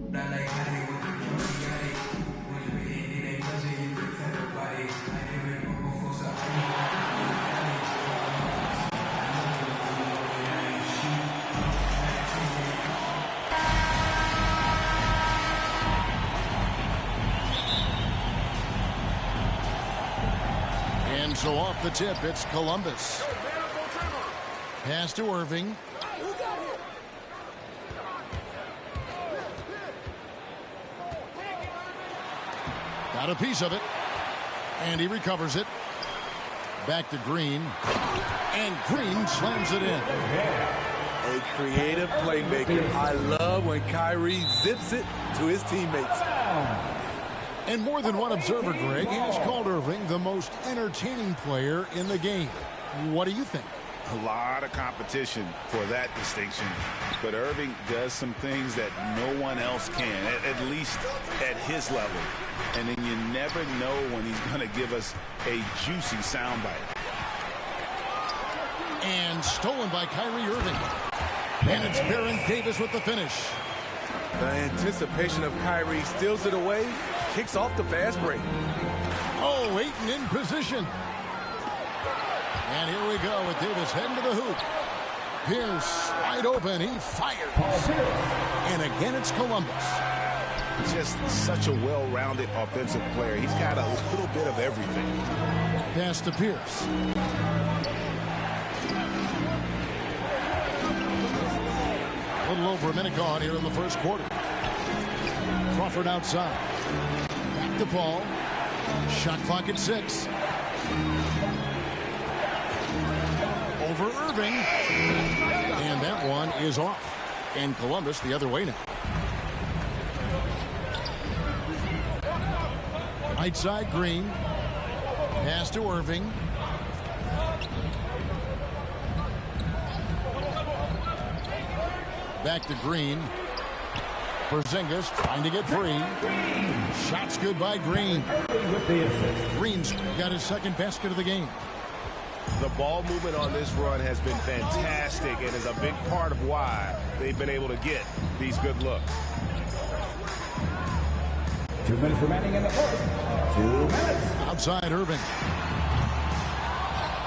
And so off the tip, it's Columbus. Pass to Irving. Got a piece of it. And he recovers it. Back to Green. And Green slams it in. A creative playmaker. I love when Kyrie zips it to his teammates. And more than one observer, Greg, has called Irving the most entertaining player in the game. What do you think? A lot of competition for that distinction. But Irving does some things that no one else can, at least at his level. And then you never know when he's going to give us a juicy soundbite. And stolen by Kyrie Irving. And it's Baron Davis with the finish. The anticipation of Kyrie steals it away, kicks off the fast break. Oh, Ayton in position. And here we go with Davis heading to the hoop. Pierce wide open. He fires. And again, it's Columbus. Just such a well-rounded offensive player. He's got a little bit of everything. Pass to Pierce. A little over a minute gone here in the first quarter. Crawford outside. Back to Paul. Shot clock at 6. Over Irving. And that one is off. And Columbus the other way now. Right side, Green. Pass to Irving. Back to Green. Porzingis trying to get free. Shots good by Green. Green's got his second basket of the game. The ball movement on this run has been fantastic and is a big part of why they've been able to get these good looks. 2 minutes remaining in the fourth. 2 minutes. Outside Irving.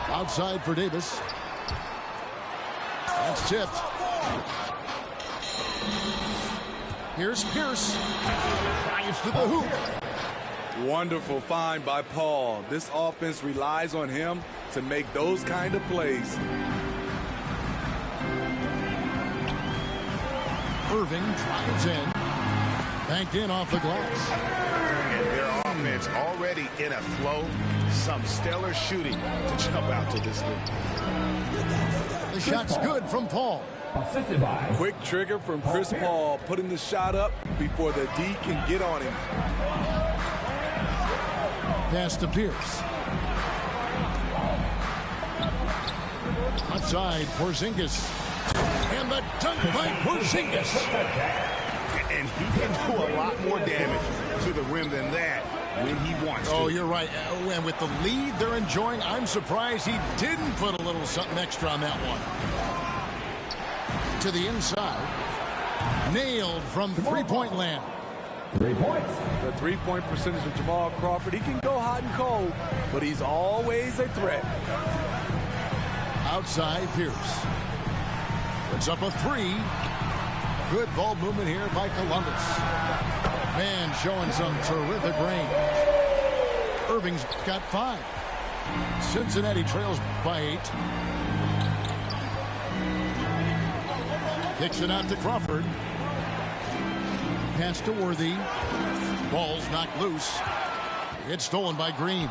Outside for Davis. That's tipped. Here's Pierce. Drives to the hoop. Wonderful find by Paul. This offense relies on him to make those kind of plays. Irving drives in. Banked in off the glass. And their offense already in a flow. Some stellar shooting to jump out to this lead. The shot's good from Paul. Quick trigger from Chris Paul, putting the shot up before the D can get on him. Pass to Pierce. Outside, Porzingis. And the dunk by Porzingis. And he can do a lot more damage to the rim than that when he wants to. Oh, you're right. And with the lead they're enjoying, I'm surprised he didn't put a little something extra on that one. To the inside. Nailed from three-point land. 3 points. The three-point percentage of Jamal Crawford, he can go hot and cold, but he's always a threat. Outside, Pierce. Puts up a 3. Good ball movement here by Columbus. Man showing some terrific range. Irving's got 5. Cincinnati trails by 8. Kicks it out to Crawford. Pass to Worthy. Ball's knocked loose. It's stolen by Green.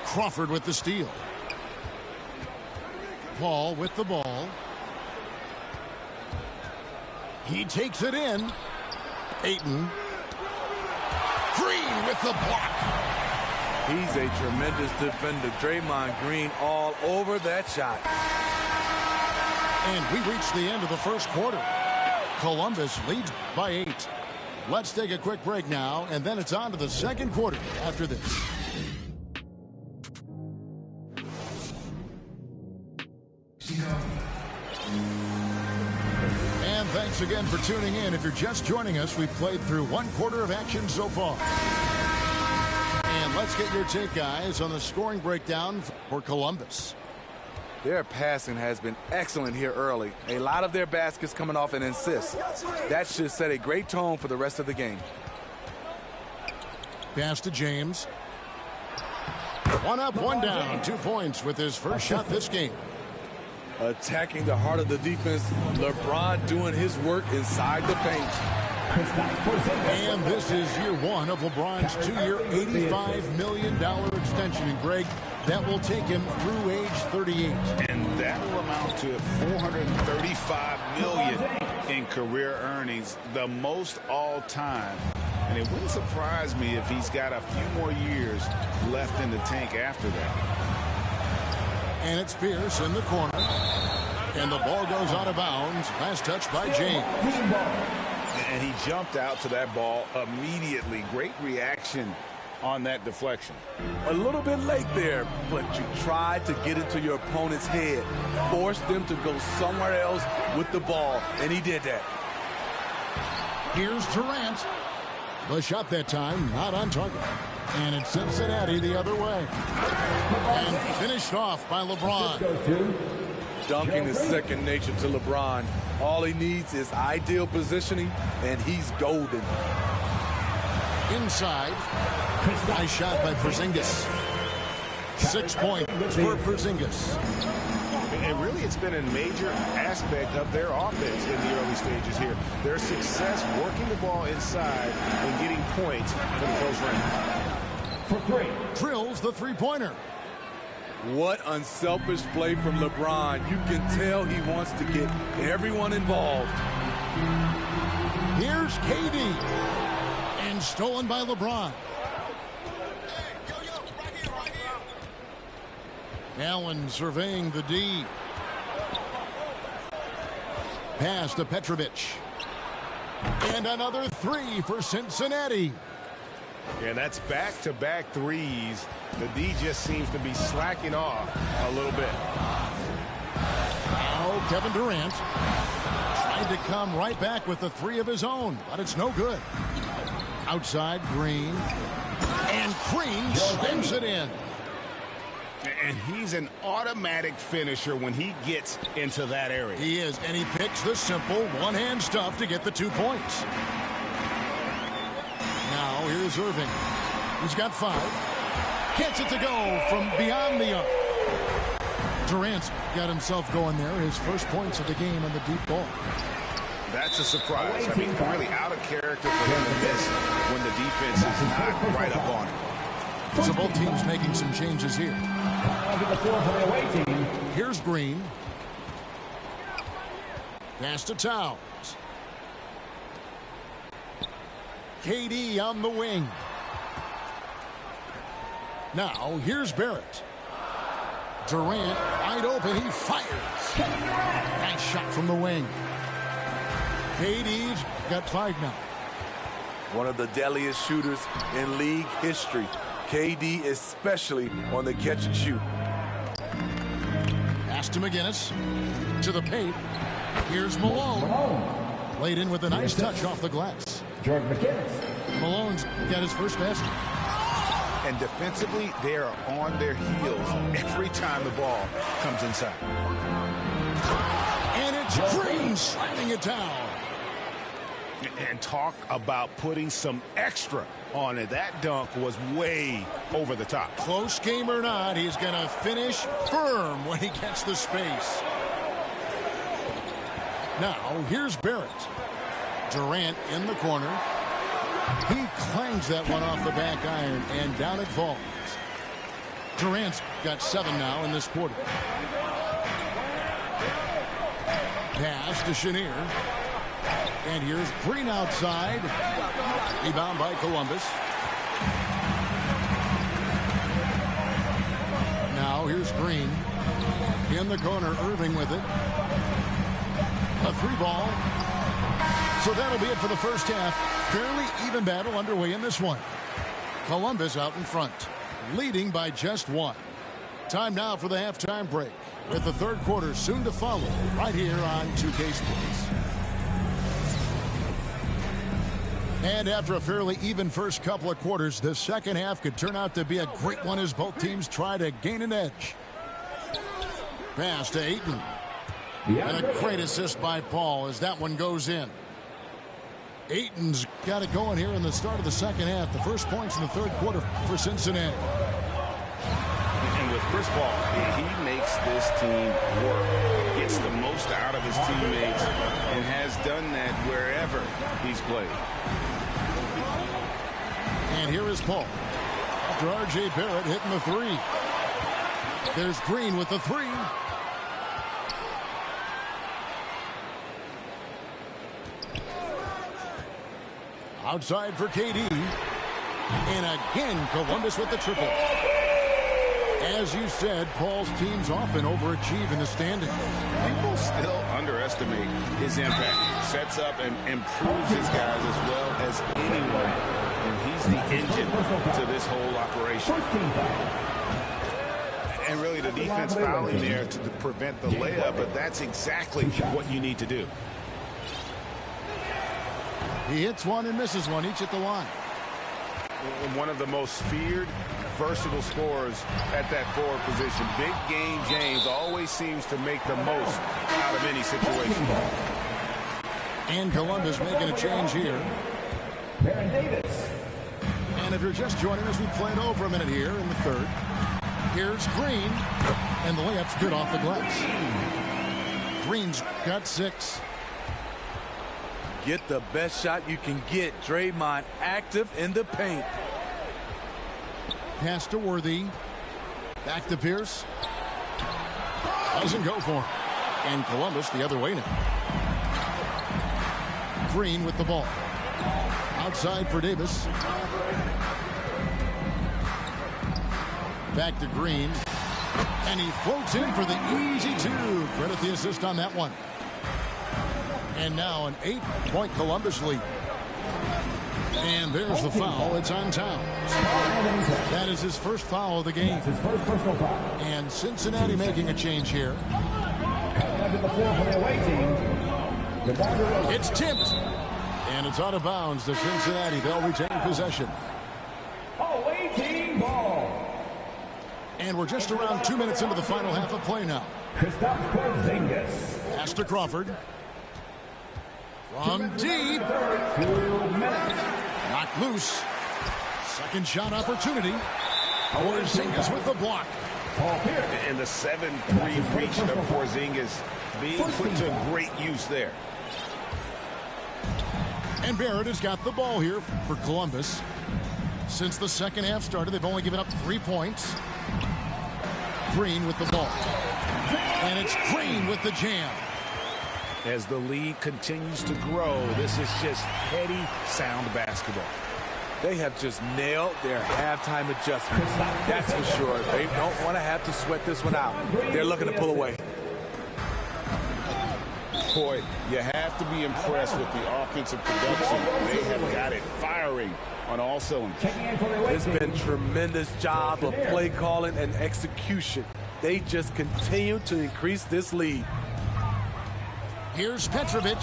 Crawford with the steal. Paul with the ball. He takes it in. Ayton. Green with the block. He's a tremendous defender. Draymond Green all over that shot. And we reach the end of the first quarter. Columbus leads by 8. Let's take a quick break now, and then it's on to the second quarter after this. And thanks Thanks again for tuning in. If you're just joining us, we've played through one quarter of action so far. And let's get your take, guys, on the scoring breakdown for Columbus. Their passing has been excellent here early. A lot of their baskets coming off an assist. That should set a great tone for the rest of the game. Pass to James. One up, one down. 2 points with his first shot this game. Attacking the heart of the defense. LeBron doing his work inside the paint. And this is year one of LeBron's 2-year, $85 million extension. And Greg, that will take him through age 38. And that will amount to $435 million in career earnings, the most all time. And it wouldn't surprise me if he's got a few more years left in the tank after that. And it's Pierce in the corner. And the ball goes out of bounds. Last touch by James. And he jumped out to that ball immediately. Great reaction on that deflection. A little bit late there, but you tried to get into your opponent's head. Force them to go somewhere else with the ball, and he did that. Here's Durant. The shot that time, not on target. And it's Cincinnati the other way. And finished off by LeBron. Dunking is second nature to LeBron. All he needs is ideal positioning, and he's golden. Inside. Nice shot by Porzingis. 6 points for Porzingis. And really, it's been a major aspect of their offense in the early stages here. Their success working the ball inside and getting points from close range. For three. Drills the three-pointer. What unselfish play from LeBron. You can tell he wants to get everyone involved. Here's KD. And stolen by LeBron. Allen surveying the D. Pass to Petrovic. And another three for Cincinnati. Yeah, that's back-to-back threes. The D just seems to be slacking off a little bit. Now Kevin Durant tried to come right back with the three of his own, but it's no good. Outside Green. And Green slams it in. And he's an automatic finisher when he gets into that area. He is, and he picks the simple one-hand stuff to get the 2 points. Now here's Irving. He's got 5. Gets it to go from beyond the arc. Durant's got himself going there. His first points of the game on the deep ball. That's a surprise. I mean, really out of character for him to miss when the defense is not right up on him. So both teams making some changes here. Here's Green. Pass to Towns. KD on the wing. Now here's Barrett. Durant wide open. He fires. Nice shot from the wing. KD's got 5 now. One of the deadliest shooters in league history. KD especially on the catch and shoot. Pass to McGinnis. To the paint. Here's Malone. Laid in with a nice touch off the glass. George McGinnis. Malone's got his first basket. And defensively, they are on their heels every time the ball comes inside. And it's Green slamming it down. And talk about putting some extra on it. That dunk was way over the top. Close game or not, he's going to finish firm when he gets the space. Now, here's Barrett. Durant in the corner. He clangs that one off the back iron, and down it falls. Durant's got 7 now in this quarter. Pass to Chenier. And here's Green outside. Rebound by Columbus. Now here's Green. In the corner, Irving with it. A 3-ball. So that'll be it for the first half. Fairly even battle underway in this one. Columbus out in front, leading by just 1. Time now for the halftime break, with the third quarter soon to follow right here on 2K Sports. And after a fairly even first couple of quarters, the second half could turn out to be a great one as both teams try to gain an edge. Pass to Ayton. And a great assist by Paul as that one goes in. Ayton's got it going here in the start of the second half. The first points in the third quarter for Cincinnati. And with Chris Paul, he makes this team work. Gets the most out of his teammates and has done that wherever he's played. And here is Paul. After R.J. Barrett hitting the three. There's Green with the three. Outside for KD. And again, Columbus with the triple. As you said, Paul's teams often overachieve in the standings. People still underestimate his impact. Sets up and improves his guys as well as anyone. And he's the engine to this whole operation. And really the defense fouling there to prevent the layup, but that's exactly what you need to do. He hits one and misses one, each at the line. One of the most feared, versatile scorers at that forward position. Big game James always seems to make the most out of any situation. And Columbus making a change here. Baron Davis. And if you're just joining us, we played over a minute here in the third. Here's Green. And the layup's good off the glass. Green's got 6. Get the best shot you can get. Draymond active in the paint. Pass to Worthy. Back to Pierce. Doesn't go for him. And Columbus the other way now. Green with the ball. Outside for Davis. Back to Green. And he floats in for the easy 2. Credit the assist on that one. And now an 8-point Columbus lead. And there's the foul. It's on Towns. That is his first foul of the game. His first personal foul. And Cincinnati making a change here. Coming the floor for the away team. It's tipped. And it's out of bounds to Cincinnati. They'll retain possession. Away team ball. And we're just around 2 minutes into the final half of play now. Kristaps Porzingis. Pass to Crawford. From deep. 2 minutes. Knocked loose. Second shot opportunity. Porzingis with the block. Paul Pierce. And the 7-3 reach of Porzingis being put to great use there. And Barrett has got the ball here for Columbus. Since the second half started, they've only given up 3 points. Green with the ball. And it's Green with the jam. As the lead continues to grow, this is just heady, sound basketball. They have just nailed their halftime adjustment. That's for sure. They don't want to have to sweat this one out. They're looking to pull away. Boy, you have to be impressed with the offensive production. They have got it firing on all cylinders. It's been a tremendous job of play calling and execution. They just continue to increase this lead. Here's Petrovic.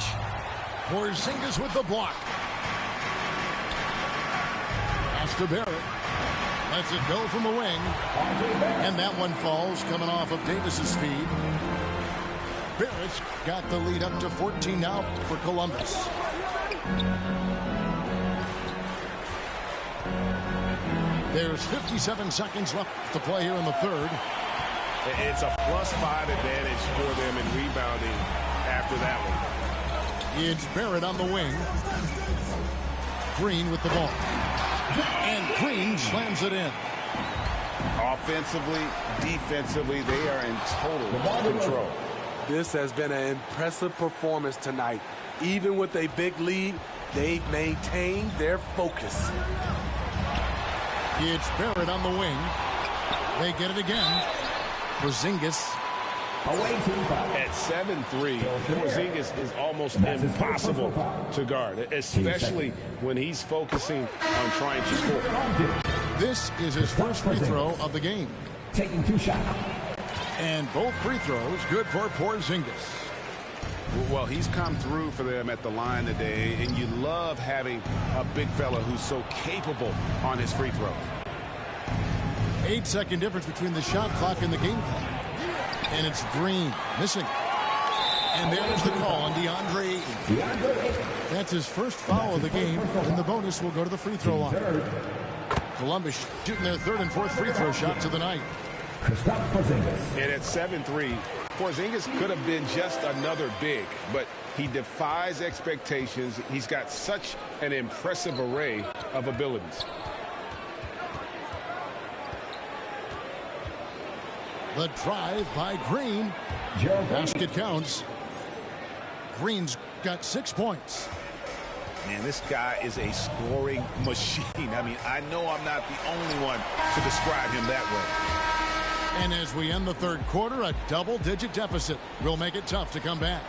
Porzingis with the block. Pass to Barrett. Lets it go from the wing. And that one falls coming off of Davis's feed. Barrett's got the lead up to 14 now for Columbus. There's 57 seconds left to play here in the third. It's a +5 advantage for them in rebounding after that one. It's Barrett on the wing. Green with the ball. And Green slams it in. Offensively, defensively, they are in total control. This has been an impressive performance tonight. Even with a big lead, they've maintained their focus. It's Barrett on the wing. They get it again. Porzingis. At 7'3", Porzingis is almost impossible to guard, especially when he's focusing on trying to score. This is his first free throw of the game. Taking 2 shots. And both free throws good for Porzingis. Well, he's come through for them at the line today, and you love having a big fella who's so capable on his free throws. 8-second difference between the shot clock and the game clock. And it's Green missing. And there's the call on DeAndre. That's his first foul of the game, and the bonus will go to the free throw line. Columbus shooting their third and fourth free throw shots of the night. And at 7-3, Porzingis could have been just another big, but he defies expectations. He's got such an impressive array of abilities. The drive by Green. Basket counts. Green's got 6 points. Man, this guy is a scoring machine. I mean, I know I'm not the only one to describe him that way. And as we end the third quarter, a double-digit deficit will make it tough to come back.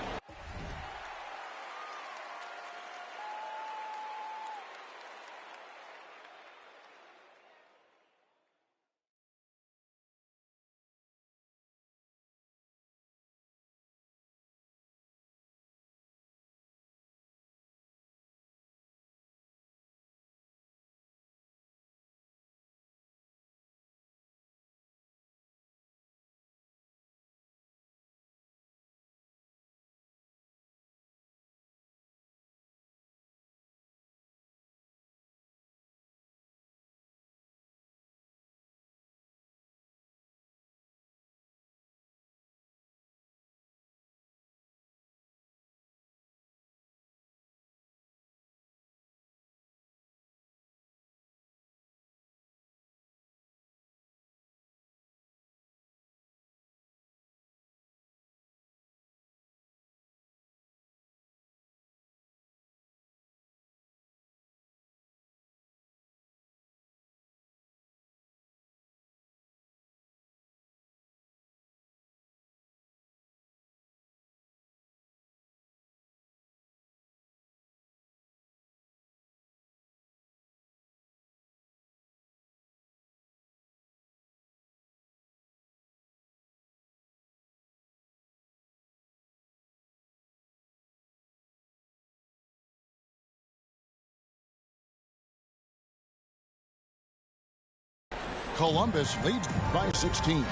Columbus leads by 16.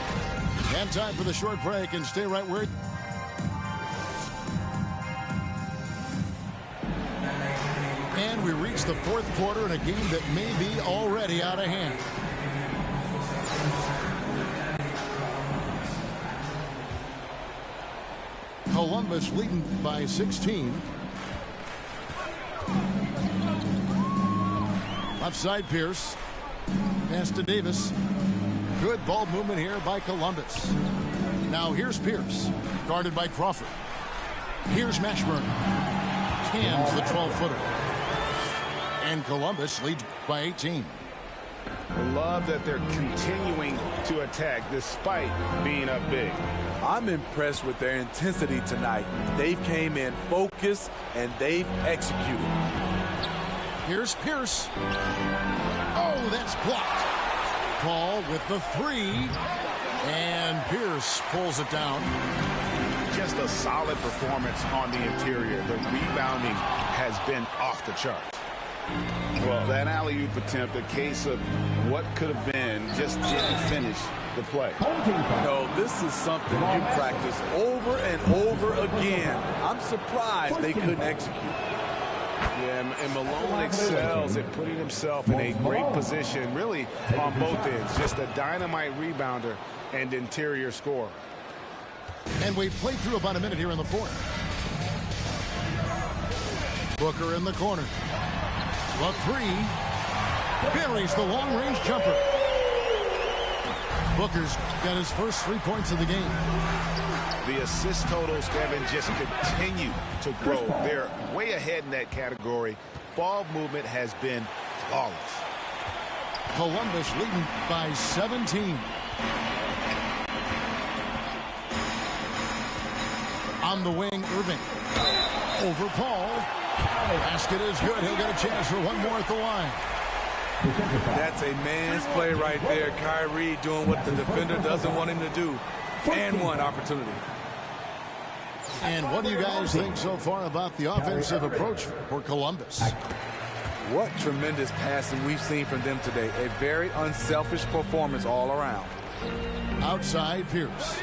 And time for the short break, and stay right where. And we reach the fourth quarter in a game that may be already out of hand. Columbus leading by 16. Left side Pierce. Pass to Davis. Good ball movement here by Columbus. Now here's Pierce, guarded by Crawford. Here's Mashburn. Cans the 12-footer. And Columbus leads by 18. I love that they're continuing to attack despite being up big. I'm impressed with their intensity tonight. They've came in focused and they've executed. Here's Pierce. Oh, that's blocked. Paul with the three. And Pierce pulls it down. Just a solid performance on the interior. The rebounding has been off the charts. Well, that alley-oop attempt, a case of what could have been, just didn't finish the play. No, this is something you practice over and over again. I'm surprised they couldn't execute. Yeah, and Malone excels at putting himself in a great position, really on both ends. Just a dynamite rebounder and interior scorer. And we've played through about a minute here in the fourth. Booker in the corner. The three. Buries the long-range jumper. Booker's got his first 3 points of the game. The assist totals, Kevin, just continue to grow. They're way ahead in that category. Ball movement has been flawless. Columbus leading by 17. On the wing, Irving. Over Paul. Basket is good. He'll get a chance for one more at the line. That's a man's play right there. Kyrie doing what the defender doesn't want him to do. And one opportunity. And what do you guys think so far about the offensive approach for Columbus? What tremendous passing we've seen from them today. A very unselfish performance all around. Outside Pierce.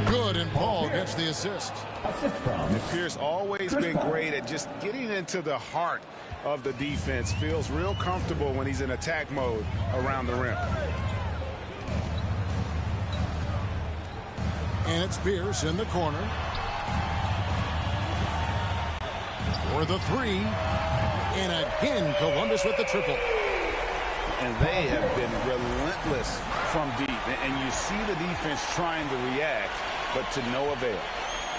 Good, and Paul gets the assist. And Pierce always been great at just getting into the heart of the defense. Feels real comfortable when he's in attack mode around the rim. And it's Pierce in the corner. For the three. And again, Columbus with the triple. And they have been relentless from deep. And you see the defense trying to react, but to no avail.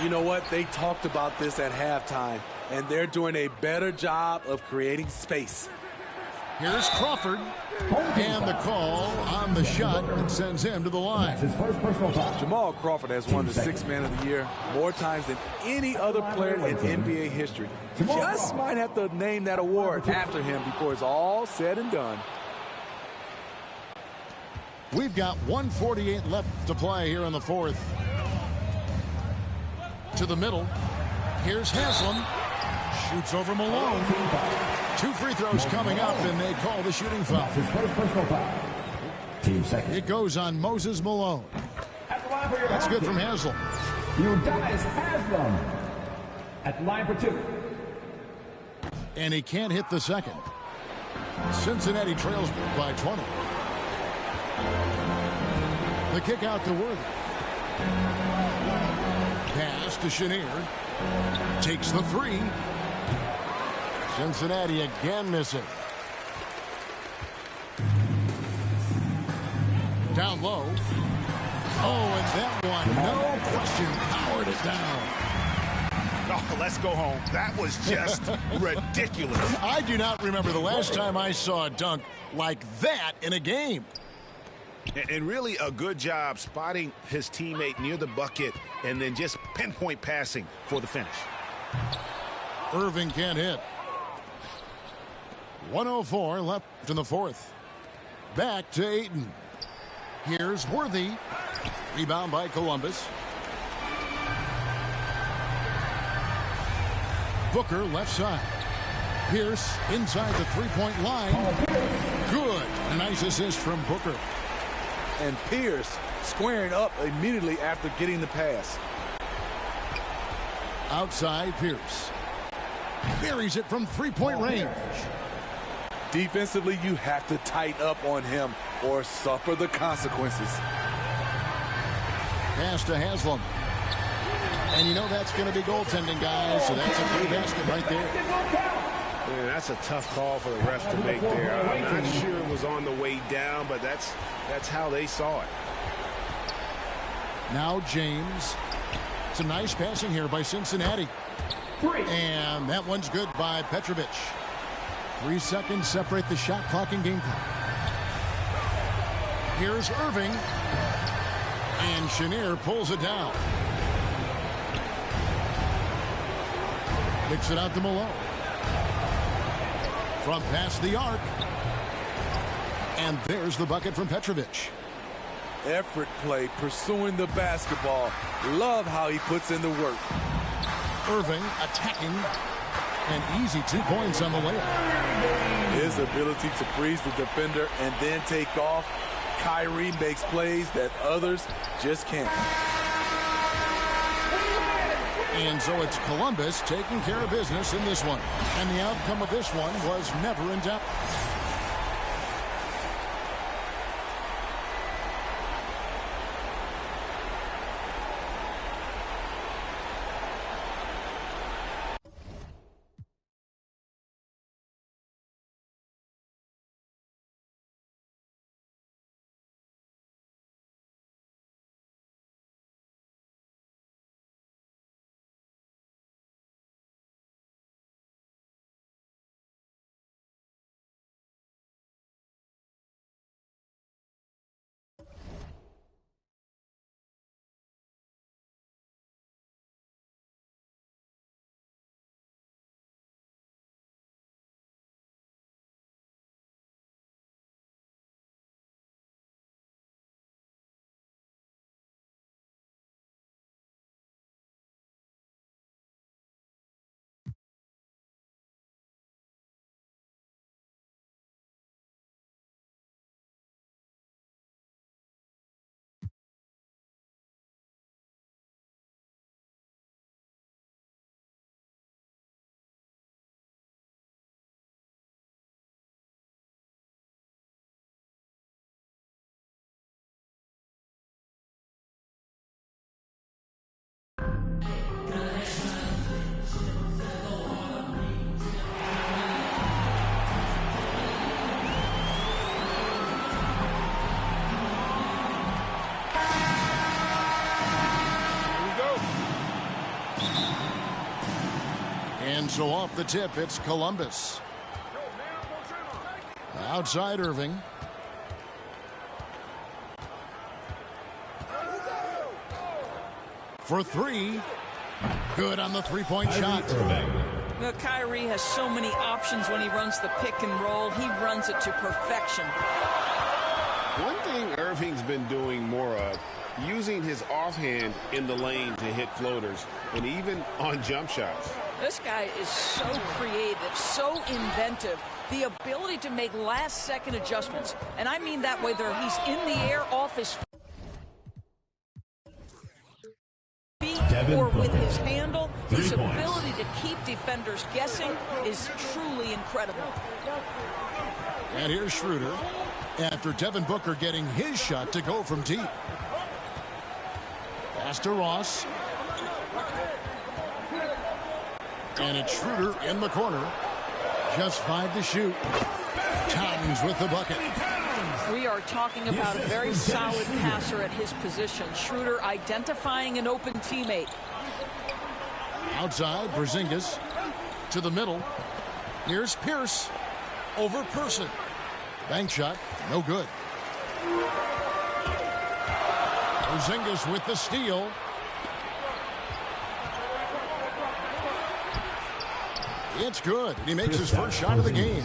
You know what? They talked about this at halftime, and they're doing a better job of creating space. Here's Crawford. And the call on the shot that sends him to the line. His first personal foul. Jamal Crawford has won the Sixth Man of the Year more times than any other player in NBA history. Just might have to name that award after him before it's all said and done. We've got 1:48 left to play here in the fourth. To the middle. Here's Haslam. Shoots over Malone. 2 free throws coming up, and they call the shooting foul. His first personal foul. Team second. It goes on Moses Malone. That's good from Haslam. Udias Haslam at the line for 2. And he can't hit the second. Cincinnati trails by 20. The kick out to Worthy. Pass to Chenier. Takes the three. Cincinnati again missing. Down low. Oh, and that one, no question, powered it down. Oh, let's go home. That was just ridiculous. I do not remember the last time I saw a dunk like that in a game. And really a good job spotting his teammate near the bucket and then just pinpoint passing for the finish. Irving can't hit. 1:04 left in the fourth. Back to Ayton. Here's Worthy. Rebound by Columbus. Booker left side. Pierce inside the three-point line. Good. Nice assist from Booker. And Pierce squaring up immediately after getting the pass. Outside Pierce. Buries it from three-point range. Defensively, you have to tighten up on him or suffer the consequences. Pass to Haslam. And you know that's going to be goaltending, guys, so that's a free basket right there. Man, that's a tough call for the ref to make there. I'm not sure it was on the way down, but that's how they saw it. Now James. It's a nice passing here by Cincinnati. And that one's good by Petrovic. 3 seconds separate the shot clock and game clock. Here's Irving. And Chenier pulls it down. Kicks it out to Malone. From past the arc. And there's the bucket from Petrovic. Effort play, pursuing the basketball. Love how he puts in the work. Irving attacking. And easy 2 points on the layup. His ability to freeze the defender and then take off. Kyrie makes plays that others just can't. And so it's Columbus taking care of business in this one. And the outcome of this one was never in doubt. And so off the tip, it's Columbus. Outside Irving. For three. Good on the three-point shot. Well, Kyrie has so many options when he runs the pick and roll. He runs it to perfection. One thing Irving's been doing more of, using his offhand in the lane to hit floaters and even on jump shots. This guy is so creative, so inventive. The ability to make last-second adjustments. And I mean that whether he's in the air off his feet or with his handle. His ability to keep defenders guessing is truly incredible. And here's Schroeder after Devin Booker getting his shot to go from deep. Pass to Ross. And it's Schroeder in the corner. Just 5 to shoot. Towns with the bucket. We are talking about a very solid passer at his position. Schroeder identifying an open teammate. Outside, Porzingis to the middle. Here's Pierce over Person. Bank shot, no good. Porzingis with the steal. It's good, and he makes his first shot of the game.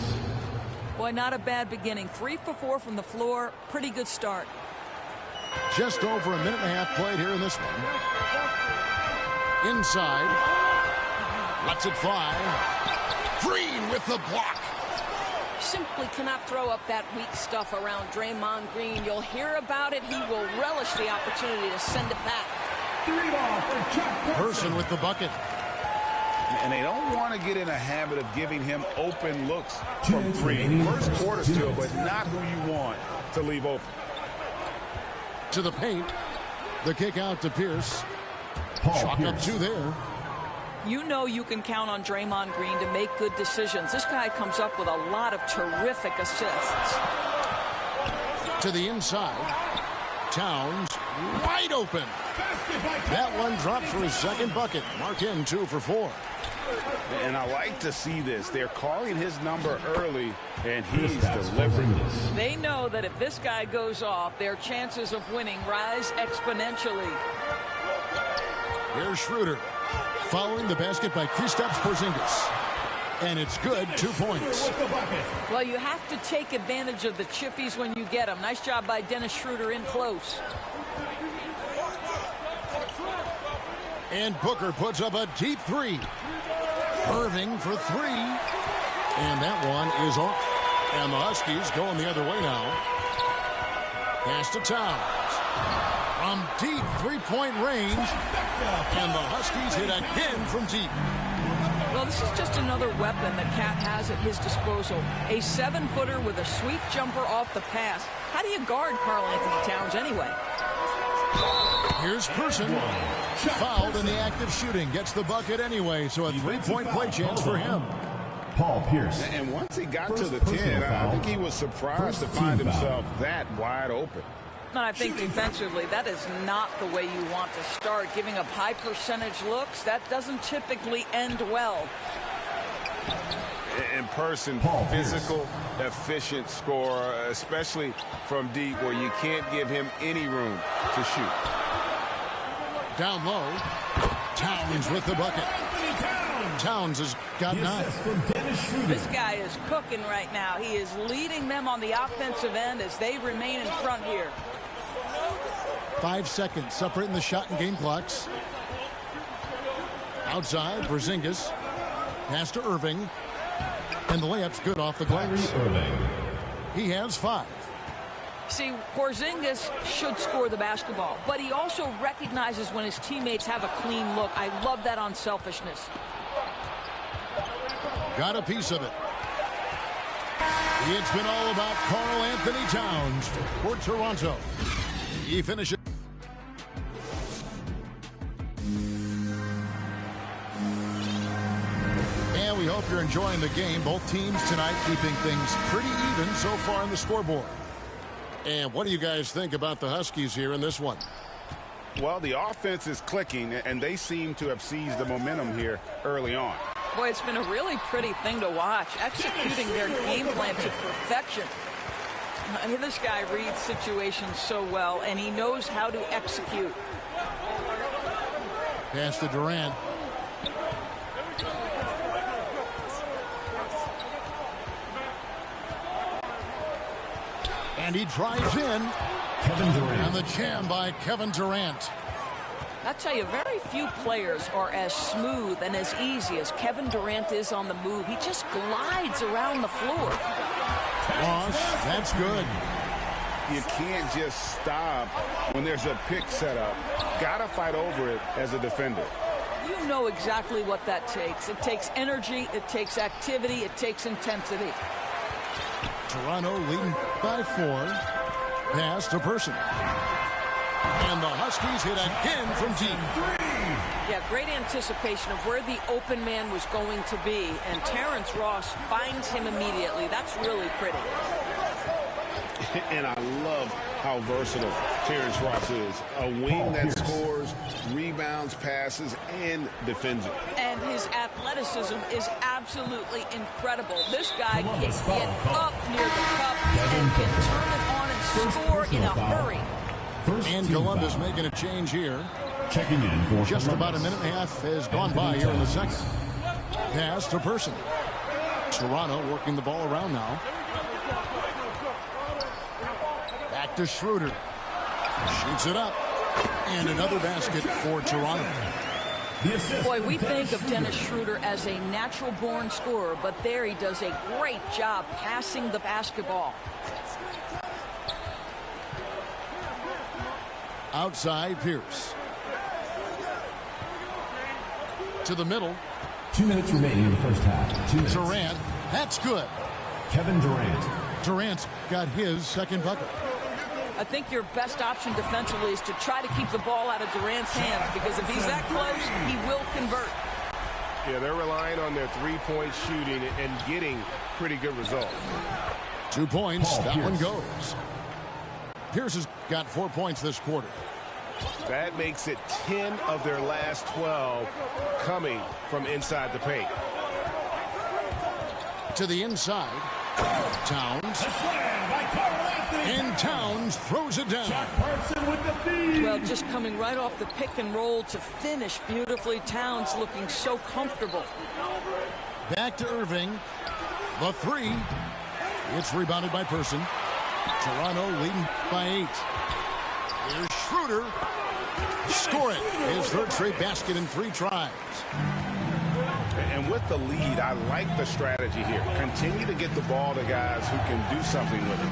Boy, not a bad beginning. 3 for 4 from the floor. Pretty good start. Just over a minute and a half played here in this one. Inside. Lets it fly. Green with the block. Simply cannot throw up that weak stuff around Draymond Green. You'll hear about it. He will relish the opportunity to send it back. Person with the bucket. And they don't want to get in a habit of giving him open looks from Green. First quarter still, but not who you want to leave open. To the paint. The kick out to Pierce. Chalk up 2 there. You know you can count on Draymond Green to make good decisions. This guy comes up with a lot of terrific assists. To the inside. Towns wide open. That one dropped for his second bucket. Markin 2 for 4. And I like to see this. They're calling his number early, and he's delivering this. They know that if this guy goes off, their chances of winning rise exponentially. Here's Schroeder. Following the basket by Kristaps Porzingis. And it's good, 2 points. Well, you have to take advantage of the chippies when you get them. Nice job by Dennis Schroeder in close. And Booker puts up a deep 3. Irving for 3. And that one is off. And the Huskies going the other way now. Pass to Towns. From deep 3-point range. And the Huskies hit again from deep. Well, this is just another weapon that Cat has at his disposal. A 7-footer with a sweet jumper off the pass. How do you guard Karl Anthony Towns anyway? Here's Person. Fouled in the act of shooting. Gets the bucket anyway, so a 3-point play chance for him. Paul Pierce. And once he got to the 10, I think he was surprised to find himself that wide open. And I think defensively, that is not the way you want to start. Giving up high percentage looks, that doesn't typically end well. In Person, physical, efficient scorer, especially from deep where you can't give him any room to shoot. Down low. Towns with the bucket. Towns has got 9. This guy is cooking right now. He is leading them on the offensive end as they remain in front here. 5 seconds separating the shot and game clocks. Outside, Porzingis. Pass to Irving. And the layup's good off the glass. He has 5. See, Porzingis should score the basketball, but he also recognizes when his teammates have a clean look. I love that unselfishness. Got a piece of it. It's been all about Karl Anthony Towns for Toronto. He finishes. And we hope you're enjoying the game. Both teams tonight keeping things pretty even so far on the scoreboard. And what do you guys think about the Huskies here in this one? Well, the offense is clicking, and they seem to have seized the momentum here early on. Boy, it's been a really pretty thing to watch, executing their game plan to perfection. I mean, this guy reads situations so well, and he knows how to execute. Pass to Durant. And he drives in. Kevin Durant. And the jam by Kevin Durant. I'll tell you, very few players are as smooth and as easy as Kevin Durant is on the move. He just glides around the floor. Ross, that's good. You can't just stop when there's a pick set up. Gotta fight over it as a defender. You know exactly what that takes. It takes energy, it takes activity, it takes intensity. Toronto leading by 4. Pass to Person. And the Huskies hit again from deep. Yeah, great anticipation of where the open man was going to be, and Terrence Ross finds him immediately. That's really pretty. And I love how versatile Terrence Ross is. A wing that scores, rebounds, passes, and defends it. And his athleticism is absolutely incredible. This guy can get up near the cup and can turn it on and score in a hurry. And Columbus making a change here. Checking in for Just about a minute and a half has gone by here in the second. Pass to Person. Toronto working the ball around now. Back to Schroeder. Shoots it up. And another basket for Toronto. Boy, we think of Dennis Schroeder as a natural-born scorer, but there he does a great job passing the basketball. Outside Pierce. To the middle. 2 minutes remaining in the first half. 2 minutes. Durant. That's good. Kevin Durant. Durant's got his second bucket. I think your best option defensively is to try to keep the ball out of Durant's hands, because if he's that close, he will convert. Yeah, they're relying on their three-point shooting and getting pretty good results. 2 points. Paul That Pierce. one goes. Pierce has got 4 points this quarter. That makes it 10 of their last 12 coming from inside the paint. To the inside. Towns. And Towns throws it down. Well, just coming right off the pick and roll to finish beautifully. Towns looking so comfortable. Back to Irving. The 3. It's rebounded by Person. Toronto leading by 8. Here's Schroeder. Score it. His third straight basket in 3 tries. And with the lead, I like the strategy here. Continue to get the ball to guys who can do something with it.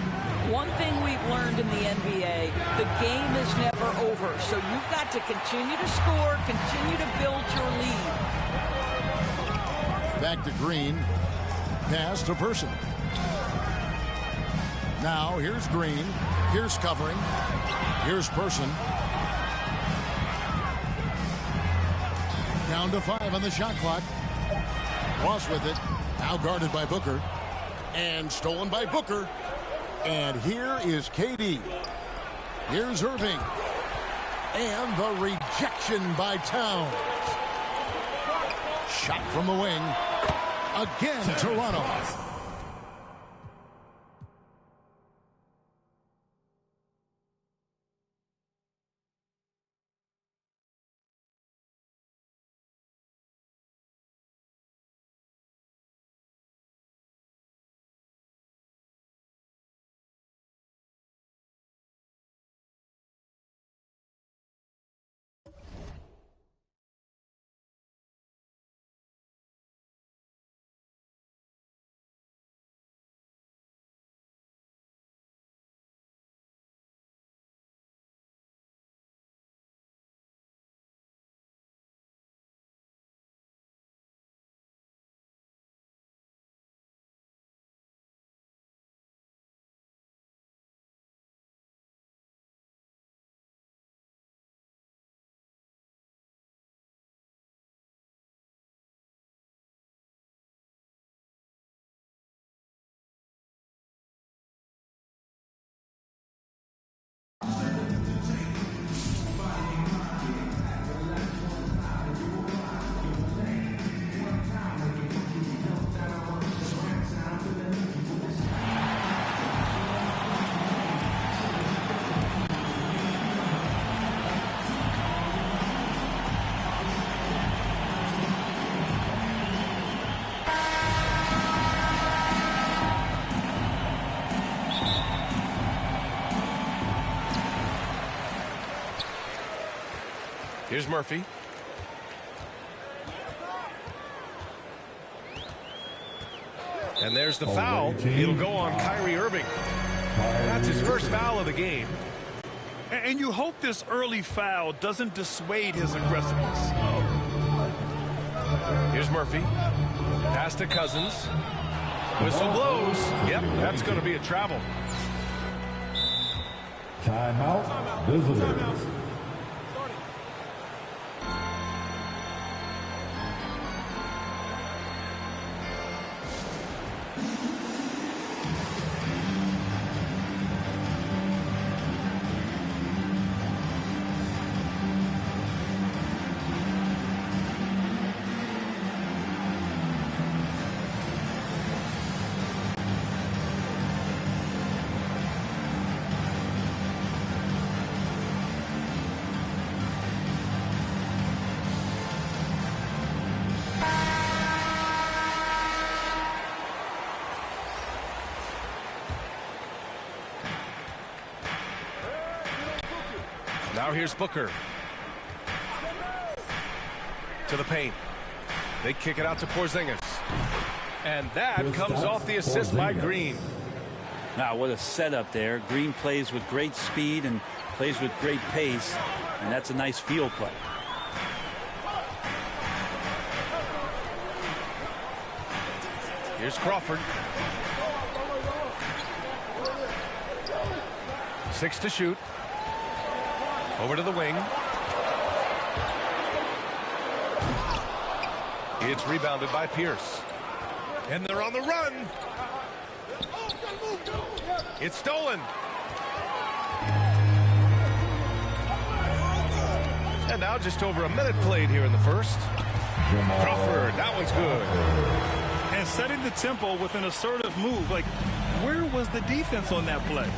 One thing we've learned in the NBA, the game is never over. So you've got to continue to score, continue to build your lead. Back to Green. Pass to Person. Now here's Green. Here's covering. Here's Person. Down to 5 on the shot clock. Ross with it. Now guarded by Booker. And stolen by Booker. And here is KD. Here's Irving. And the rejection by Towns. Shot from the wing. Again, Toronto. Here's Murphy. And there's the foul. It'll go on Kyrie Irving. That's his first foul of the game. And you hope this early foul doesn't dissuade his aggressiveness. Here's Murphy. Pass to Cousins. Whistle blows. Yep, that's going to be a travel. Timeout, visitors. Now here's Booker. To the paint. They kick it out to Porzingis. And that comes off the assist by Green. Now, what a setup there. Green plays with great speed and plays with great pace, and that's a nice field play. Here's Crawford. 6 to shoot. Over to the wing. It's rebounded by Pierce. And they're on the run. It's stolen. And now just over a minute played here in the first. Crawford, that one's good. And setting the tempo with an assertive move. Like, where was the defense on that play?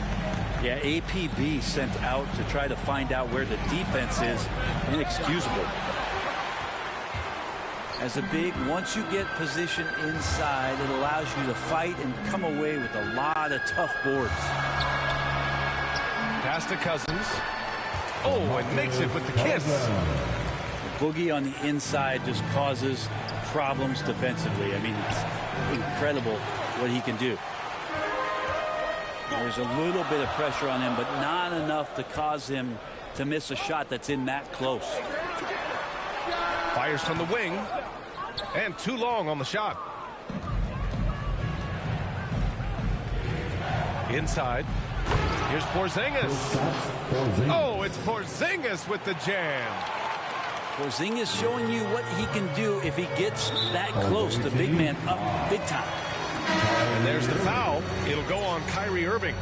Yeah, APB sent out to try to find out where the defense is. Inexcusable. As a big, once you get position inside, it allows you to fight and come away with a lot of tough boards. Pass to Cousins. Oh, and makes it with the kiss. The boogie on the inside just causes problems defensively. I mean, it's incredible what he can do. There's a little bit of pressure on him, but not enough to cause him to miss a shot that's in that close. Fires from the wing. And too long on the shot. Inside. Here's Porzingis. Oh, it's Porzingis with the jam. Porzingis showing you what he can do if he gets that close. The big man up big time. And there's the foul. It'll go on Kyrie Irving.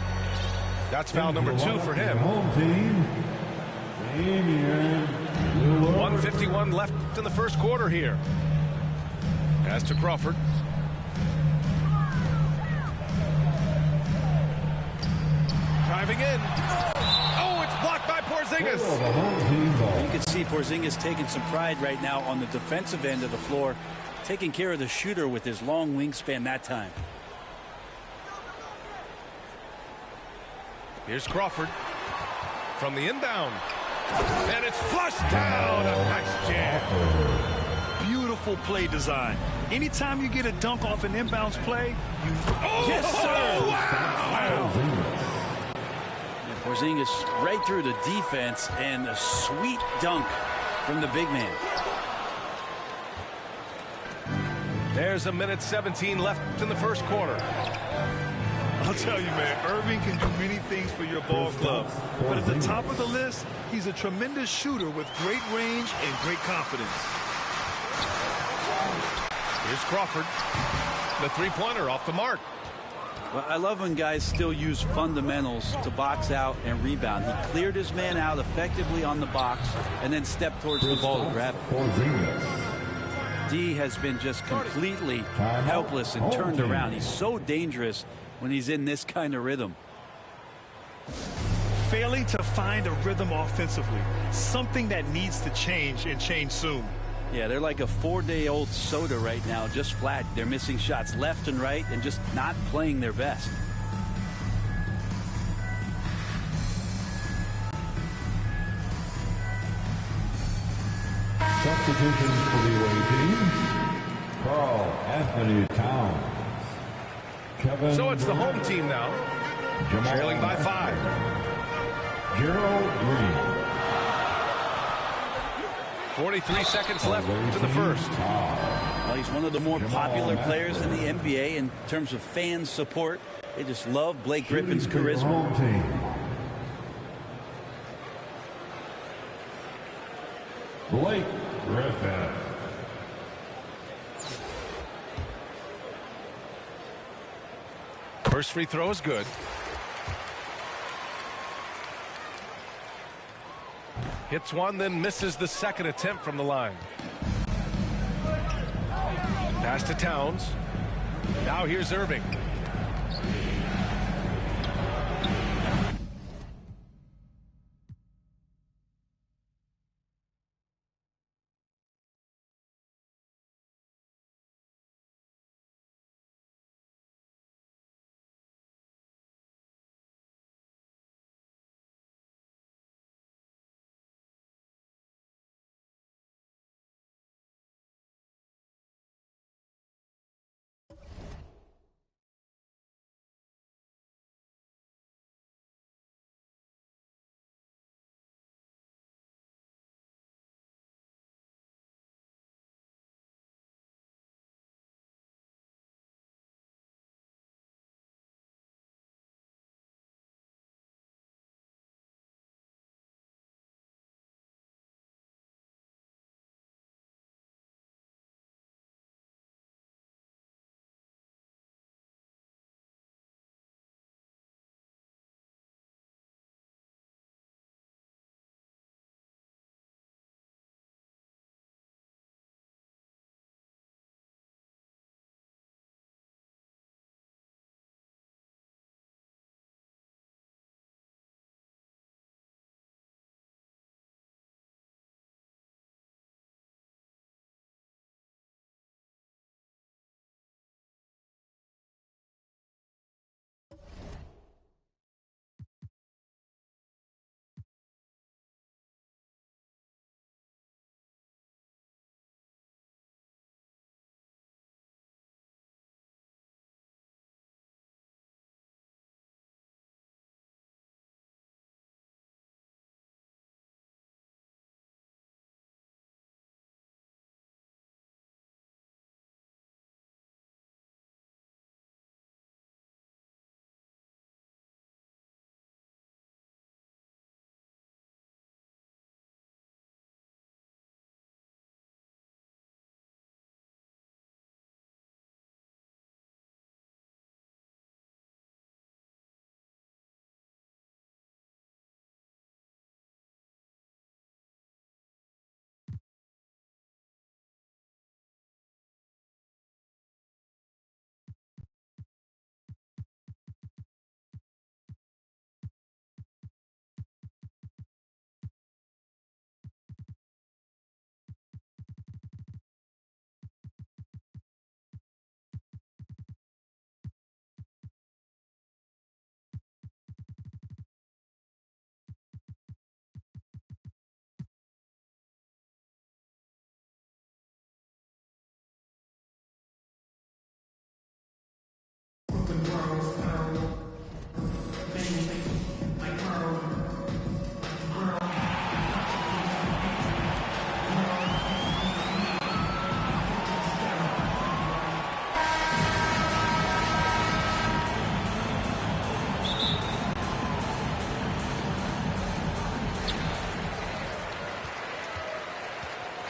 That's foul number 2 for him. 1:51 left in the first quarter here. Pass to Crawford. Driving in. Oh, it's blocked by Porzingis. You can see Porzingis taking some pride right now on the defensive end of the floor, taking care of the shooter with his long wingspan that time. Here's Crawford from the inbound. And it's flushed down. A nice jam. Beautiful play design. Anytime you get a dunk off an inbounds play, you... Oh, yes, sir. Wow. And Porzingis right through the defense, and a sweet dunk from the big man. There's a minute 17 left in the first quarter. I'll tell you, man, Irving can do many things for your ball club. But at the top of the list, he's a tremendous shooter with great range and great confidence. Here's Crawford. The three-pointer off the mark. Well, I love when guys still use fundamentals to box out and rebound. He cleared his man out effectively on the box and then stepped towards the ball to grab it. D has been just completely helpless and turned around. He's so dangerous when he's in this kind of rhythm. Failing to find a rhythm offensively, something that needs to change and change soon. Yeah, they're like a 4-day-old soda right now, just flat. They're missing shots left and right and just not playing their best. Substitutions for the away team. Carl Anthony Towns. Kevin So it's the home team now, trailing by 5. Gerald Green. 43 seconds left to the first. Well, he's one of the more popular players in the NBA in terms of fan support. They just love Blake Griffin's charisma. Blake Griffin. First free throw is good. Hits one, then misses the second attempt from the line. Pass to Towns. Now here's Irving.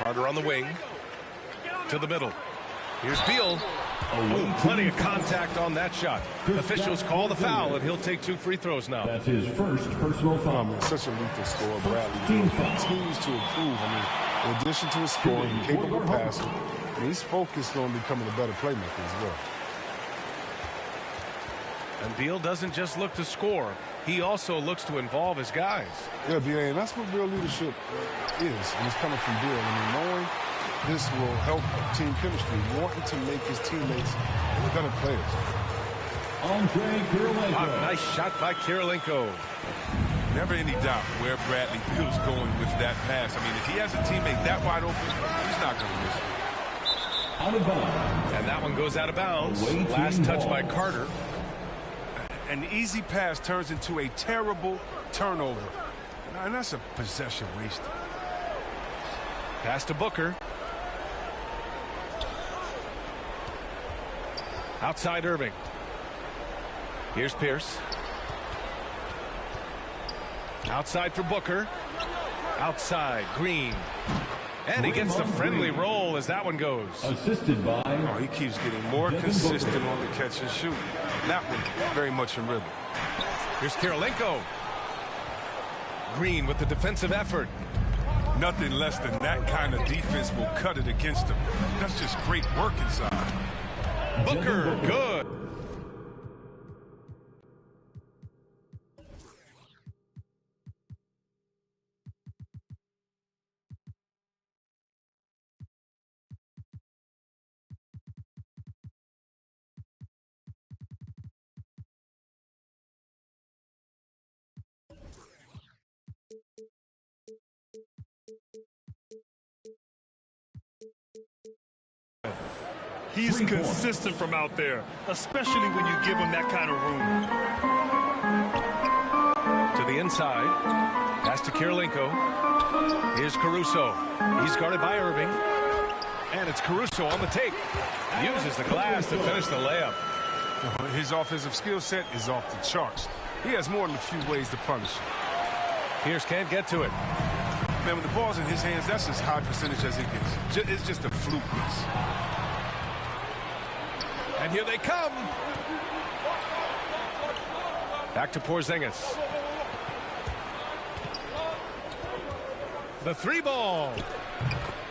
Carter on the wing. To the middle. Here's Beal. Oh, plenty of contact on that shot. Officials call the foul, and he'll take 2 free throws now. That's his first personal foul. Such a lethal scorer, Bradley. He continues to improve. I mean, in addition to his scoring, capable passing, and he's focused on becoming a better playmaker as well. And Beal doesn't just look to score. He also looks to involve his guys. Yeah, B.A., and that's what real leadership is, and it's coming from Beal. I mean, knowing this will help team chemistry, wanting to make his teammates better players. Andre Kirilenko. Nice shot by Kirilenko. Never any doubt where Bradley Beal's going with that pass. I mean, if he has a teammate that wide open, he's not going to miss it. Out of bounds. And that one goes out of bounds. Last touch by Carter. An easy pass turns into a terrible turnover. And that's a possession wasted. Pass to Booker. Outside Irving. Here's Pierce. Outside for Booker. Outside, Green. And he gets the friendly roll as that one goes. Assisted by... Oh, he keeps getting more consistent on the catch and shoot. That one, very much in rhythm. Here's Kirilenko. Green with the defensive effort. Nothing less than that kind of defense will cut it against him. That's just great work inside. Booker, good. He's consistent from out there, especially when you give him that kind of room. To the inside. Pass to Kirilenko. Here's Caruso. He's guarded by Irving. And it's Caruso on the take. Uses the glass to finish the layup. His offensive skill set is off the charts. He has more than a few ways to punish. Pierce can't get to it. Man, when the ball's in his hands, that's as high percentage as it gets. It's just a fluke miss. And here they come. Back to Porzingis. The three ball.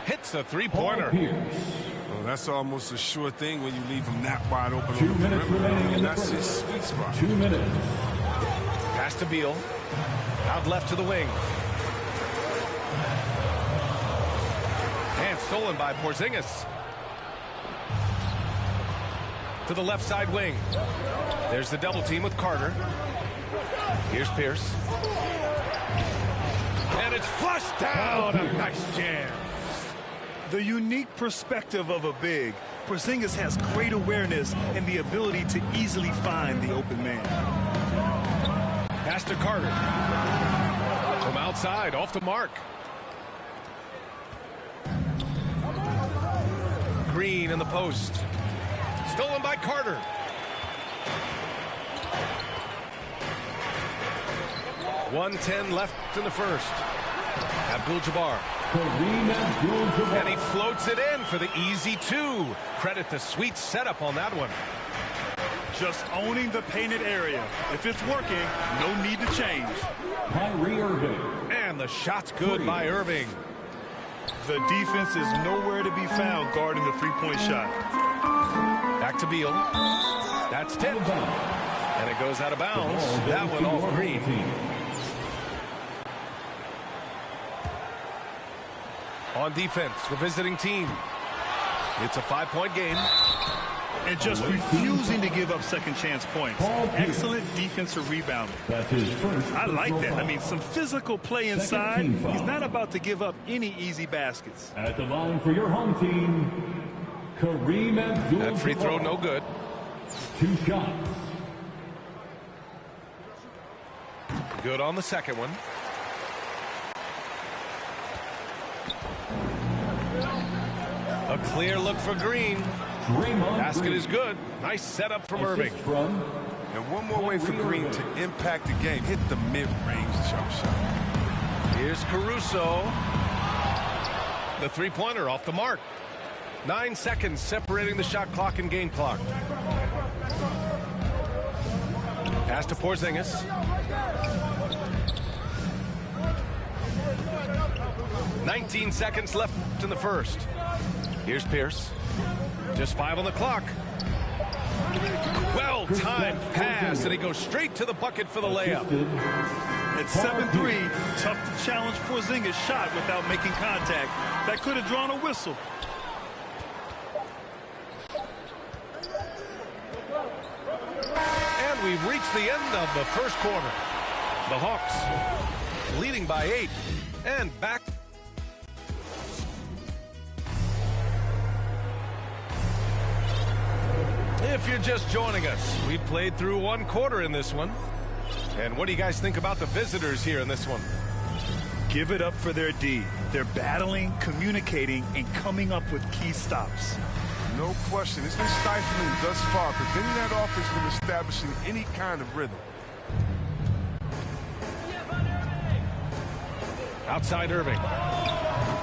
Hits a three-pointer. Well, that's almost a sure thing when you leave him that wide open. 2 minutes remaining in the That's his first. sweet spot. 2 minutes. Pass to Beal. Out left to the wing. And stolen by Porzingis. To the left side wing. There's the double team with Carter. Here's Pierce. And it's flushed down. A nice jam. The unique perspective of a big. Porzingis has great awareness and the ability to easily find the open man. Pass to Carter. From outside, off the mark. Green in the post. Stolen by Carter. .110 left in the first. Abdul-Jabbar. And he floats it in for the easy two. Credit the sweet setup on that one. Just owning the painted area. If it's working, no need to change. Kyrie Irving. And the shot's good by Irving. The defense is nowhere to be found guarding the three-point shot. Back to Beal. That's 10. And it goes out of bounds. That one off Green. On defense, the visiting team. It's a 5-point game. And just refusing to give up second chance points. Excellent defensive rebounding. That's his first. I like that. I mean, some physical play inside. He's not about to give up any easy baskets. At the line for your home team, Kareem Abdul-Jabbar. That free throw no good. 2 shots. Good on the second one. A clear look for Green. Basket is good. Nice setup from Irving. And one more way for Green to impact the game. Hit the mid-range jump shot. Here's Caruso. The three-pointer off the mark. 9 seconds separating the shot clock and game clock. Pass to Porzingis. .19 seconds left in the first. Here's Pierce. Just 5 on the clock. Well-timed pass, and he goes straight to the bucket for the layup. At 7-3, tough to challenge Porzingis' shot without making contact. That could have drawn a whistle. And we've reached the end of the first quarter. The Hawks leading by 8 and back. If you're just joining us, we played through 1 quarter in this one. And what do you guys think about the visitors here in this one? Give it up for their D. They're battling, communicating, and coming up with key stops. No question. It's been stifling thus far, preventing that offense from establishing any kind of rhythm. Outside Irving.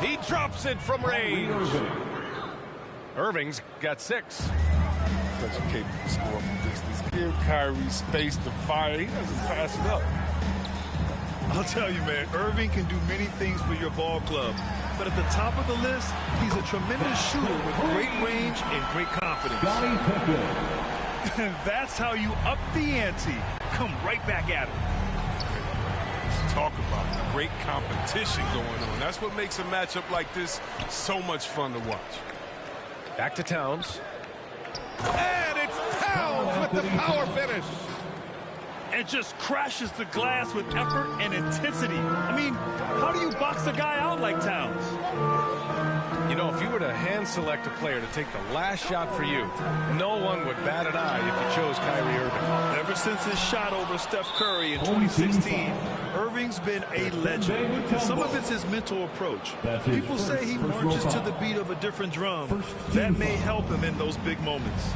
He drops it from range. Irving's got 6. Such a capable score from distance. Give Kyrie space to fire. He doesn't pass it up. I'll tell you, man, Irving can do many things for your ball club. But at the top of the list, he's a tremendous shooter with great range and great confidence. And that's how you up the ante. Come right back at him. Let's talk about the great competition going on. That's what makes a matchup like this so much fun to watch. Back to Towns. And it's Towns with the power finish. And just crashes the glass with effort and intensity. I mean, how do you box a guy out like Towns? You know, if you were to hand select a player to take the last shot for you, no one would bat an eye if you chose Kyrie Irving. Ever since his shot over Steph Curry in 2016, Irving's been a legend. And some of it's his mental approach. People say he marches to the beat of a different drum. That may help him in those big moments.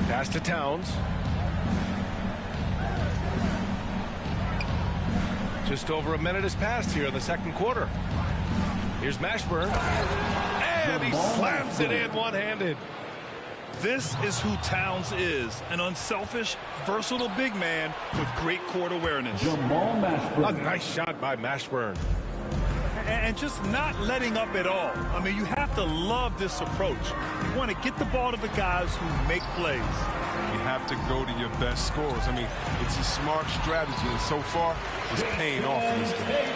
Pass to Towns. Just over a minute has passed here in the second quarter. Here's Mashburn. And he slams it in one-handed. This is who Towns is. An unselfish, versatile big man with great court awareness. A nice shot by Mashburn. And just not letting up at all. I mean, you have to love this approach. You want to get the ball to the guys who make plays. You have to go to your best scorers. I mean, it's a smart strategy, and so far, it's paying off in this game.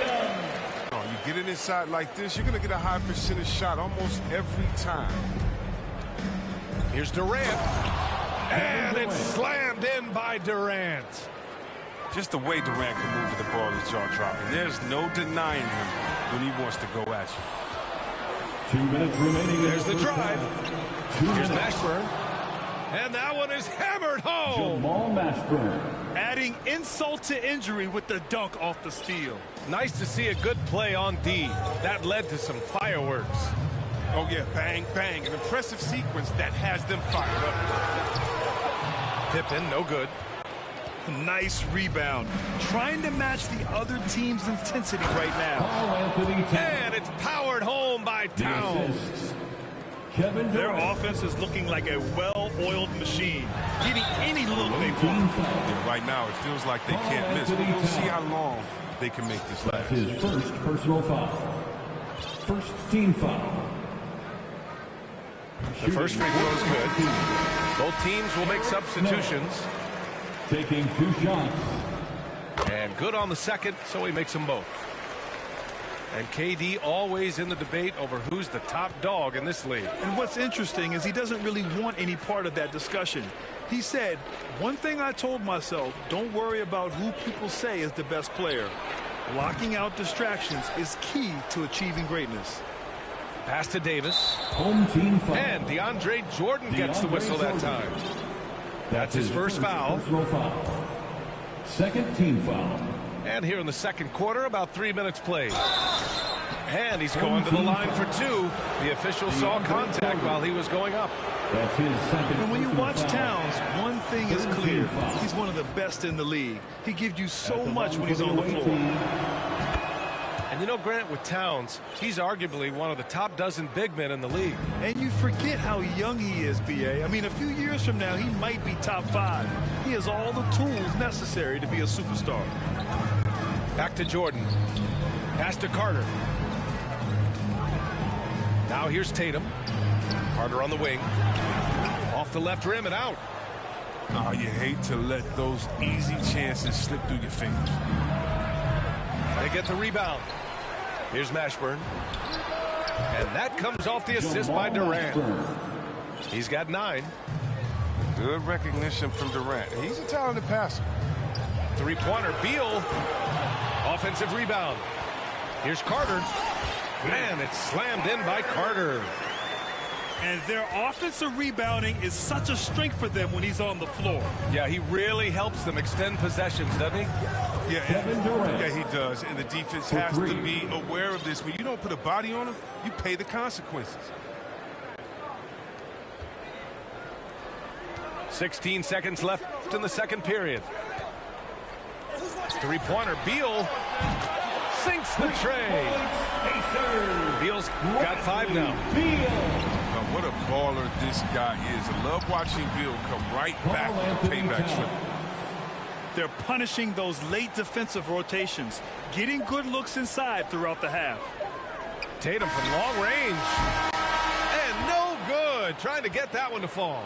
Oh, you get it inside like this, you're going to get a high percentage shot almost every time. Here's Durant. And it's slammed in by Durant. Just the way Durant can move with the ball is jaw-dropping. There's no denying him when he wants to go at you. 2 minutes remaining. There's the drive. Here's Mashburn. And that one is hammered home. Jamal Mashburn. Adding insult to injury with the dunk off the steal. Nice to see a good play on D. That led to some fireworks. Oh, yeah, bang, bang. An impressive sequence that has them fired up. Pippen, no good. Nice rebound. Trying to match the other team's intensity right now. And it's powered home by Towns. Their offense is looking like a well-oiled machine, getting any look they want. Yeah, right now, it feels like they can't miss. We'll see how long they can make this last. His first personal foul. First team foul. The first free throw is good. Both teams will make substitutions. Taking 2 shots. And good on the second, so he makes them both. And KD always in the debate over who's the top dog in this league. And what's interesting is he doesn't really want any part of that discussion. He said, one thing I told myself, don't worry about who people say is the best player. Blocking out distractions is key to achieving greatness. Pass to Davis. Home team foul. And DeAndre Jordan gets the whistle that time. That's his first foul. Personal foul. Second team foul. And here in the second quarter, about 3 minutes played. And he's going to the line for 2. The official saw contact while he was going up. That's his second. And when you watch Towns, one thing is clear. He's one of the best in the league. He gives you so much when he's on the floor. And you know, Grant, with Towns, he's arguably one of the top dozen big men in the league. And you forget how young he is, B.A. I mean, a few years from now, he might be top 5. He has all the tools necessary to be a superstar. Back to Jordan. Pass to Carter. Now here's Tatum. Carter on the wing. Off the left rim and out. Oh, you hate to let those easy chances slip through your fingers. They get the rebound. Here's Mashburn. And that comes off the assist by Durant. He's got 9. Good recognition from Durant. He's a talented passer. Three-pointer, Beal. Offensive rebound. Here's Carter. Man, it's slammed in by Carter. And their offensive rebounding is such a strength for them when he's on the floor. Yeah, he really helps them extend possessions, doesn't he? Yeah, he does. And the defense has to be aware of this. When you don't put a body on him, you pay the consequences. 16 seconds left in the second period. Three-pointer, Beal sinks the tray. Beal's got 5 now. What a baller this guy is. I love watching Beal come right back with a payback trip. They're punishing those late defensive rotations, getting good looks inside throughout the half. Tatum from long range. And no good. Trying to get that one to fall.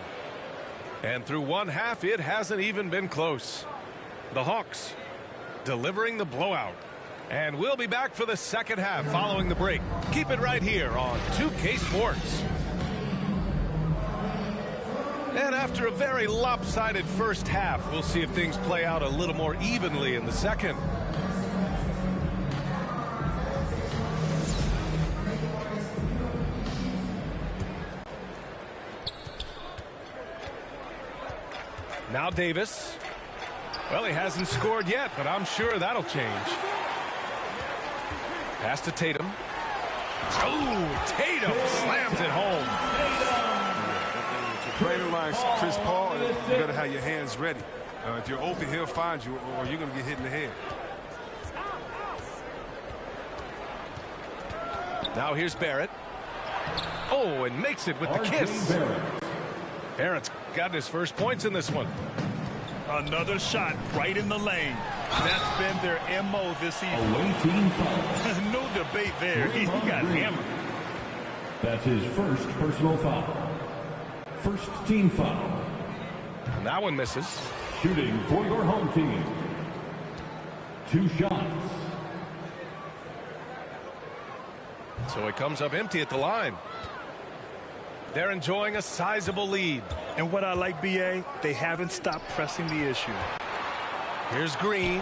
And through one half, it hasn't even been close. The Hawks delivering the blowout. And we'll be back for the second half following the break. Keep it right here on 2K Sports. And after a very lopsided first half, we'll see if things play out a little more evenly in the second. Now Davis. Well, he hasn't scored yet, but I'm sure that'll change. Pass to Tatum. Oh, Tatum slams it home. If you're playing along Chris Paul, you better have your hands ready. If you're open, he'll find you, or you're going to get hit in the head. Now here's Barrett. Oh, and makes it with the kiss. Barrett's got his first points in this one. Another shot right in the lane. That's been their MO this season. No debate there. He got hammered. That's his first personal foul. First team foul. And that one misses. Shooting for your home team. 2 shots. So it comes up empty at the line. They're enjoying a sizable lead. And what I like, B.A., they haven't stopped pressing the issue. Here's Green.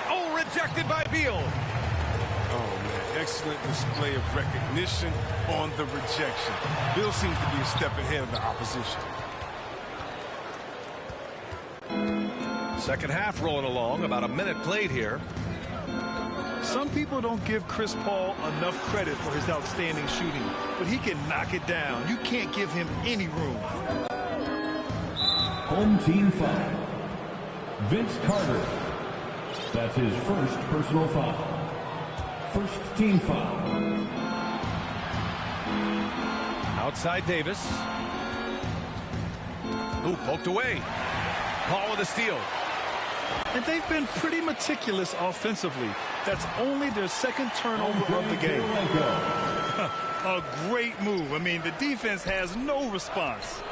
Oh, rejected by Beal. Oh, man. Excellent display of recognition on the rejection. Beal seems to be a step ahead of the opposition. Second half rolling along. About a minute played here. Some people don't give Chris Paul enough credit for his outstanding shooting, but he can knock it down. You can't give him any room. Home team foul. Vince Carter. That's his first personal foul. First team foul. Outside Davis. Ooh, poked away. Paul with a steal. And they've been pretty meticulous offensively. That's only their second turnover of the game. A great move. I mean, the defense has no response.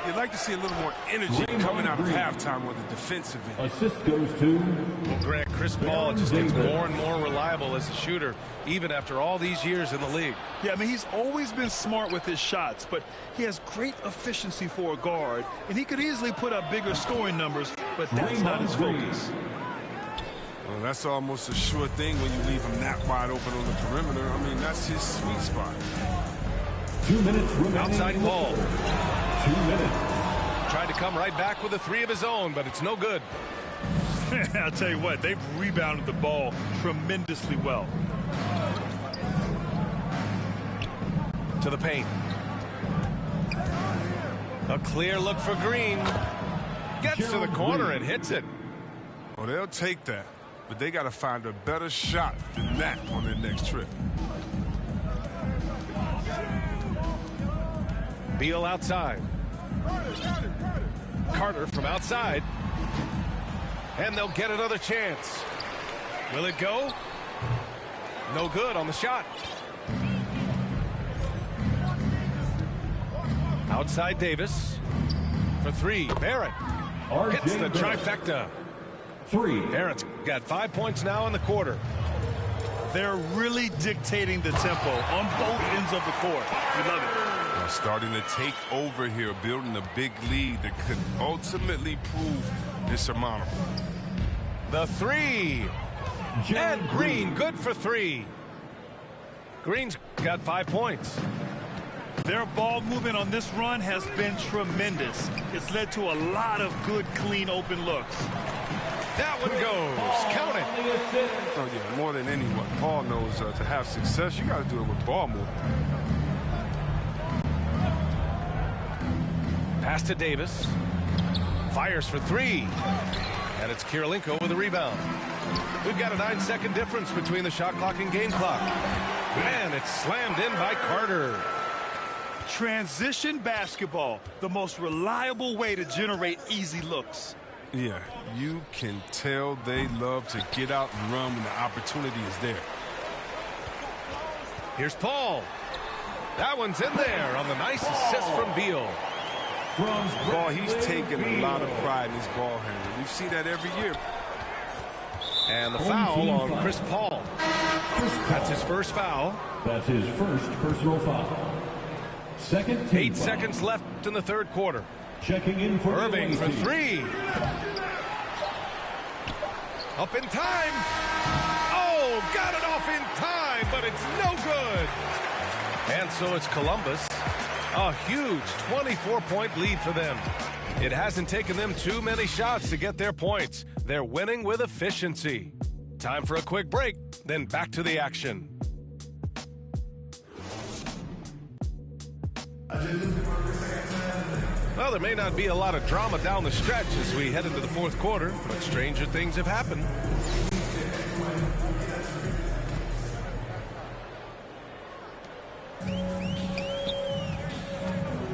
You'd like to see a little more energy coming out of halftime on the defensive end. Assist goes to... Well, Greg, Chris Paul just gets more and more reliable as a shooter, even after all these years in the league. Yeah, I mean, he's always been smart with his shots, but he has great efficiency for a guard, and he could easily put up bigger scoring numbers, but that's not his focus. Well, that's almost a sure thing when you leave him that wide open on the perimeter. I mean, that's his sweet spot. 2 minutes remaining. Outside ball. 2 minutes. Tried to come right back with a 3 of his own, but it's no good. I'll tell you what, they've rebounded the ball tremendously well. To the paint. A clear look for Green. Gets to the corner and hits it. Well, they'll take that, but they got to find a better shot than that on their next trip. Beal outside. Carter from outside. And they'll get another chance. Will it go? No good on the shot. Outside Davis. For 3. Barrett hits the trifecta. 3. Barrett's got 5 points now in the quarter. They're really dictating the tempo on both ends of the court. You love it. Starting to take over here, building a big lead that could ultimately prove insurmountable. The three. And Green, good for 3. Green's got 5 points. Their ball movement on this run has been tremendous. It's led to a lot of good, clean, open looks. That one goes. Count it. Oh, yeah, more than anyone, Paul knows to have success, you got to do it with ball movement. Pass to Davis. Fires for 3. And it's Kirilenko with a rebound. We've got a 9-second difference between the shot clock and game clock. And it's slammed in by Carter. Transition basketball, the most reliable way to generate easy looks. Yeah, you can tell they love to get out and run when the opportunity is there. Here's Paul. That one's in there on the nice assist from Beal. Ball, he's taken a lot of pride in his ball handling. We've seen that every year. And the foul on Chris Paul. That's his first foul. That's his first personal foul. Second team 8 seconds left in the third quarter. Checking in for Irving for 3. Up in time. Oh, got it off in time, but it's no good. And so it's Columbus. A huge 24-point lead for them. It hasn't taken them too many shots to get their points. They're winning with efficiency. Time for a quick break, then back to the action. Well, there may not be a lot of drama down the stretch as we head into the fourth quarter, but stranger things have happened.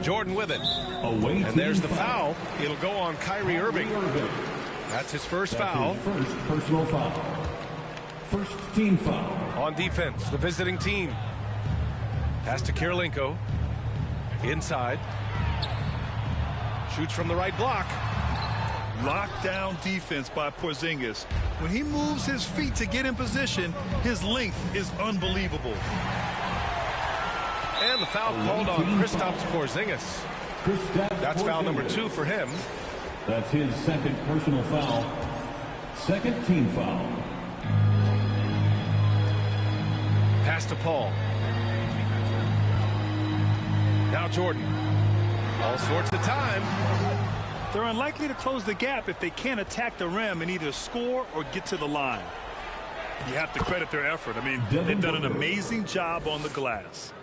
Jordan with it. And there's the foul. It'll go on Kyrie Irving. That's his first foul. First personal foul. First team foul. On defense, the visiting team. Pass to Kirilenko. Inside. Shoots from the right block. Lockdown defense by Porzingis. When he moves his feet to get in position, his length is unbelievable. And the foul called on Kristaps Porzingis. That's foul number 2 for him. That's his second personal foul. Second team foul. Pass to Paul. Now Jordan. All sorts of time. They're unlikely to close the gap if they can't attack the rim and either score or get to the line. You have to credit their effort. I mean, they've done an amazing job on the glass.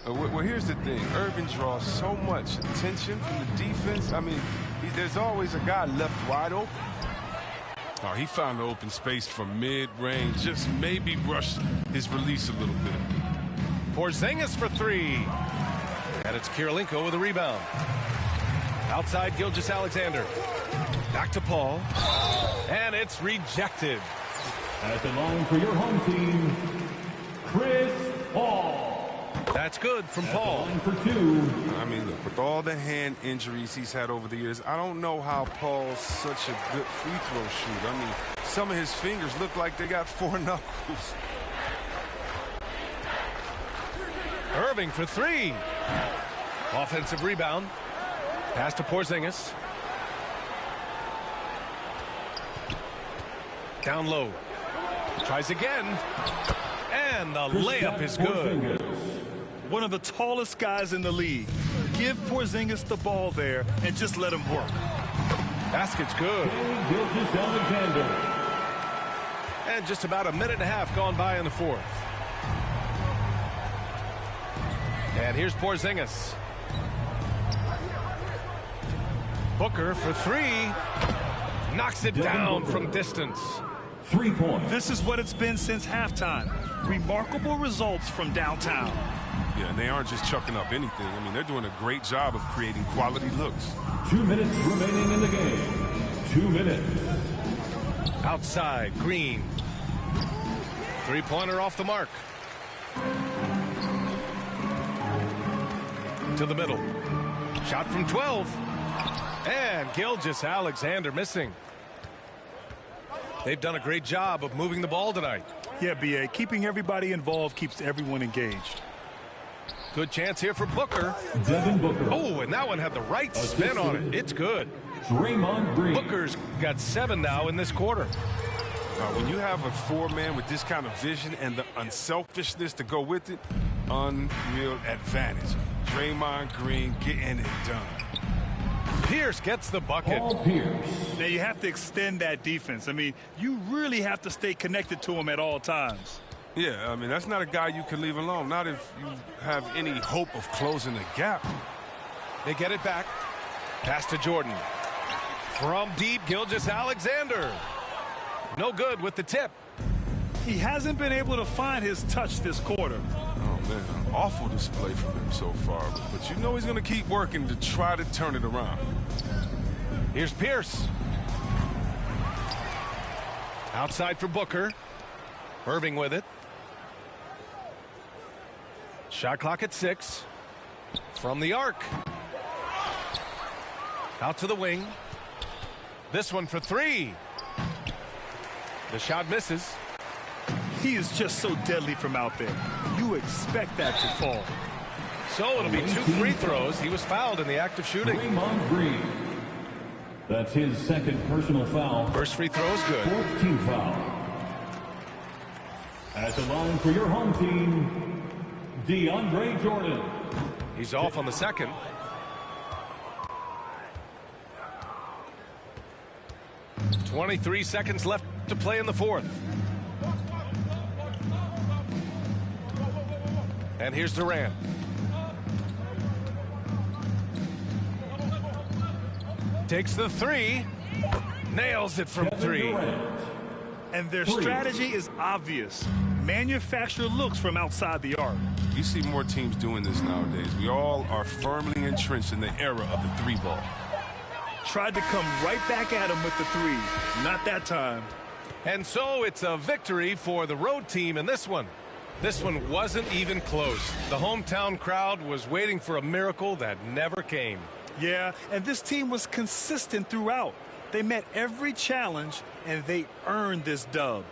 Well, here's the thing. Irving draws so much attention from the defense. I mean, there's always a guy left wide open. Oh, he found the open space from mid-range. Just maybe rushed his release a little bit. Porzingis for 3. And it's Kirilenko with a rebound. Outside Gilgeous-Alexander. Back to Paul. And it's rejected. At the line for your home team, Chris Paul. That's good from Paul. For 2. I mean, look, with all the hand injuries he's had over the years, I don't know how Paul's such a good free throw shooter. I mean, some of his fingers look like they got 4 knuckles. Irving for 3. Offensive rebound. Pass to Porzingis. Down low. Tries again. And the layup is good. One of the tallest guys in the league. Give Porzingis the ball there and just let him work. Basket's good. Gilgeous-Alexander. And just about a minute and a half gone by in the fourth. And here's Porzingis. Booker for 3. Knocks it down from distance. 3 points. This is what it's been since halftime. Remarkable results from downtown. Yeah, and they aren't just chucking up anything. I mean, they're doing a great job of creating quality looks. 2 minutes remaining in the game. 2 minutes. Outside, Green. 3-pointer off the mark. To the middle. Shot from 12. And Gilgeous-Alexander missing. They've done a great job of moving the ball tonight. Yeah, B.A. Keeping everybody involved keeps everyone engaged. Good chance here for Booker. Devin Booker. Oh, and that one had the right spin on it. It's good. Draymond Green. Booker's got 7 now in this quarter. When you have a 4-man with this kind of vision and the unselfishness to go with it, unreal advantage. Draymond Green getting it done. Pierce gets the bucket. Paul Pierce. Now you have to extend that defense. I mean, you really have to stay connected to him at all times. Yeah, I mean, that's not a guy you can leave alone. Not if you have any hope of closing the gap. They get it back. Pass to Jordan. From deep, Gilgeous-Alexander. No good with the tip. He hasn't been able to find his touch this quarter. Oh, man, an awful display from him so far. But you know he's going to keep working to try to turn it around. Here's Pierce. Outside for Booker. Irving with it. Shot clock at 6. From the arc. Out to the wing. This one for 3. The shot misses. He is just so deadly from out there. You expect that to fall. So it'll be 2 free throws. He was fouled in the act of shooting. Draymond Green. That's his second personal foul. First free throw is good. 4th team foul. At the line for your home team, DeAndre Jordan. He's off on the second. .23 seconds left to play in the 4th. And here's Durant. Takes the 3. Nails it from 3. And their strategy is obvious. Manufacture looks from outside the arc. You see more teams doing this nowadays. We all are firmly entrenched in the era of the 3-ball. Tried to come right back at him with the 3. Not that time. And so it's a victory for the road team in this one. This one wasn't even close. The hometown crowd was waiting for a miracle that never came. Yeah, and this team was consistent throughout. They met every challenge, and they earned this dub.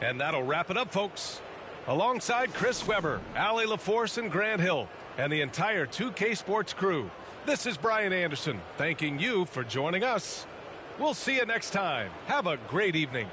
And that'll wrap it up, folks. Alongside Chris Webber, Allie LaForce, and Grant Hill, and the entire 2K Sports crew, this is Brian Anderson, thanking you for joining us. We'll see you next time. Have a great evening.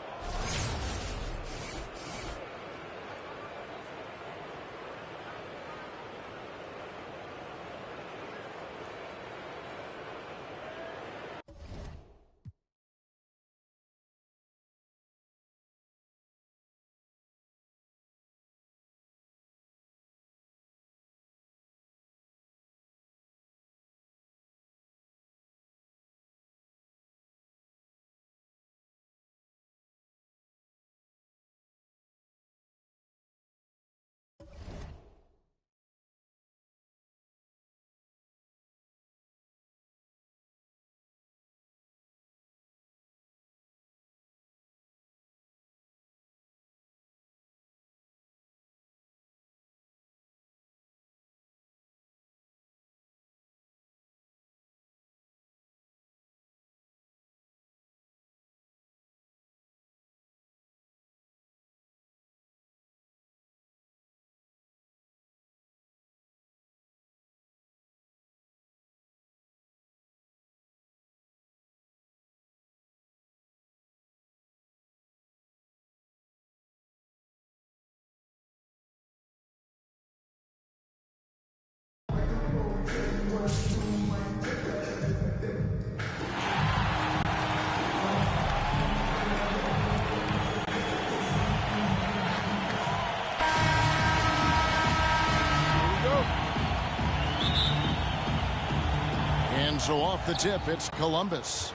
So off the tip, it's Columbus.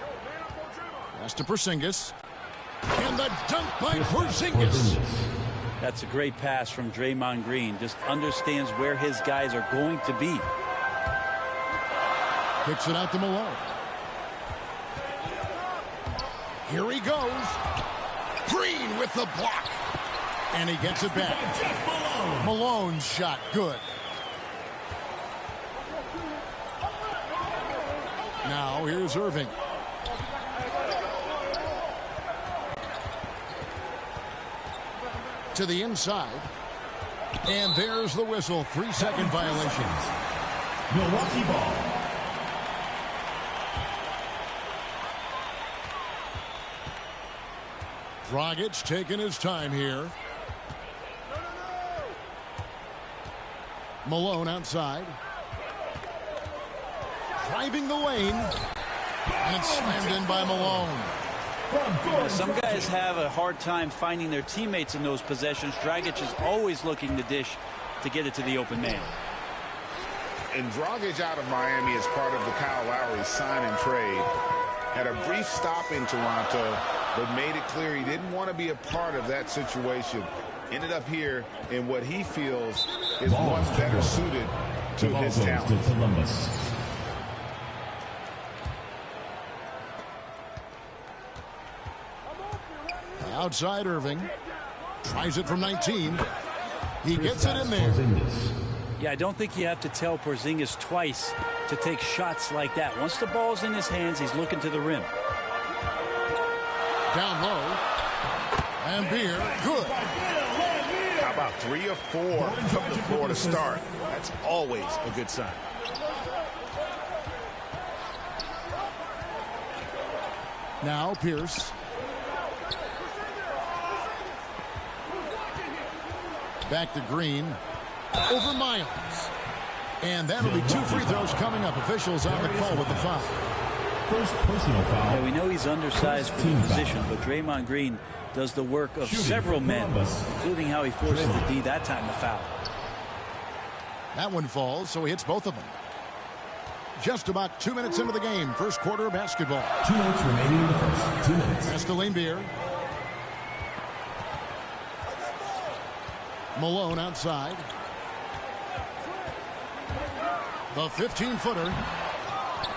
Pass to Porzingis. And the dunk by Porzingis. That's a great pass from Draymond Green. Just understands where his guys are going to be. Kicks it out to Malone. Here he goes. Green with the block. And he gets it back. Malone's shot good. Now here's Irving. To the inside. And there's the whistle. 3-second violation. Milwaukee ball. Dragic taking his time here. Malone outside. Driving the lane. And it's slammed in by Malone. Some guys have a hard time finding their teammates in those possessions. Dragic is always looking to dish to get it to the open man. And Dragic out of Miami as part of the Kyle Lowry sign and trade. Had a brief stop in Toronto, but made it clear he didn't want to be a part of that situation. Ended up here in what he feels is much better suited to his talent. Outside Irving. Tries it from 19. He gets it in there. Yeah, I don't think you have to tell Porzingis twice to take shots like that. Once the ball's in his hands, he's looking to the rim. Down low. And Beer, good. How about 3 of 4 from the floor to start? That's always a good sign. Now Pierce. Back to Green. Over Miles. And that'll be 2 free throws coming up. Officials on the call with the foul. First personal foul. Yeah, we know he's undersized for the position, but Draymond Green does the work of several men, including how he forces the D that time to foul. That one falls, so he hits both of them. Just about 2 minutes into the game. First quarter of basketball. 2 minutes remaining in the first. 2 minutes. Castellane Beer. Malone outside. The 15-footer.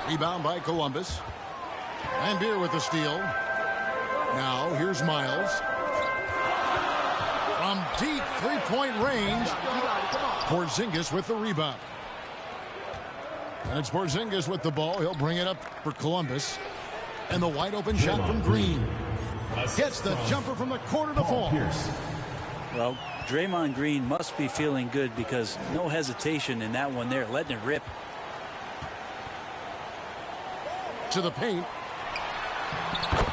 Rebound by Columbus. And Beer with the steal. Now here's Miles. From deep three-point range. Porzingis with the rebound. And it's Porzingis with the ball. He'll bring it up for Columbus. And the wide open shot from Green. Gets the jumper from the corner to fall. Well, Draymond Green must be feeling good because no hesitation in that one there, letting it rip. To the paint.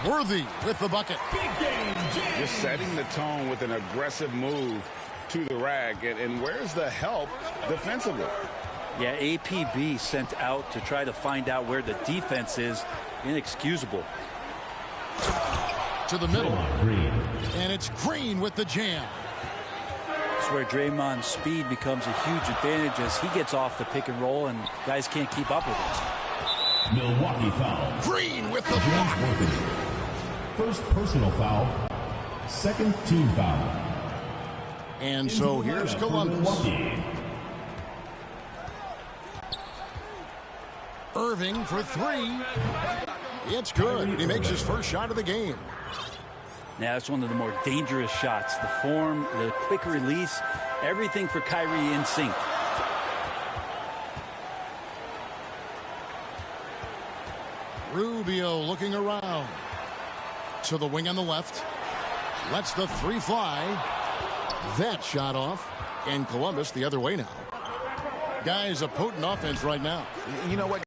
Worthy with the bucket. Just setting the tone with an aggressive move to the rack. And where's the help defensively? Yeah, APB sent out to try to find out where the defense is. Inexcusable. To the middle. And it's Green with the jam. That's where Draymond's speed becomes a huge advantage as he gets off the pick and roll and guys can't keep up with him. Milwaukee foul. Green with the block. First personal foul. Second team foul. And so here's Columbus. Irving for 3. It's good. He makes his first shot of the game. Now, it's one of the more dangerous shots. The form, the quick release, everything for Kyrie in sync. Rubio looking around. To the wing on the left. Lets the 3 fly. That shot off. And Columbus the other way now. Guys, a potent offense right now. You know what?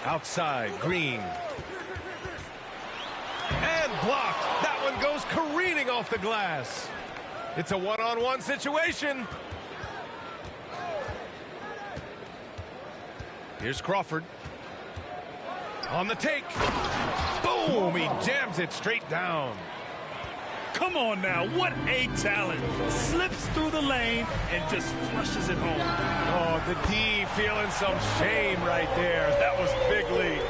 Outside, Green. And blocked. That one goes careening off the glass. It's a one-on-one situation. Here's Crawford. On the take. Boom! He jams it straight down. Come on now, what a talent. Slips through the lane and just flushes it home. Oh, the D feeling some shame right there. That was big league.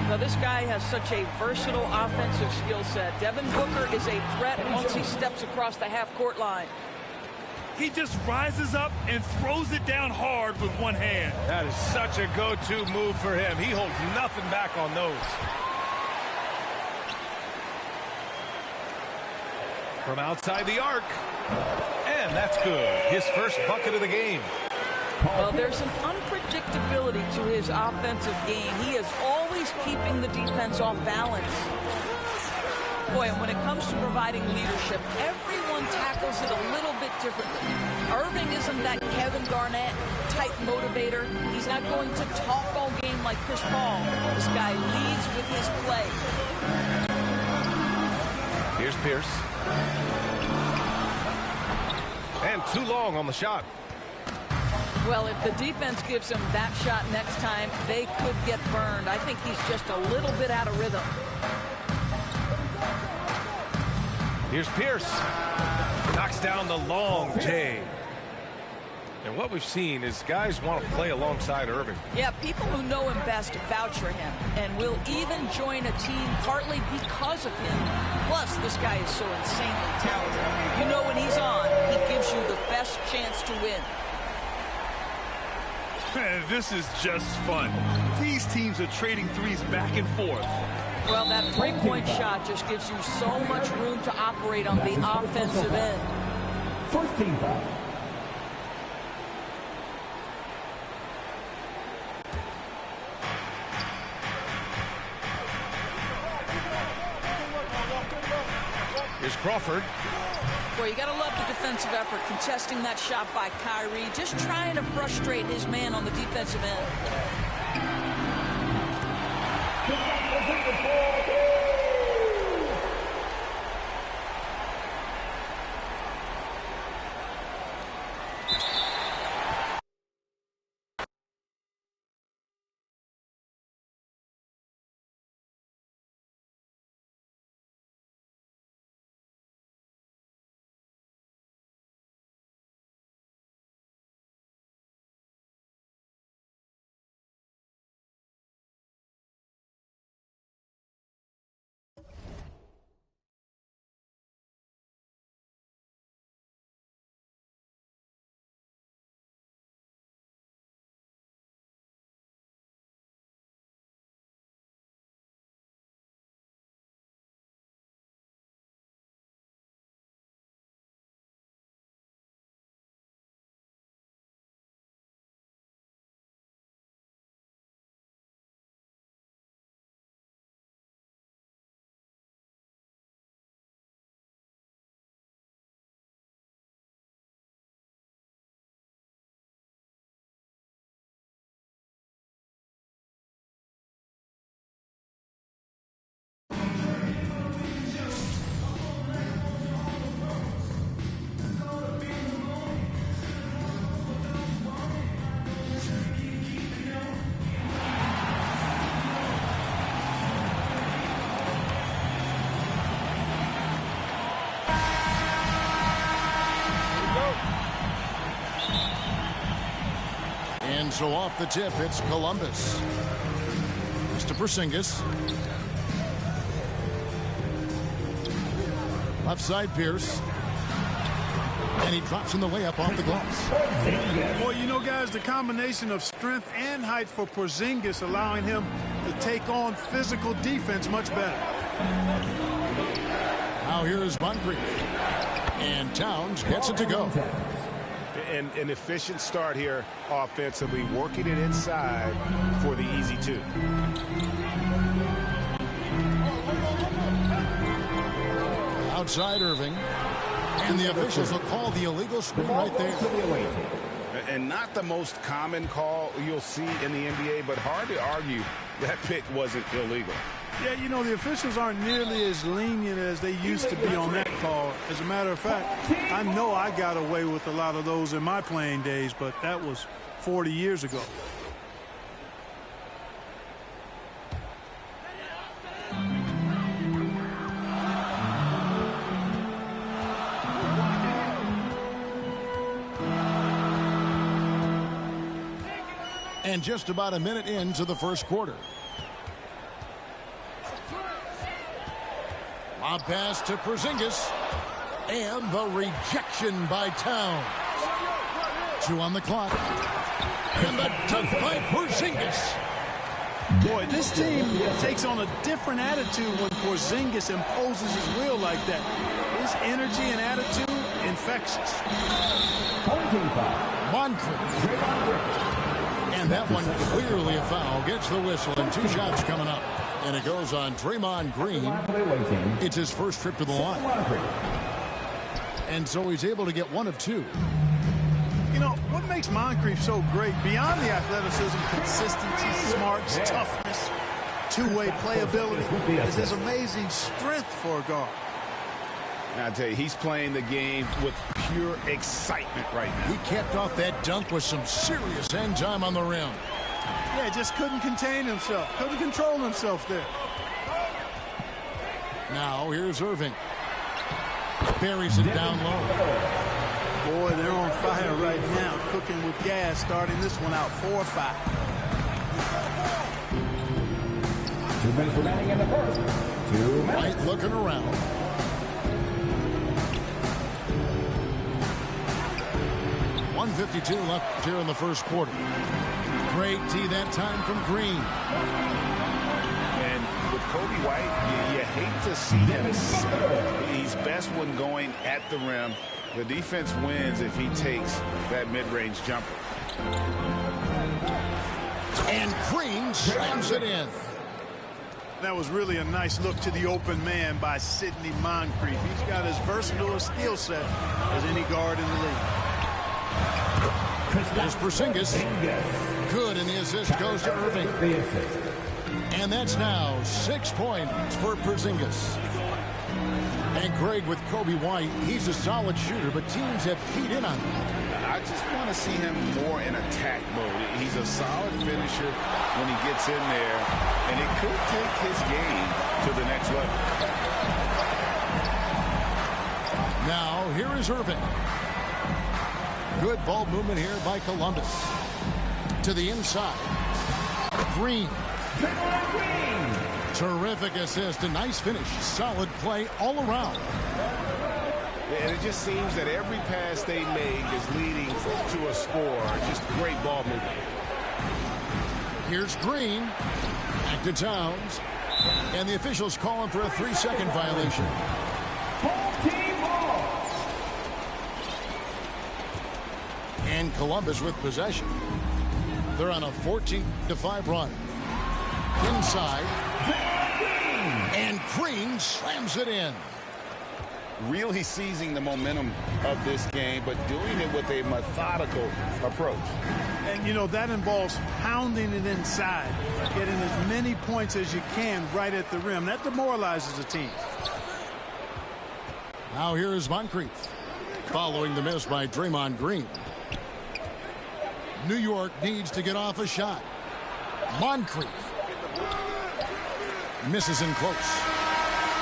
Now, this guy has such a versatile offensive skill set. Devin Booker is a threat once he steps across the half-court line. He just rises up and throws it down hard with one hand. That is such a go-to move for him. He holds nothing back on those. From outside the arc. And that's good. His first bucket of the game. Well, there's an unpredictability to his offensive game. He is always keeping the defense off balance. Boy, and when it comes to providing leadership, everyone tackles it a little bit differently. Irving isn't that Kevin Garnett type motivator. He's not going to talk all game like Chris Paul. This guy leads with his play. Here's Pierce. And too long on the shot. Well, if the defense gives him that shot next time, they could get burned. I think he's just a little bit out of rhythm. Here's Pierce. Knocks down the long J. And what we've seen is guys want to play alongside Irving. Yeah, people who know him best vouch for him and will even join a team partly because of him. Plus, this guy is so insanely talented. You know when he's on, he gives you the best chance to win. Man, this is just fun. These teams are trading threes back and forth. Well, that three-point shot just gives you so much room to operate on the offensive end. First team foul. Here's Crawford. Boy, you got to love the defensive effort, contesting that shot by Kyrie, just trying to frustrate his man on the defensive end. And so off the tip, it's Columbus. Mr. Porzingis. Left side, Pierce. And he drops in the layup off the glass. Boy, you know, guys, the combination of strength and height for Porzingis allowing him to take on physical defense much better. Now here's Moncrief. And Towns gets it to go. An efficient start here offensively, working it inside for the easy two. Outside Irving. And the officials will call the illegal screen right there. And not the most common call you'll see in the NBA, but hard to argue that pick wasn't illegal. Yeah, you know, the officials aren't nearly as lenient as they used to be on that call. As a matter of fact, I know I got away with a lot of those in my playing days, but that was 40 years ago. And just about a minute into the first quarter. Lob pass to Porzingis. And the rejection by Towns. 2 on the clock. And the dunk by Porzingis. Boy, this team takes on a different attitude when Porzingis imposes his will like that. His energy and attitude infectious. Moncrief. And that one clearly a foul. Gets the whistle and 2 shots coming up. And it goes on Draymond Green. It's his first trip to the line. And so he's able to get 1 of 2. You know, what makes Moncrief so great, beyond the athleticism, consistency, smarts, toughness, two-way playability, is his amazing strength for a guard. I tell you, he's playing the game with pure excitement right now. He capped off that dunk with some serious end time on the rim. Yeah, just couldn't contain himself. Couldn't control himself there. Now here's Irving. Buries it down low. Boy, they're on fire right now. Cooking with gas, starting this one out 4-5. 2 minutes remaining in the first. 2 minutes. White looking around. .152 left here in the first quarter. Great D that time from Green. And with Kobe White, you hate to see him settle. He's best when going at the rim. The defense wins if he takes that mid-range jumper. And Green slams it in. That was really a nice look to the open man by Sidney Moncrief. He's got as versatile a skill set as any guard in the league. There's Porzingis. Good, and the assist goes to Irving. And that's now 6 points for Porzingis. And Greg, with Kobe White, he's a solid shooter, but teams have keyed in on him. I just want to see him more in attack mode. He's a solid finisher when he gets in there, and it could take his game to the next level. Now, here is Irving. Good ball movement here by Columbus. To the inside. Green. Terrific assist. A nice finish. Solid play all around. And it just seems that every pass they make is leading to a score. Just great ball movement. Here's Green. Back to Towns. And the officials calling for a 3-second violation. And Columbus with possession. They're on a 14-5 run. Inside. And Green slams it in. Really seizing the momentum of this game, but doing it with a methodical approach. And, you know, that involves pounding it inside, getting as many points as you can right at the rim. That demoralizes a team. Now here is Moncrief. Following the miss by Draymond Green. New York needs to get off a shot. Moncrief. Misses in close.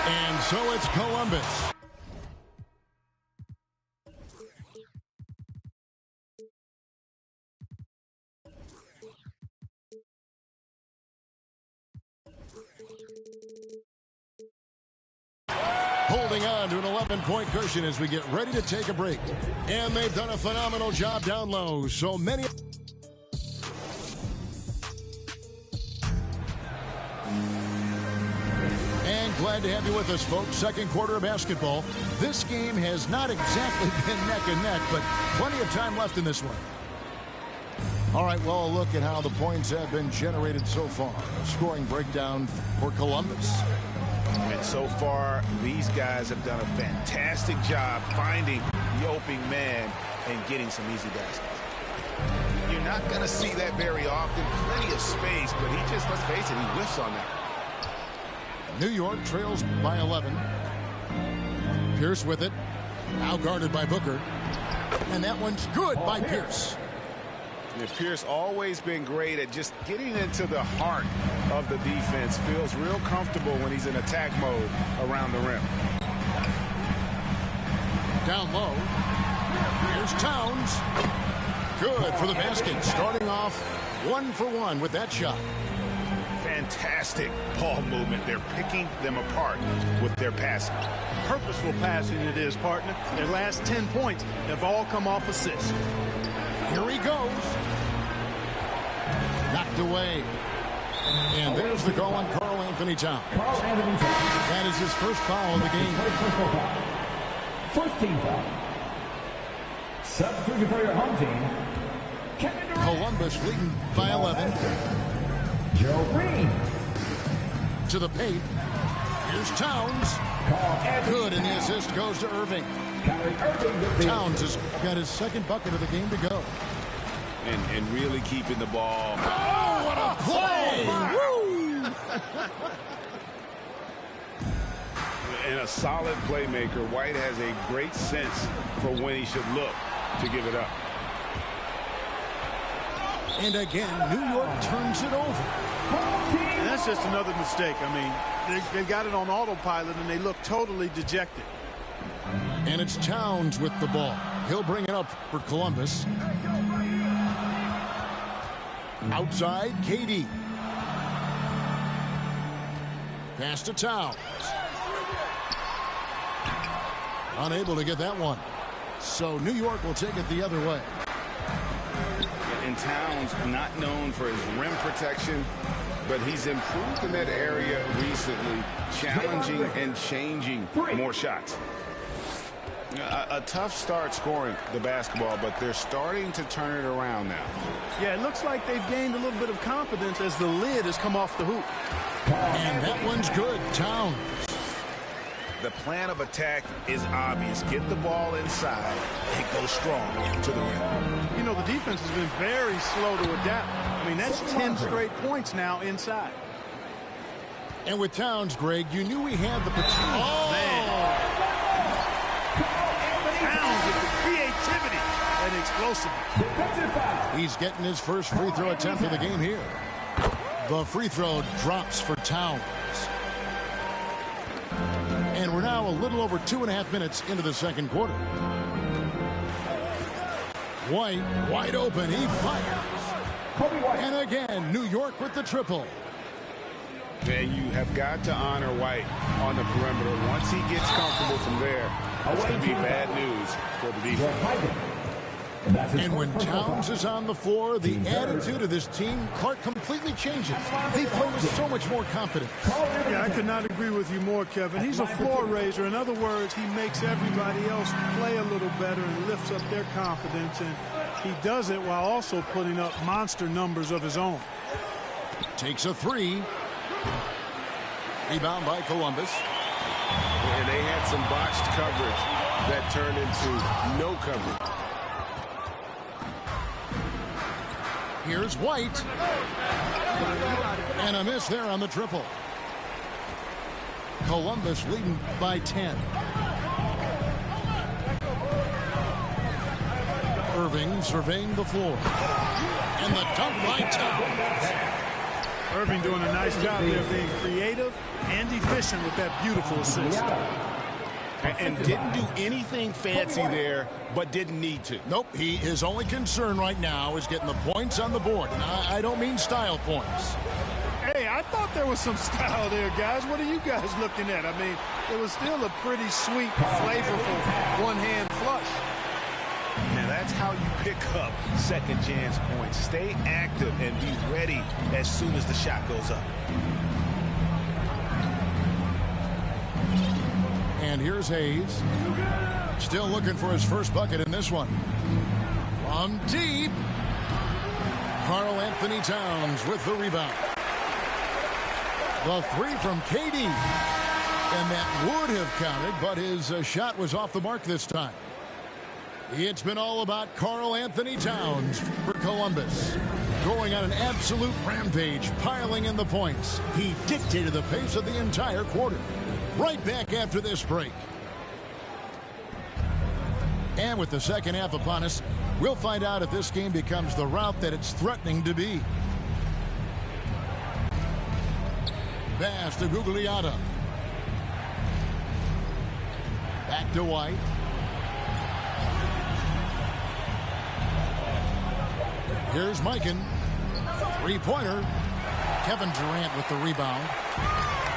And so it's Columbus. Holding on to an 11-point cushion as we get ready to take a break. And they've done a phenomenal job down low. So many... And Glad to have you with us, folks. Second quarter of basketball. This game has not exactly been neck and neck, but plenty of time left in this one. All right, well, a look at how the points have been generated so far. A scoring breakdown for Columbus. And so far, these guys have done a fantastic job finding the opening man and getting some easy baskets. You're not going to see that very often. Plenty of space, but he just, let's face it, he whiffs on that. New York trails by 11. Pierce with it. Now guarded by Booker. And that one's good by Pierce. And Pierce always been great at just getting into the heart of the defense. Feels real comfortable when he's in attack mode around the rim. Down low. Here's Towns. Good for the basket. Starting off 1 for 1 with that shot. Fantastic ball movement. They're picking them apart with their passing. Purposeful passing it is, partner. Their last 10 points have all come off assists. Here he goes. Knocked away. And there's the call on Karl Anthony Towns. That is his first foul of the game. First team foul. Substitute for your home team. Columbus leading by 11. Joe Green. To the paint. Here's Towns. Good, and the assist goes to Irving. Towns has got his second bucket of the game to go. And really keeping the ball. Oh, what a play! Woo! And a solid playmaker. White has a great sense for when he should look to give it up. And again, New York turns it over. And that's just another mistake. I mean, they got it on autopilot, and they look totally dejected. And it's Towns with the ball. He'll bring it up for Columbus. Outside, KD. Pass to Towns. Unable to get that one. So New York will take it the other way. And Towns, not known for his rim protection, but he's improved in that area recently, challenging and changing more shots. A tough start scoring the basketball, but they're starting to turn it around now. Yeah, it looks like they've gained a little bit of confidence as the lid has come off the hoop. And that one's good. Towns. The plan of attack is obvious. Get the ball inside and go strong to the rim. You know, the defense has been very slow to adapt. I mean, that's 10 straight points now inside. And with Towns, Greg, you knew he had the potential. Oh, man. Towns with the creativity and explosiveness. He's getting his first free throw attempt of the game here. The free throw drops for Towns. And we're now a little over 2.5 minutes into the second quarter. White, wide open, he fires. And again, New York with the triple. And you have got to honor White on the perimeter. Once he gets comfortable from there, it's going to be bad news for the defense. And when Towns is on the floor, the attitude of this team, Clark, completely changes. They play with so much more confidence. Yeah, I could not agree with you more, Kevin. He's a floor raiser. In other words, he makes everybody else play a little better and lifts up their confidence. And he does it while also putting up monster numbers of his own. Takes a three. Rebound by Columbus. And they had some botched coverage that turned into no coverage. Here's White. And a miss there on the triple. Columbus leading by 10. Irving surveying the floor. And the dunk by Towns. Irving doing a nice job there being creative and efficient with that beautiful assist. And didn't do anything fancy there, but didn't need to. Nope, his only concern right now is getting the points on the board. And I don't mean style points. Hey, I thought there was some style there, guys. What are you guys looking at? I mean, it was still a pretty sweet, flavorful one-hand flush. Now that's how you pick up second chance points. Stay active and be ready as soon as the shot goes up. And here's Hayes. Still looking for his first bucket in this one. From deep. Karl Anthony Towns with the rebound. The three from KD. And that would have counted, but his shot was off the mark this time. It's been all about Karl Anthony Towns for Columbus. Going on an absolute rampage, piling in the points. He dictated the pace of the entire quarter. Right back after this break. And with the second half upon us, we'll find out if this game becomes the route that it's threatening to be. Pass to Gugliotta. Back to White. Here's Mikan. Three-pointer. Kevin Durant with the rebound.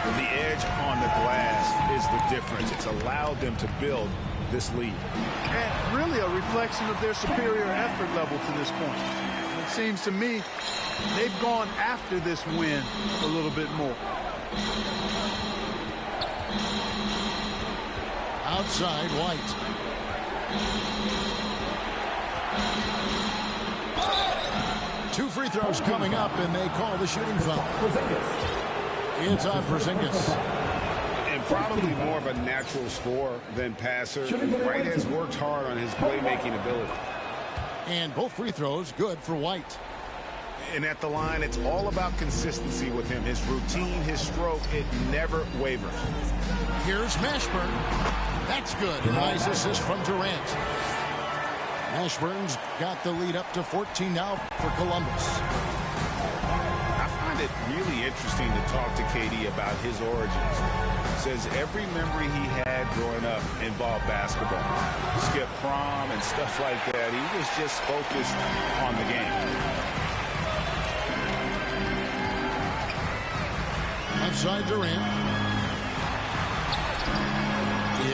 The edge on the glass is the difference. It's allowed them to build this lead. And really a reflection of their superior effort level to this point. It seems to me they've gone after this win a little bit more. Outside, White. Two free throws coming up, and they call the shooting foul. It's on Porzingis. And probably more of a natural scorer than passer. White has worked hard on his playmaking ability. And both free throws good for White. And at the line, it's all about consistency with him. His routine, his stroke, it never wavers. Here's Mashburn. That's good. A nice assist from Durant. Mashburn's got the lead up to 14 now for Columbus. I find it really interesting to talk to KD about his origins. Says every memory he had growing up involved basketball. Skip prom and stuff like that. He was just focused on the game. Outside Durant.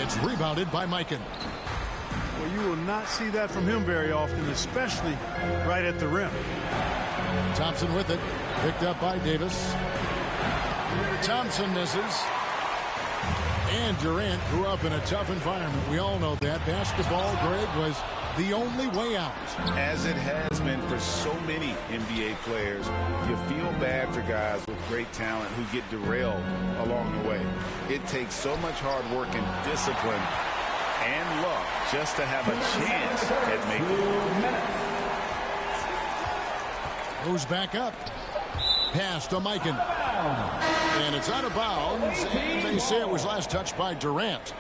It's rebounded by Mikan. Well, you will not see that from him very often, especially right at the rim. Thompson with it. Picked up by Davis. Thompson misses. And Durant grew up in a tough environment. We all know that. Basketball, Greg, was the only way out. As it has been for so many NBA players, you feel bad for guys with great talent who get derailed along the way. It takes so much hard work and discipline and luck just to have a chance at making it. Goes back up. Pass to Mikan. And it's out of bounds. And they say it was last touched by Durant.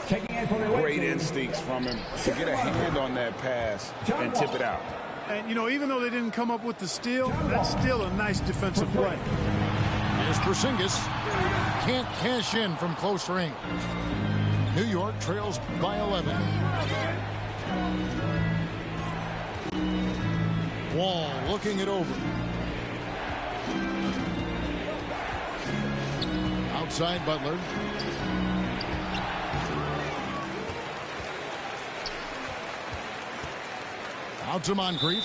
Great instincts from him to get a hand on that pass and tip it out. And, you know, even though they didn't come up with the steal, that's still a nice defensive play. Here's Porzingis. Can't cash in from close range. New York trails by 11. Wall looking it over. Outside Butler. Out to Moncrief.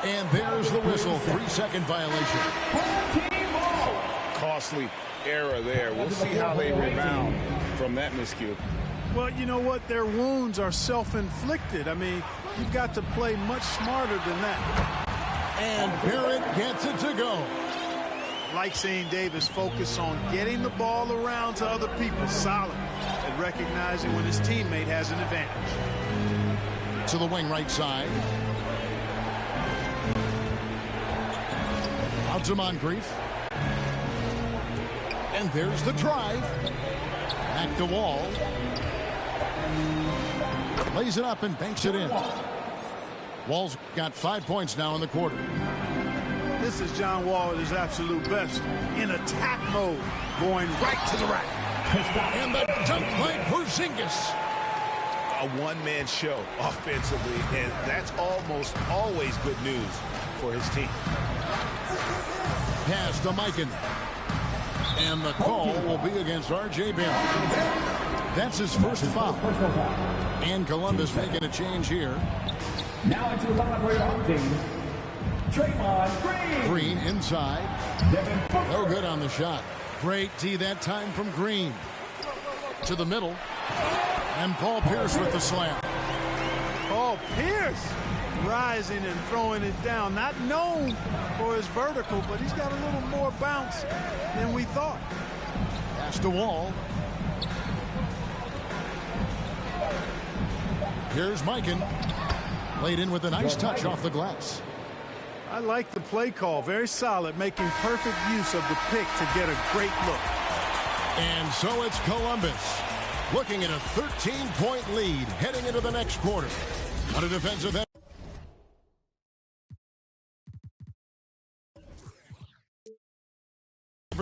And there's the whistle. 3-second violation. Costly error there. We'll see how they rebound from that miscue. Well, you know what? Their wounds are self-inflicted. I mean, you've got to play much smarter than that. And Barrett gets it to go. Like seeing Davis focus on getting the ball around to other people, solid, and recognizing when his teammate has an advantage. To the wing right side. Out to Moncrief. And there's the drive. Back to Wall. Lays it up and banks it in. Wall's got 5 points now in the quarter. This is John Wall at his absolute best. In attack mode. Going right to the rack. And the dunk by Porzingis. A one-man show offensively, and that's almost always good news for his team. Pass to Mikan. And the call will be against R.J. Barrett. That's his first foul. And Columbus making a change here. Now into the line for your home team, Draymond Green. Green inside. No good on the shot. Great tee that time from Green. To the middle. And Paul Pierce with the slam. Paul Pierce rising and throwing it down. Not known for his vertical, but he's got a little more bounce than we thought. Pass to Wall. Here's Mikan. Laid in with a nice touch off the glass. I like the play call. Very solid, making perfect use of the pick to get a great look. And so it's Columbus looking at a 13-point lead heading into the next quarter. On a defensive end.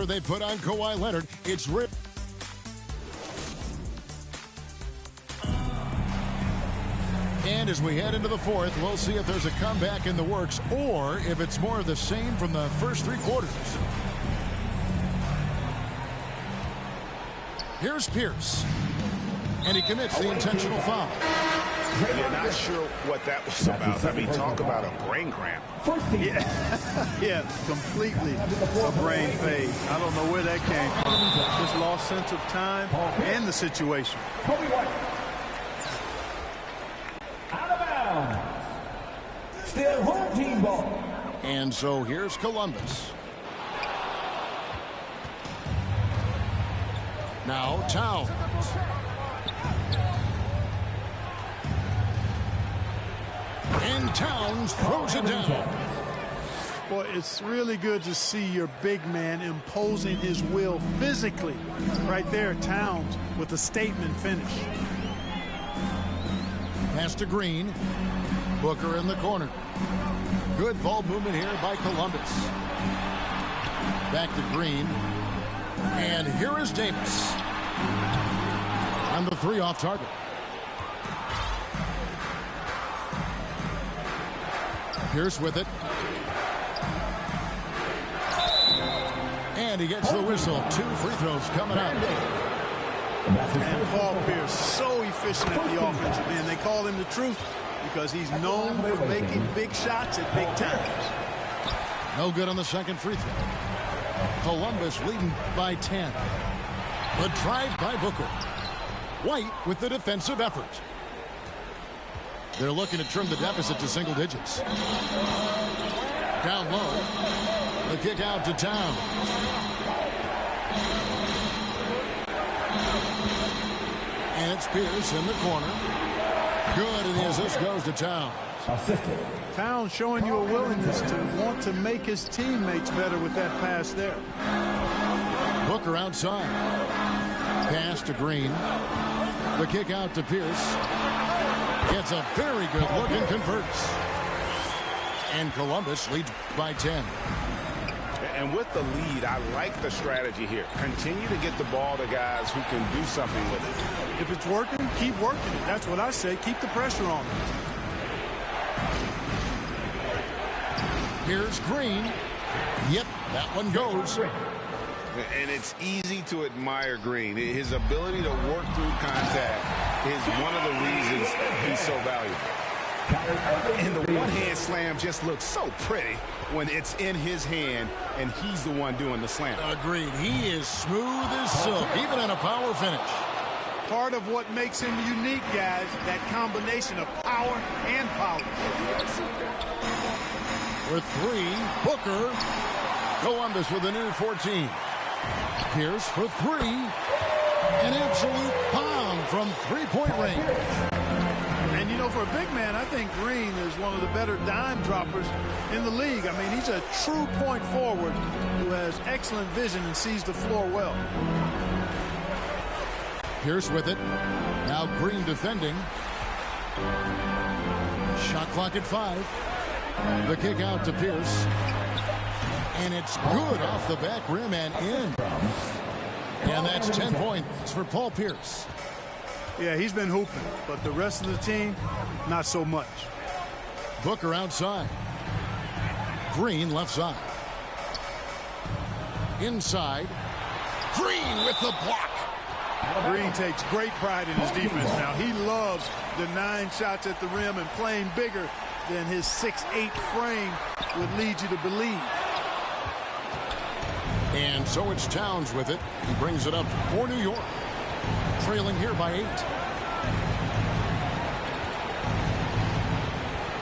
They put on Kawhi Leonard. It's Rick. And as we head into the fourth, we'll see if there's a comeback in the works or if it's more of the same from the first three quarters. Here's Pierce. And he commits the intentional foul. You're not sure what that was about. I mean, talk about a brain cramp. Yeah, completely a brain fade. I don't know where that came from. Just lost sense of time and the situation. Out of bounds. Still home team ball. And so here's Columbus. Now Towns. And Towns throws it down. Well, it's really good to see your big man imposing his will physically. Right there, Towns with a statement finish. Pass to Green. Booker in the corner. Good ball movement here by Columbus. Back to Green. And here is Davis. On the three off target. Pierce with it. And he gets the whistle. 2 free throws coming up. And Paul Pierce, so efficient at the offensive end. They call him the truth because he's known for making big shots at big times. No good on the second free throw. Columbus leading by 10. The drive by Booker. White with the defensive effort. They're looking to trim the deficit to single digits. Down low. The kick out to Towns. And it's Pierce in the corner. Good, and the assist goes to Towns. Towns showing you a willingness to want to make his teammates better with that pass there. Booker outside. Pass to Green. The kick out to Pierce. Gets a very good look and converts. And Columbus leads by 10. And with the lead, I like the strategy here. Continue to get the ball to guys who can do something with it. If it's working, keep working it. That's what I say. Keep the pressure on them. Here's Green. Yep, that one goes. And it's easy to admire Green. His ability to work through contact is one of the reasons he's so valuable. And the one-hand slam just looks so pretty when it's in his hand and he's the one doing the slam. Agreed. He is smooth as silk, even in a power finish. Part of what makes him unique, guys, that combination of power and power. For 3, Booker. Columbus with a new 14. Pierce for 3. An absolute bomb from three-point range. And, you know, for a big man, I think Green is one of the better dime droppers in the league. I mean, he's a true point forward who has excellent vision and sees the floor well. Pierce with it. Now Green defending. Shot clock at 5. The kick out to Pierce. And it's good off the back rim and in. And that's 10 points for Paul Pierce. Yeah, he's been hooping, but the rest of the team, not so much. Booker outside. Green left side. Inside. Green with the block. Green takes great pride in his defense now. He loves the 9 shots at the rim and playing bigger than his 6'8" frame would lead you to believe. And so it's Towns with it. He brings it up for New York. Trailing here by 8.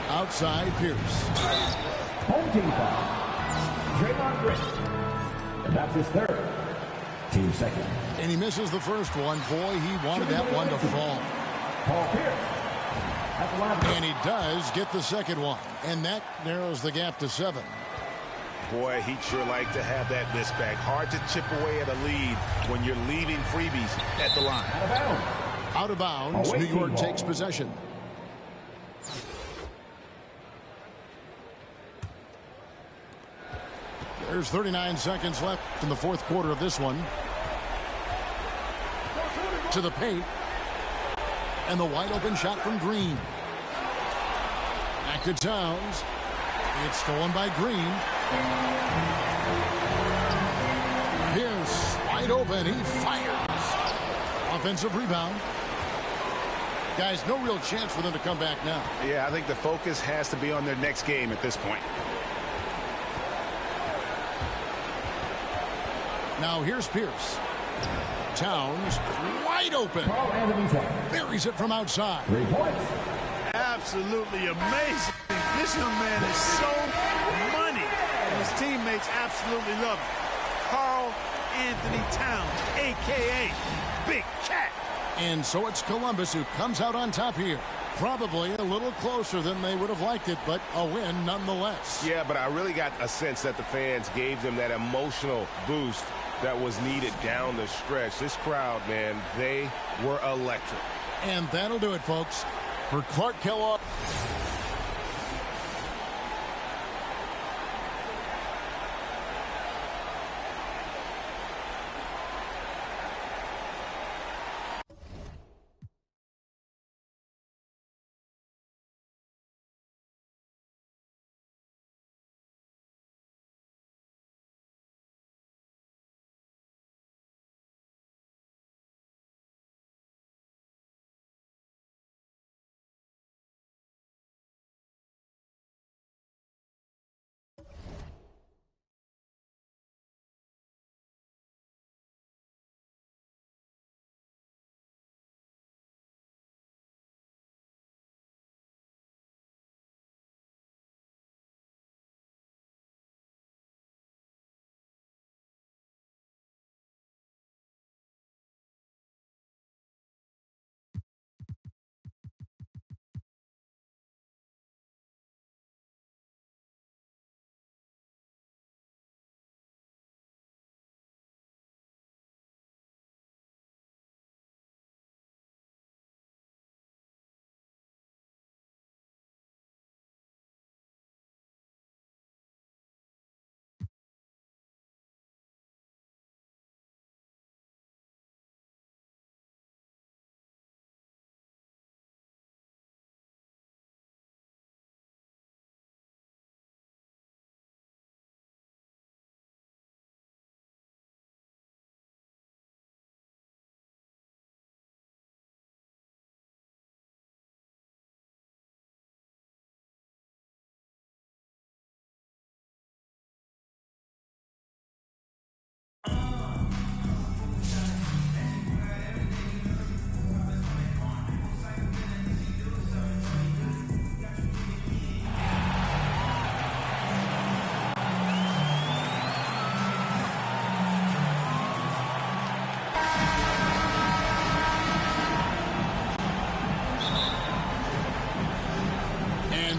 Outside Pierce. Home team foul. Draymond Green. And that's his third. Team second. And he misses the first one. Boy, he wanted that one to fall. Paul Pierce. And he does get the second one. And that narrows the gap to 7. Boy, he'd sure like to have that miss back. Hard to chip away at a lead when you're leaving freebies at the line. Out of bounds. Out of bounds. New York takes possession. There's 39 seconds left in the fourth quarter of this one. To the paint. And the wide open shot from Green. Back to Towns. It's stolen by Green. Pierce wide open. He fires. Offensive rebound. Guys, no real chance for them to come back now. Yeah, I think the focus has to be on their next game at this point. Now here's Pierce. Towns wide open. Buries it from outside. 3 points. Absolutely amazing. This young man is so money. And his teammates absolutely love him. Karl Anthony Towns, a.k.a. Big Cat. And so it's Columbus who comes out on top here. Probably a little closer than they would have liked it, but a win nonetheless. Yeah, but I really got a sense that the fans gave them that emotional boost that was needed down the stretch. This crowd, man, they were electric. And that'll do it, folks. For Clark Kellogg.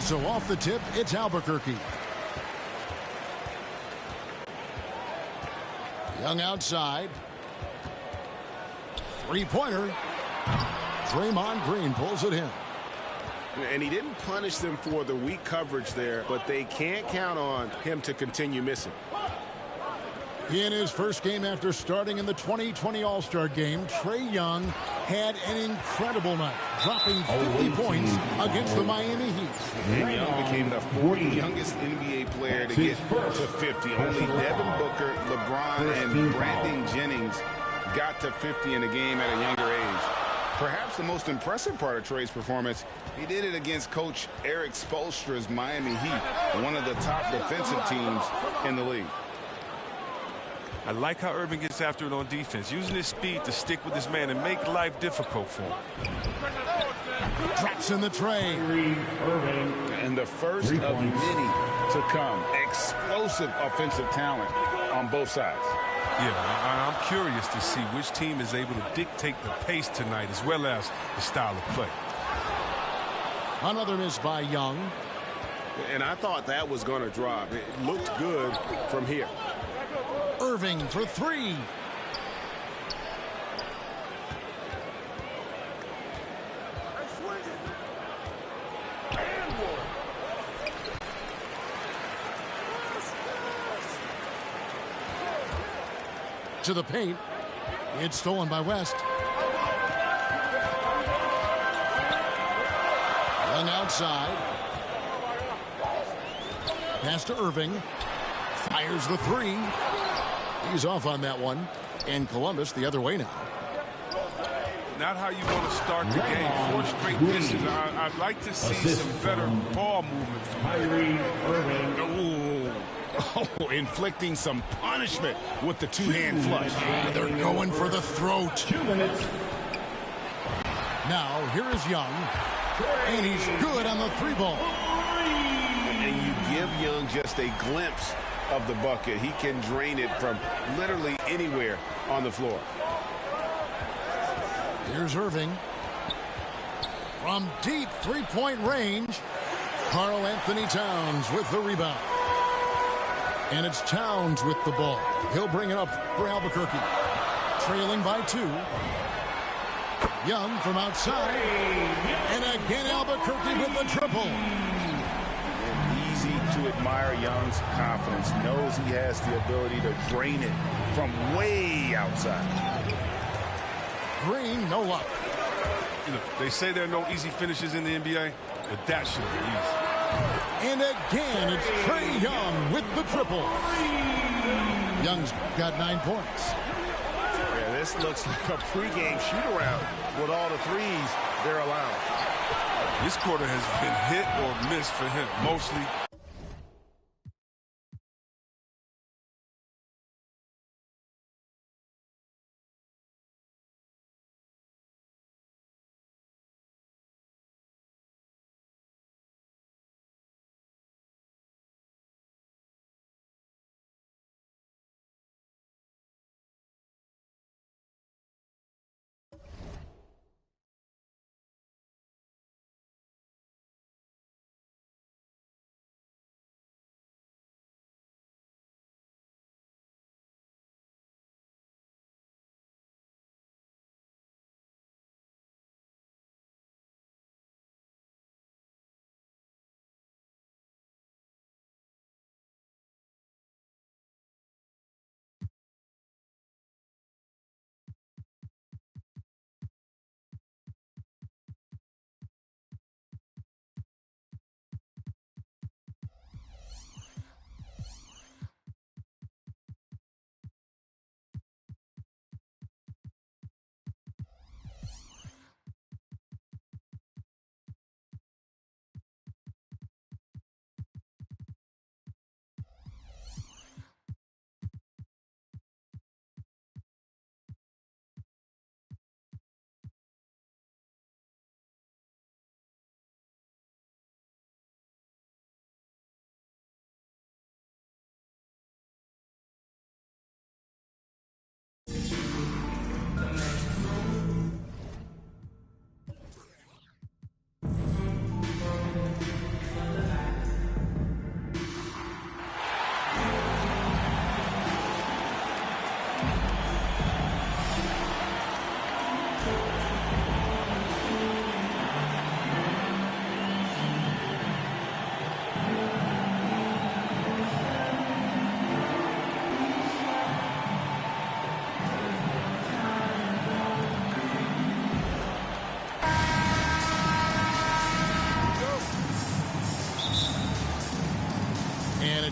So off the tip, it's Albuquerque. Young outside. Three-pointer. Draymond Green pulls it in. And he didn't punish them for the weak coverage there, but they can't count on him to continue missing. In his first game after starting in the 2020 All-Star game, Trae Young had an incredible night, dropping 50 points against the Miami Heat. And Young became the 40th youngest NBA player to get to 50. Only Devin Booker, LeBron, and Brandon Jennings got to 50 in a game at a younger age. Perhaps the most impressive part of Trae's performance, he did it against Coach Eric Spoelstra's Miami Heat, one of the top defensive teams in the league. I like how Irving gets after it on defense, using his speed to stick with his man and make life difficult for him. Drops in the tray. And the first of many to come. Explosive offensive talent on both sides. Yeah, I'm curious to see which team is able to dictate the pace tonight as well as the style of play. Another miss by Young. And I thought that was going to drop. It looked good from here. Irving for three. To the paint. It's stolen by West. Young outside. Pass to Irving. Fires the three. He's off on that one. And Columbus the other way now. Not how you want to start the game. 4 straight misses. I'd like to see some better ball movement from Oh, inflicting some punishment with the two-hand flush. They're going for the throat. 2 minutes. Now, here is Young. And he's good on the three ball. And you give Young just a glimpse of the bucket. He can drain it from literally anywhere on the floor. Here's Irving. From deep three-point range, Karl Anthony Towns with the rebound. And it's Towns with the ball. He'll bring it up for Albuquerque. Trailing by 2. Young from outside. And again Albuquerque with the triple. And easy to admire Young's confidence. Knows he has the ability to drain it from way outside. Green, no luck. You know, they say there are no easy finishes in the NBA, but that should be easy. And again, it's Trae Young with the triple. Young's got 9 points. Yeah, this looks like a pregame shoot-around with all the threes they're allowing. This quarter has been hit or miss for him, mostly.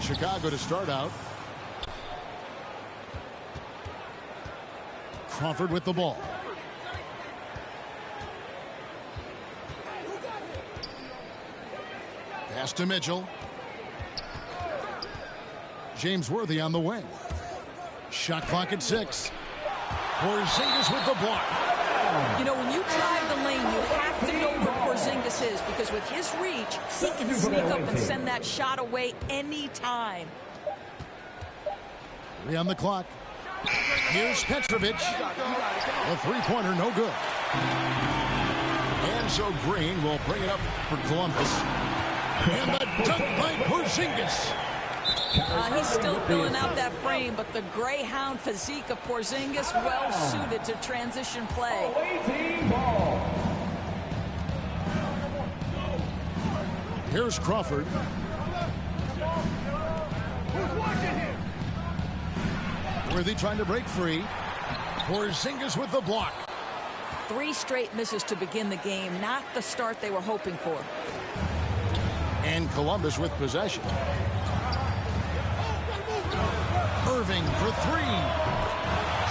Chicago to start out. Crawford with the ball. Pass to Mitchell. James Worthy on the wing. Shot clock at 6. Porzingis with the block. You know, when you drive the lane, you have to know where Porzingis is, because with his reach, he can sneak up and send that shot away anytime. 3 on the clock. Here's Petrovic. A three-pointer, no good. And so Green will bring it up for Columbus. And the dunk by Porzingis. He's still filling out that frame, but the greyhound physique of Porzingis well suited to transition play. Here's Crawford. Worthy trying to break free. Porzingis with the block. 3 straight misses to begin the game, not the start they were hoping for. And Columbus with possession. Irving for 3.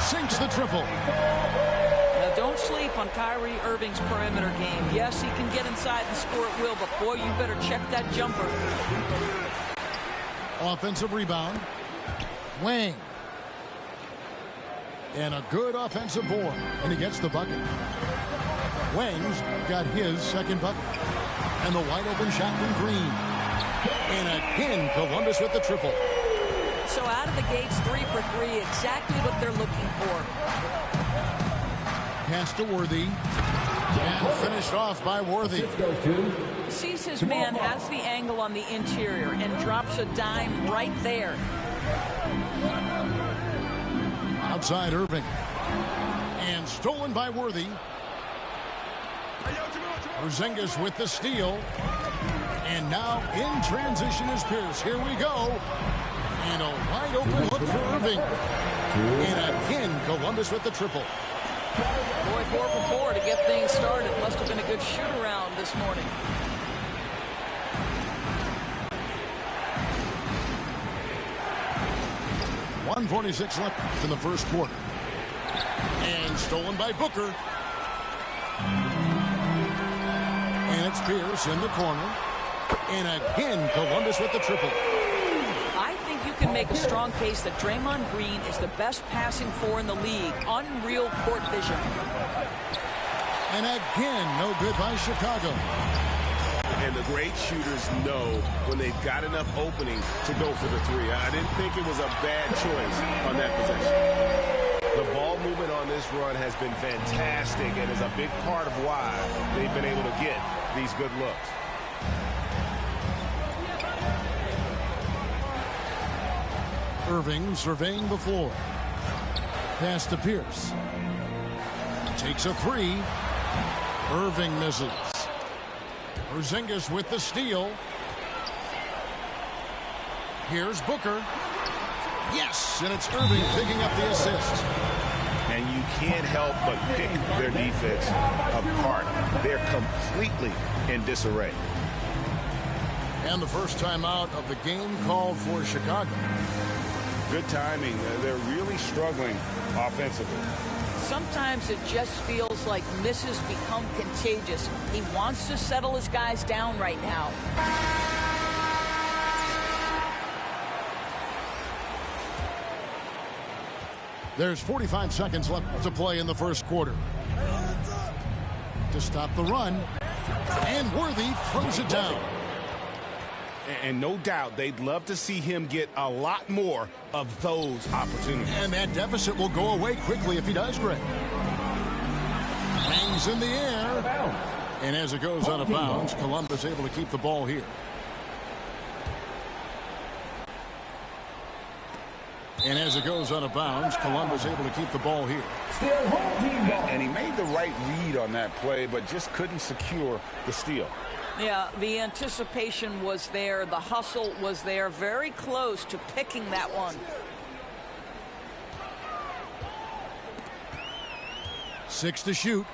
Sinks the triple. Now don't sleep on Kyrie Irving's perimeter game. Yes, he can get inside and score at will, but boy, you better check that jumper. Offensive rebound. Wang. And a good offensive board. And he gets the bucket. Wang's got his second bucket. And the wide open shot from Green. And again, Columbus with the triple. So out of the gates, 3 for 3, exactly what they're looking for. Pass to Worthy. And finished off by Worthy. Sees his man, has the angle on the interior, and drops a dime right there. Outside Irving. And stolen by Worthy. Porzingis with the steal. And now in transition is Pierce. Here we go. And a wide open look for Irving. And again, Columbus with the triple. Boy, 4 for 4 to get things started. Must have been a good shoot-around this morning. .146 left in the first quarter. And stolen by Booker. And it's Pierce in the corner. And again, Columbus with the triple. I think you can make a strong case that Draymond Green is the best passing 4 in the league. Unreal court vision. And again, no good by Chicago. And the great shooters know when they've got enough opening to go for the 3. I didn't think it was a bad choice on that possession. The ball movement on this run has been fantastic and is a big part of why they've been able to get these good looks. Irving surveying the floor. Pass to Pierce. Takes a 3. Irving misses. Porzingis with the steal. Here's Booker. Yes, and it's Irving picking up the assist. And you can't help but pick their defense apart. They're completely in disarray. And the first timeout of the game called for Chicago. Good timing. They're really struggling offensively. Sometimes it just feels like misses become contagious. He wants to settle his guys down right now. There's 45 seconds left to play in the first quarter. To stop the run. And Worthy throws it down. And no doubt they'd love to see him get a lot more of those opportunities. And that deficit will go away quickly if he does, Greg. Hangs in the air. And as it goes out of bounds, Columbus able to keep the ball here. And as it goes out of bounds, Columbus able to keep the ball here. And he made the right read on that play, but just couldn't secure the steal. Yeah, the anticipation was there. The hustle was there. Very close to picking that one. Six to shoot.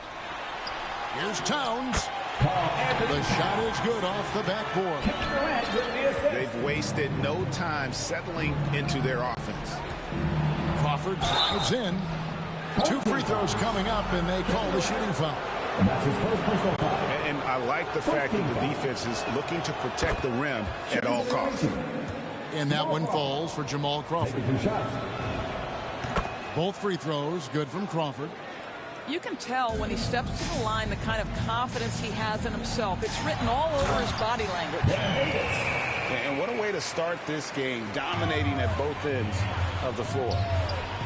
Here's Towns. The shot is good off the backboard. They've wasted no time settling into their offense. Crawford drives in. 2 free throws coming up, and they call the shooting foul. And I like the fact that the defense is looking to protect the rim at all costs. And that one falls for Jamal Crawford. Both free throws good from Crawford. You can tell when he steps to the line the kind of confidence he has in himself. It's written all over his body language. And what a way to start this game, dominating at both ends of the floor.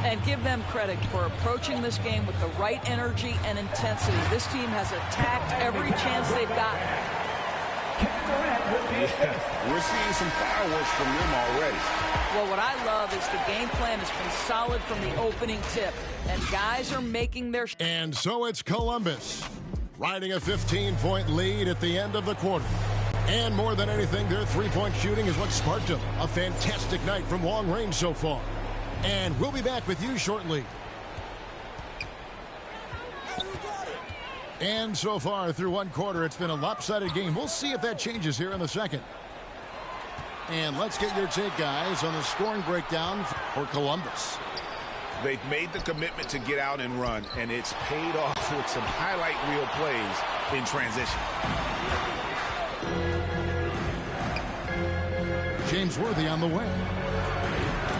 And give them credit for approaching this game with the right energy and intensity. This team has attacked every chance they've gotten. Yeah, we're seeing some fireworks from them already. Well, what I love is the game plan has been solid from the opening tip, and guys are making their... And so it's Columbus, riding a 15-point lead at the end of the quarter. And more than anything, their three-point shooting is what sparked them. A fantastic night from long range so far. And we'll be back with you shortly. And so far through one quarter, it's been a lopsided game. We'll see if that changes here in the second. And let's get your take, guys, on the scoring breakdown for Columbus. They've made the commitment to get out and run, and it's paid off with some highlight reel plays in transition. James Worthy on the way.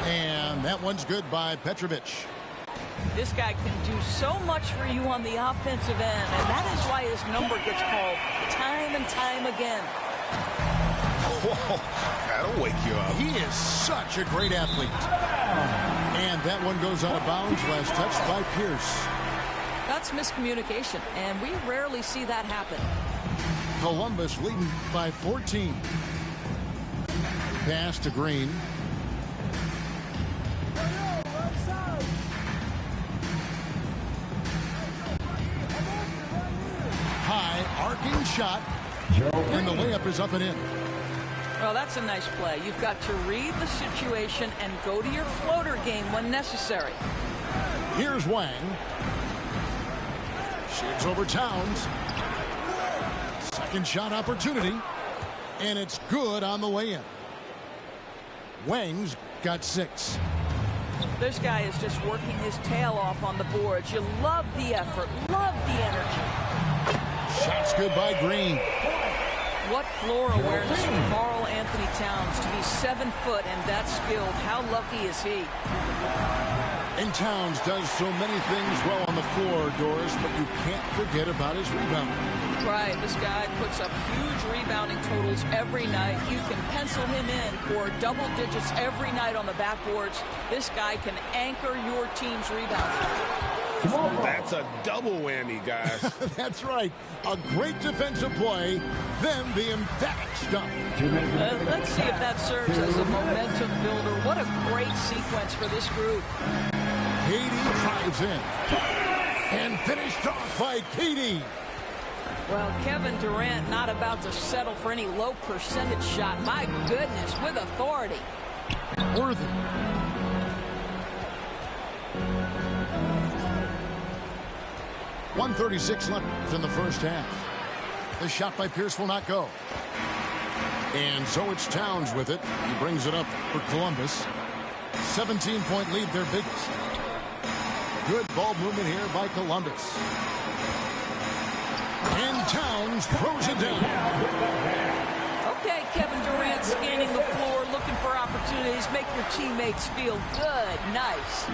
And that one's good by Petrovic. This guy can do so much for you on the offensive end, and that is why his number gets called time and time again. Whoa, that'll wake you up. He is such a great athlete. And that one goes out of bounds, last touched by Pierce. That's miscommunication, and we rarely see that happen. Columbus leading by 14. Pass to Green. High arcing shot, and the layup is up and in. Well, that's a nice play. You've got to read the situation and go to your floater game when necessary. Here's Wang. Shoots over Towns. Second shot opportunity, and it's good on the way in. Wang's got 6. This guy is just working his tail off on the boards. You love the effort, love the energy. Shots good by Green. What floor awareness from Karl Anthony Towns to be 7 foot and that skilled. How lucky is he? And Towns does so many things well on the floor, Doris, but you can't forget about his rebounding. Right, this guy puts up huge rebounding totals every night. You can pencil him in for double digits every night on the backboards. This guy can anchor your team's rebounding. That's a double whammy, guys. That's right. A great defensive play, then the emphatic stuff. Let's see if that serves as a momentum builder. What a great sequence for this group. Katie drives in. And finished off by Katie. Well, Kevin Durant not about to settle for any low percentage shot. My goodness, with authority. Worthy. .136 left in the first half. The shot by Pierce will not go. And so it's Towns with it. He brings it up for Columbus. 17-point lead, their biggest. Good ball movement here by Columbus. And Towns throws it down. Okay, Kevin Durant scanning the floor, looking for opportunities. Make your teammates feel good. Nice.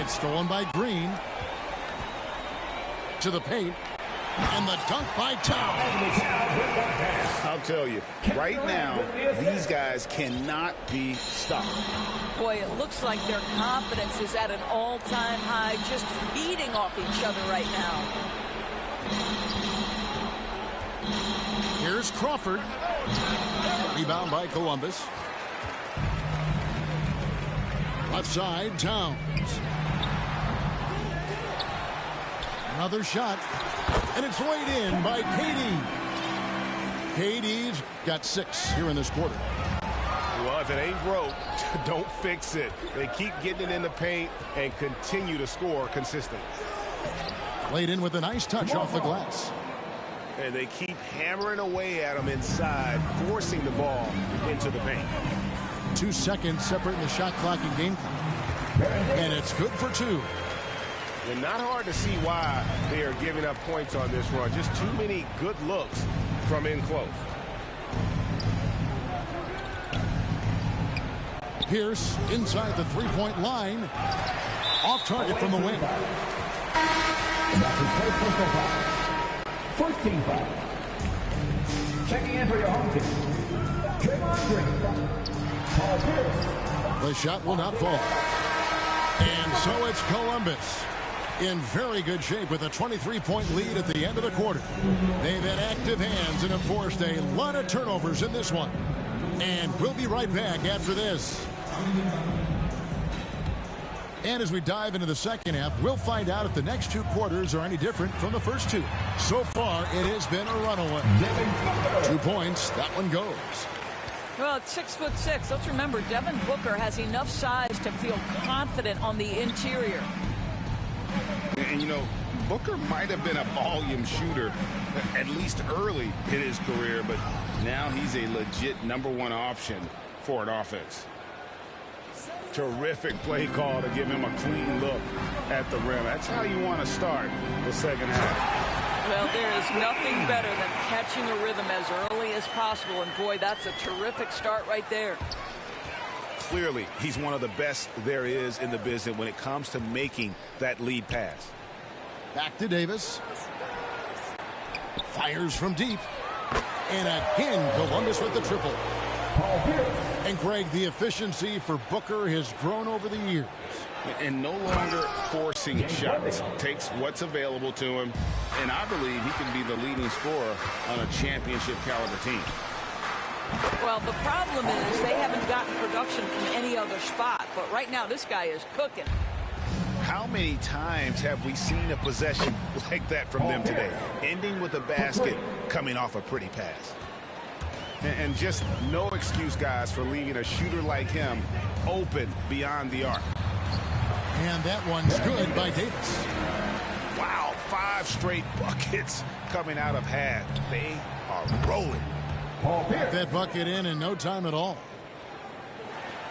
It's stolen by Green. To the paint. And the dunk by Towns. I'll tell you, right now, these guys cannot be stopped. Boy, it looks like their confidence is at an all-time high, just feeding off each other right now. Here's Crawford. Rebound by Columbus. Left side, Towns. Another shot. And it's weighed in by Katie. Katie's got 6 here in this quarter. Well, if it ain't broke, don't fix it. They keep getting it in the paint and continue to score consistently. Played in with a nice touch off the glass. And they keep hammering away at them inside, forcing the ball into the paint. 2 seconds separating the shot clock and game clock. And it's good for 2. And not hard to see why they are giving up points on this run. Just too many good looks from in close. Pierce inside the three-point line. Off target from the wing. And that's his first personal foul. First team foul. Checking in for your home team. Draymond Green. Paul Pierce. The shot will not fall. And so it's Columbus in very good shape with a 23-point lead at the end of the quarter. They've had active hands and have forced a lot of turnovers in this one. And we'll be right back after this. And as we dive into the second half, we'll find out if the next two quarters are any different from the first two. So far, it has been a runaway. 2 points. That one goes. Well, it's 6'6". Let's remember, Devin Booker has enough size to feel confident on the interior. And, you know, Booker might have been a volume shooter, at least early in his career, but now he's a legit #1 option for an offense. Terrific play call to give him a clean look at the rim. That's how you want to start the second half. Well, there is nothing better than catching a rhythm as early as possible, and boy, that's a terrific start right there. Clearly, he's one of the best there is in the business when it comes to making that lead pass. Back to Davis. Fires from deep. And again, Columbus with the triple. And Greg, the efficiency for Booker has grown over the years. And no longer forcing shots. Takes what's available to him. And I believe he can be the leading scorer on a championship caliber team. Well, the problem is they haven't gotten production from any other spot. But right now, this guy is cooking. How many times have we seen a possession like that from them today? Ending with a basket, coming off a pretty pass. And just no excuse, guys, for leaving a shooter like him open beyond the arc. And that one's good by Davis. Wow, 5 straight buckets coming out of half. They are rolling. Got that bucket in no time at all.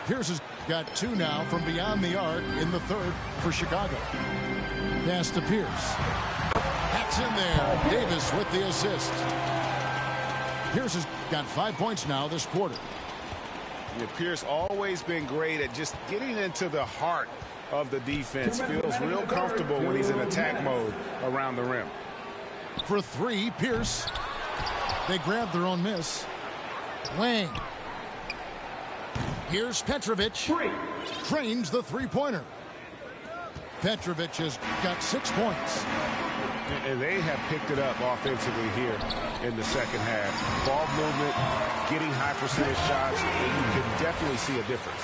Pierce has got 2 now from beyond the arc in the third for Chicago. Pass to Pierce. That's in there. Davis with the assist. Pierce has got 5 points now this quarter. Yeah, Pierce always been great at just getting into the heart of the defense. Feels real comfortable when he's in attack mode around the rim. For 3, Pierce. They grab their own miss. Wang. Here's Petrovic. Trains the three-pointer. Petrovic has got 6 points. And they have picked it up offensively here in the second half. Ball movement, getting high percentage shots, and you can definitely see a difference.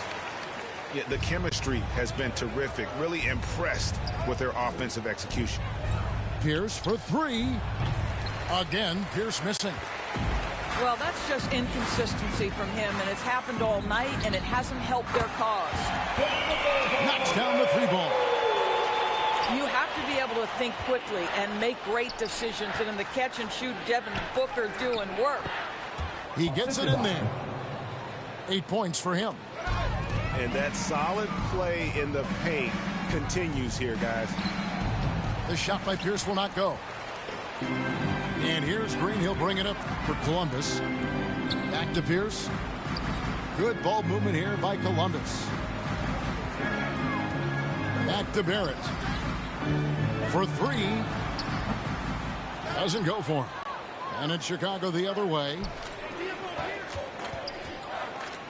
Yeah, the chemistry has been terrific. Really impressed with their offensive execution. Pierce for 3. Again, Pierce missing. Well, that's just inconsistency from him, and it's happened all night, and it hasn't helped their cause. Knocks down the 3-ball. You have to be able to think quickly and make great decisions, and in the catch and shoot, Devin Booker doing work. He gets it in there. 8 points for him. And that solid play in the paint continues here, guys. The shot by Pierce will not go. And here's Green. He'll bring it up for Columbus. Back to Pierce. Good ball movement here by Columbus. Back to Barrett. For 3. Doesn't go for him. And it's Chicago the other way.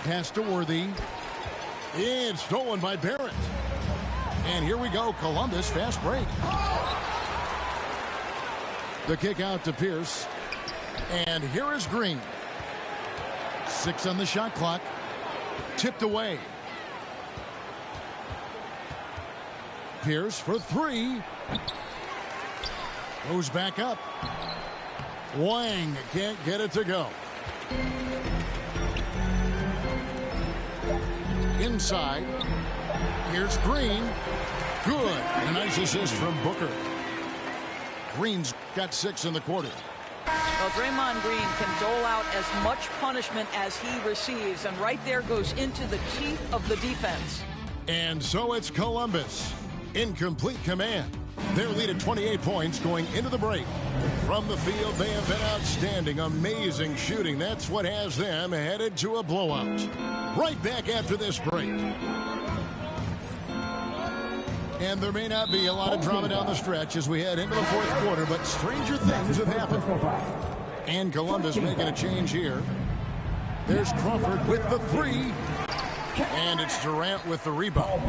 Pass to Worthy. It's stolen by Barrett. And here we go. Columbus fast break. The kick out to Pierce. And here is Green. 6 on the shot clock. Tipped away. Pierce for 3. Goes back up. Wang can't get it to go. Inside. Here's Green. Good. A nice assist from Booker. Green's got 6 in the quarter. Well, Draymond Green can dole out as much punishment as he receives, and right there goes into the teeth of the defense. And so it's Columbus in complete command. Their lead at 28 points going into the break. From the field, they have been outstanding, amazing shooting. That's what has them headed to a blowout. Right back after this break. And there may not be a lot of drama down the stretch as we head into the fourth quarter, but stranger things have happened. And Columbus making a change here. There's Crawford with the three. And it's Durant with the rebound.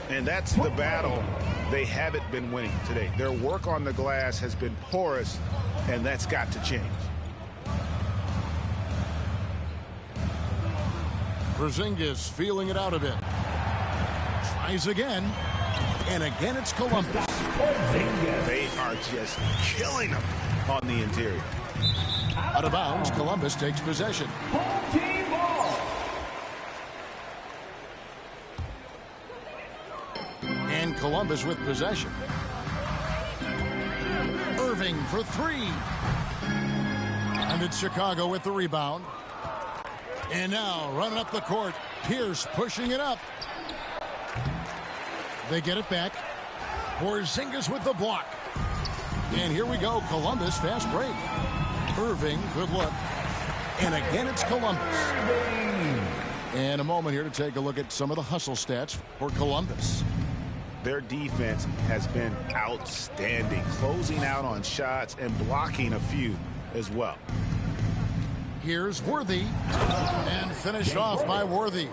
And that's the battle they haven't been winning today. Their work on the glass has been porous, and that's got to change. Porzingis feeling it out a bit. Tries again. And again, it's Columbus. They are just killing them on the interior. Out of bounds, Columbus takes possession. Team ball. And Columbus with possession. Irving for three. And it's Chicago with the rebound. And now running up the court, Pierce pushing it up. They get it back. Porzingis with the block. And here we go, Columbus fast break. Irving, good look. And again, it's Columbus. And a moment here to take a look at some of the hustle stats for Columbus. Their defense has been outstanding, closing out on shots and blocking a few as well. Here's Worthy. And finished off by Worthy.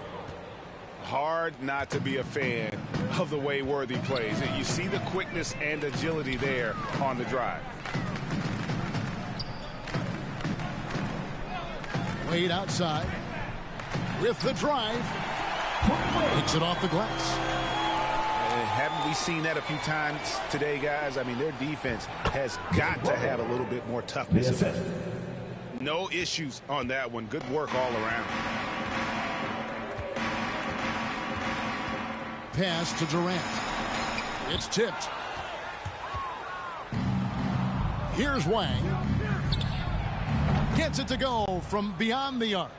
Hard not to be a fan of the way Worthy plays. You see the quickness and agility there on the drive. Wade outside with the drive. Takes it off the glass. Haven't we seen that a few times today, guys? I mean, their defense has got to have a little bit more toughness. No issues on that one. Good work all around. Pass to Durant. It's tipped. Here's Wang. Gets it to go from beyond the arc.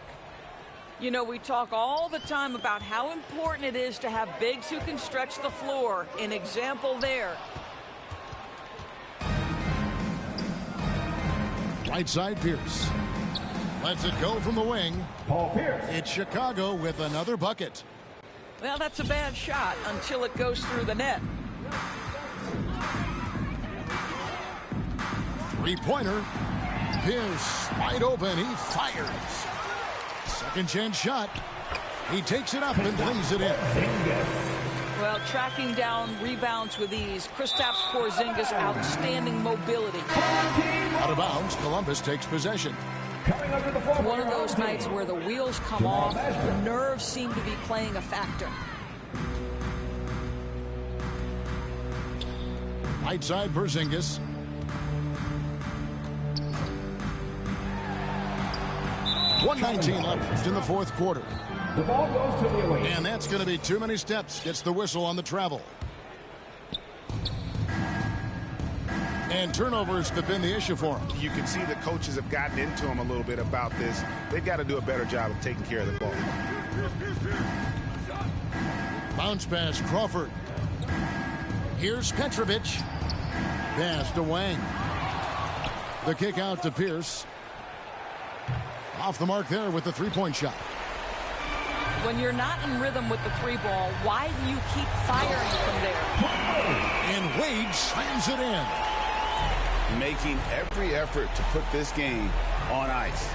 You know, we talk all the time about how important it is to have bigs who can stretch the floor. An example there. Right side, Pierce. Lets it go from the wing. Paul Pierce. It's Chicago with another bucket. Well, that's a bad shot until it goes through the net. Three-pointer. Pierce wide open. He fires. Second chance shot. He takes it up and lays it in. Well, tracking down rebounds with ease. Kristaps Porzingis, outstanding mobility. Out of bounds, Columbus takes possession. One of those nights where the wheels come off, the nerves seem to be playing a factor. Right side, Porzingis. .119 left in the fourth quarter. The ball goes to the away. And that's going to be too many steps. Gets the whistle on the travel. And turnovers have been the issue for him. You can see the coaches have gotten into him a little bit about this. They've got to do a better job of taking care of the ball. Bounce pass, Crawford. Here's Petrovic. Pass to Wang. The kick out to Pierce. Off the mark there with the three-point shot. When you're not in rhythm with the three ball, why do you keep firing from there? And Wade slams it in. Making every effort to put this game on ice.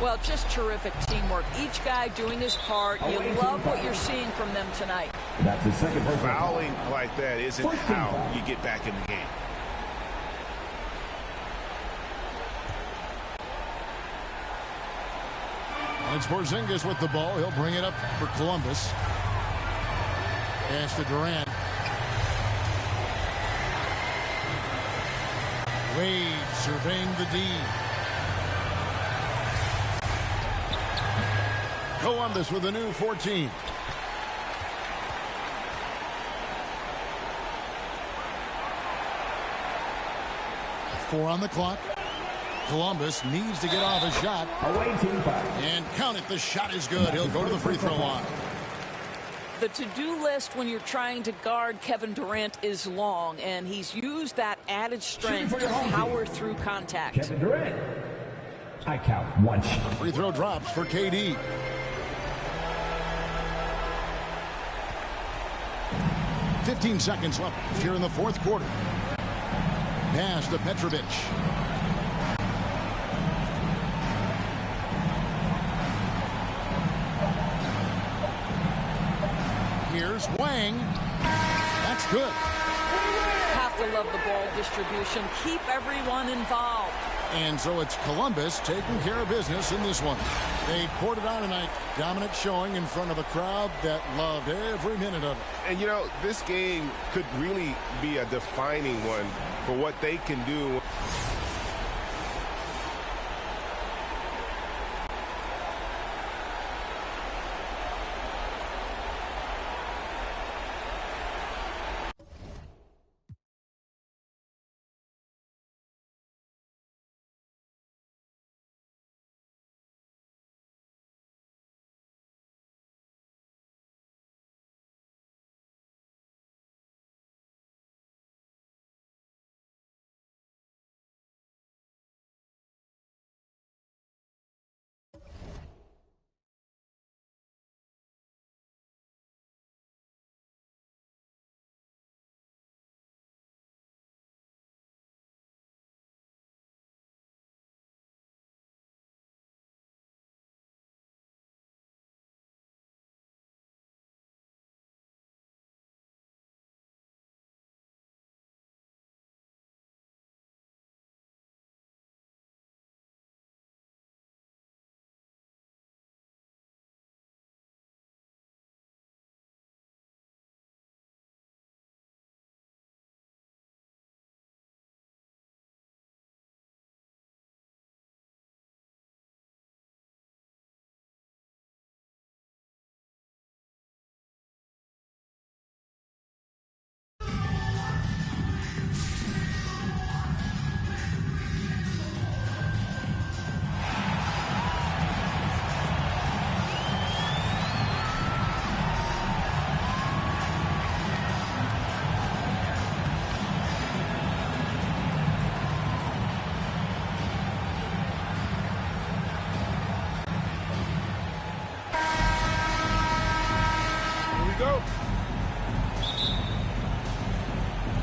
Well, just terrific teamwork. Each guy doing his part. You love what you're seeing from them tonight. That's his second person. Fouling like that isn't how you get back in the game. And it's Porzingis with the ball. He'll bring it up for Columbus. Pass to Durant. Wade surveying the D. Columbus with a new 14. Four on the clock. Columbus needs to get off a shot. Away team foul. And count it. The shot is good. He'll go to the free throw line. The to-do list when you're trying to guard Kevin Durant is long, and he's used that added strength to power through contact. Kevin Durant. I count one shot. Free throw drops for KD. 15 seconds left here in the fourth quarter. Pass to Petrovic. Here's Wang. That's good. Have to love the ball distribution. Keep everyone involved. And so it's Columbus taking care of business in this one. They poured it on tonight. Dominant showing in front of a crowd that loved every minute of it. And, you know, this game could really be a defining one for what they can do.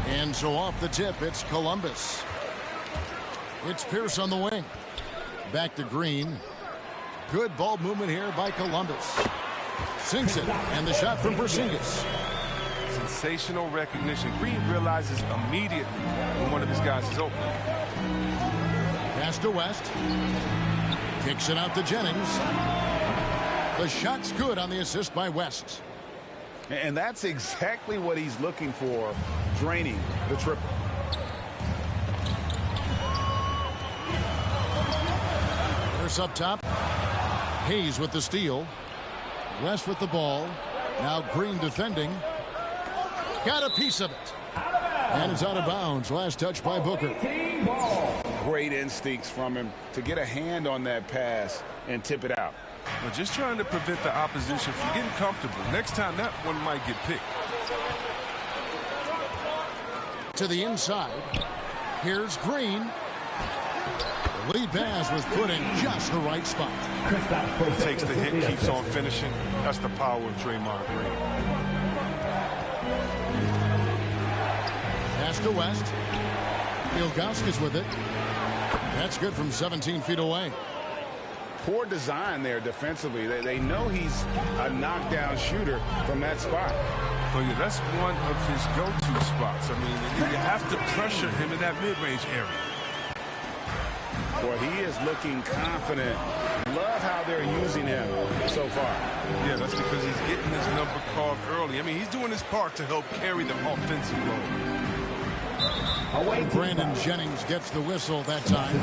And so off the tip, it's Columbus. It's Pierce on the wing. Back to Green. Good ball movement here by Columbus. Sinks it, and the shot from Porzingis. Sensational recognition. Green realizes immediately when one of his guys is open. Pass to West. Kicks it out to Jennings. The shot's good on the assist by West. And that's exactly what he's looking for, draining the triple. Pierce up top. Hayes with the steal. West with the ball. Now Green defending. Got a piece of it. And it's out of bounds. Last touch by Booker. Great instincts from him to get a hand on that pass and tip it out. We're just trying to prevent the opposition from getting comfortable. Next time, that one might get picked. To the inside. Here's Green. The lead pass was put in just the right spot. Takes the hit, keeps on finishing. That's the power of Draymond Green. Pass to West. Ilgauskas with it. That's good from 17 feet away. Poor design there defensively. They know he's a knockdown shooter from that spot. Oh, yeah, that's one of his go-to spots. I mean, you have to pressure him in that mid-range area. Boy, he is looking confident. Love how they're using him so far. Yeah, that's because he's getting his number called early. I mean, he's doing his part to help carry the offensive load. Brandon Jennings gets the whistle that time.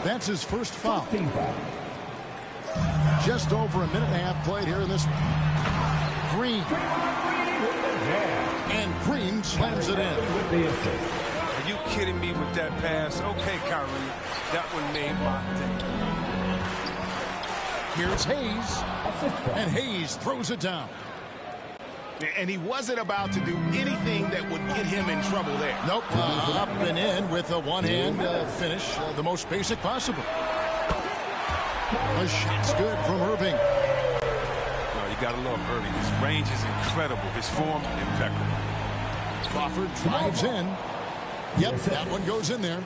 That's his first foul. Just over a minute and a half played here in this one. Green. And Green slams it in. Are you kidding me with that pass? Okay, Kyrie. That one made my day. Here's Hayes. And Hayes throws it down. And he wasn't about to do anything that would get him in trouble there. Nope. Up and in with a one-hand finish, the most basic possible. The shot's good from Irving. You got to love Irving. His range is incredible. His form, impeccable. Crawford drives in. Yep, that one goes in there.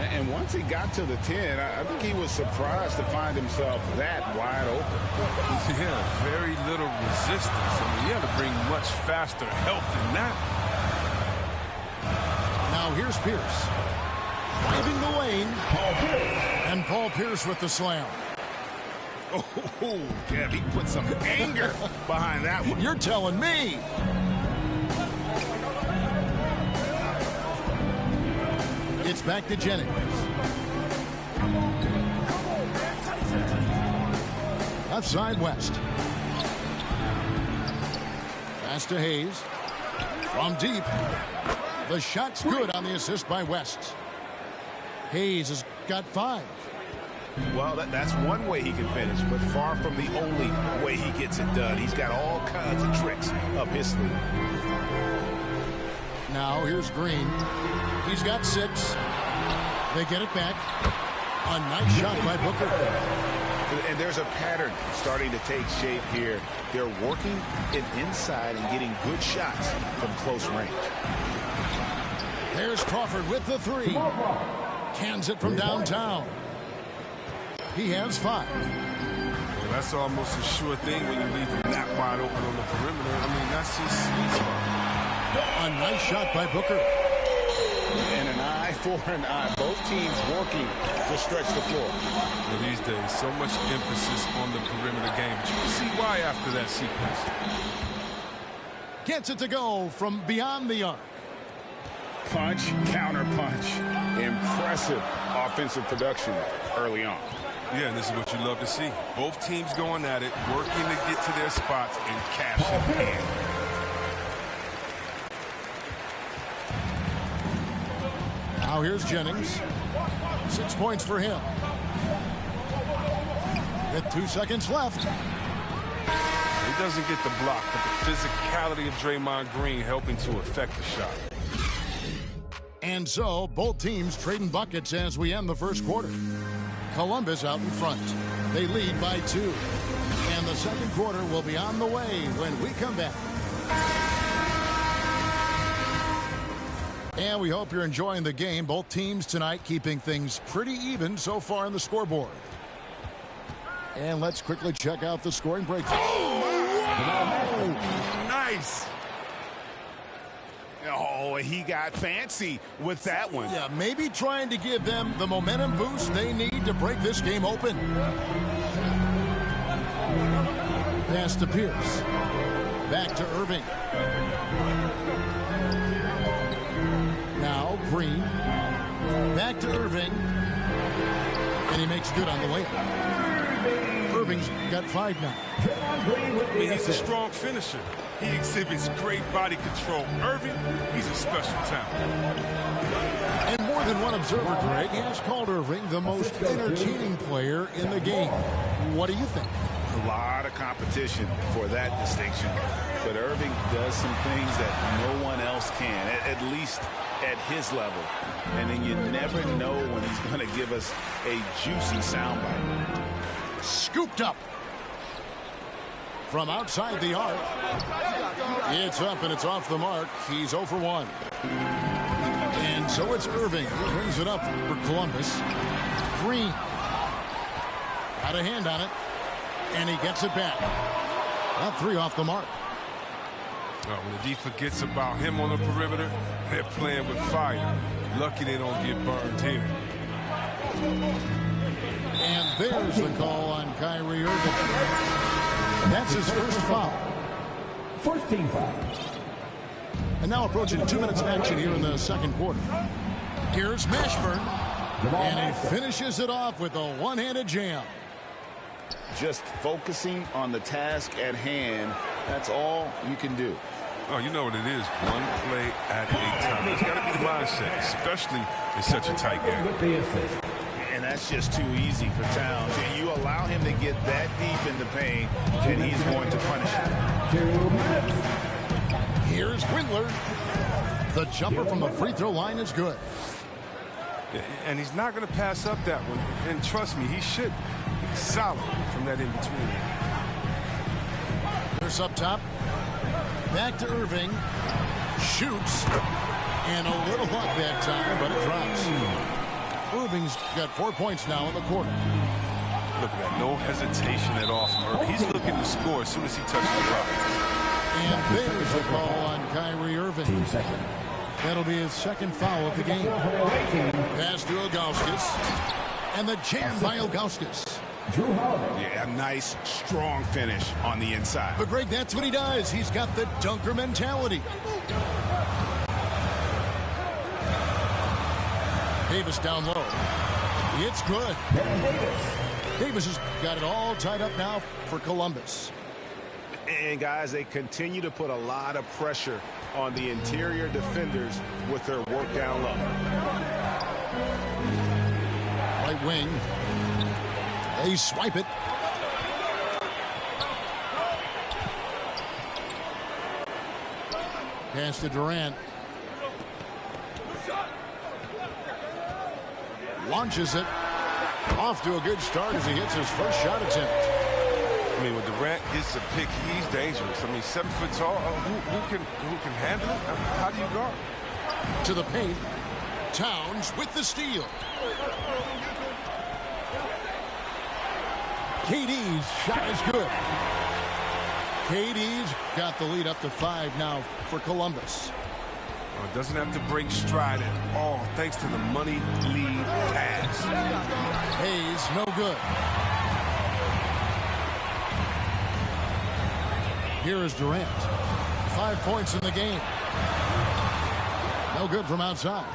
And once he got to the 10, I think he was surprised to find himself that wide open. Yeah, very little resistance. I mean, he had to bring much faster help than that. Now here's Pierce. Driving the lane. And Paul Pierce with the slam. Oh, Kev, he put some anger behind that one. You're telling me. It's back to Jennings. Left side West. Pass to Hayes. From deep. The shot's good on the assist by West. Hayes has got 5. Well, that's one way he can finish, but far from the only way he gets it done. He's got all kinds of tricks up his sleeve. Now here's Green. He's got 6. They get it back. A nice shot by Booker. And there's a pattern starting to take shape here. They're working it inside and getting good shots from close range. There's Crawford with the 3. Cans it from downtown. He has 5. Well, that's almost a sure thing when you leave him that wide open on the perimeter. I mean, that's his sweet spot. A nice shot by Booker. And an eye for an eye. Both teams working to stretch the floor. Well, these days, so much emphasis on the perimeter game. But you can see why after that sequence. Gets it to go from beyond the arc. Punch, counter punch. Impressive offensive production early on. Yeah, and this is what you love to see. Both teams going at it, working to get to their spots and cashing in. Now here's Jennings. 6 points for him. With 2 seconds left. He doesn't get the block, but the physicality of Draymond Green helping to affect the shot. And so, both teams trading buckets as we end the first quarter. Columbus out in front. They lead by 2. And the second quarter will be on the way when we come back. And we hope you're enjoying the game. Both teams tonight keeping things pretty even so far on the scoreboard. And let's quickly check out the scoring breakdown. Oh, nice. Oh, he got fancy with that one. Yeah, maybe trying to give them the momentum boost they need to break this game open. Pass to Pierce. Back to Irving. Now Green. Back to Irving. And he makes good on the way. Irving's got 5 now. I mean, he's a strong finisher. He exhibits great body control. Irving, he's a special talent. And more than one observer, Greg, has called Irving the most entertaining player in the game. What do you think? A lot of competition for that distinction. But Irving does some things that no one else can, at least at his level. And then you never know when he's going to give us a juicy soundbite. Scooped up. From outside the arc. It's up and it's off the mark. He's 0 for 1. And so it's Irving who brings it up for Columbus. Green. Got a hand on it. And he gets it back. That 3 off the mark. When the D forgets about him on the perimeter, they're playing with fire. Lucky they don't get burned here. And there's the call on Kyrie Irving. That's his first foul. First team foul. And now approaching 2 minutes of action here in the second quarter. Here's Mashburn. And he finishes it off with a one-handed jam. Just focusing on the task at hand. That's all you can do. Oh, you know what it is. One play at a time. It's got to be the mindset, especially in such a tight game. And that's just too easy for Towns. And you allow him to get that deep in the paint, and he's going to punish him. Here's Windler. The jumper from the free throw line is good. And he's not going to pass up that one. And trust me, he should. He's solid from that in-between. Pierce up top. Back to Irving. Shoots. And a little luck that time, but it drops. Irving's got 4 points now in the quarter. Look at that. No hesitation at all from Irving. He's looking to score as soon as he touches the rock. And there's a call on Kyrie Irving. That'll be his second foul of the game. Pass to Ilgauskas. And the jam by Ilgauskas. Yeah, a nice, strong finish on the inside. But, Greg, that's what he does. He's got the dunker mentality. Davis down low. It's good. Davis has got it all tied up now for Columbus. And, guys, they continue to put a lot of pressure on the interior defenders with their work down low. Right wing. They swipe it. Pass to Durant. Launches it. Off to a good start as he hits his first shot attempt. I mean, when Durant gets a pick, he's dangerous. I mean, 7 foot tall. Who can handle it? How do you guard? To the paint. Towns with the steal. KD's shot is good. KD's got the lead up to 5 now for Columbus. It doesn't have to break stride at all, thanks to the money lead pass. Hayes, no good. Here is Durant. 5 points in the game. No good from outside.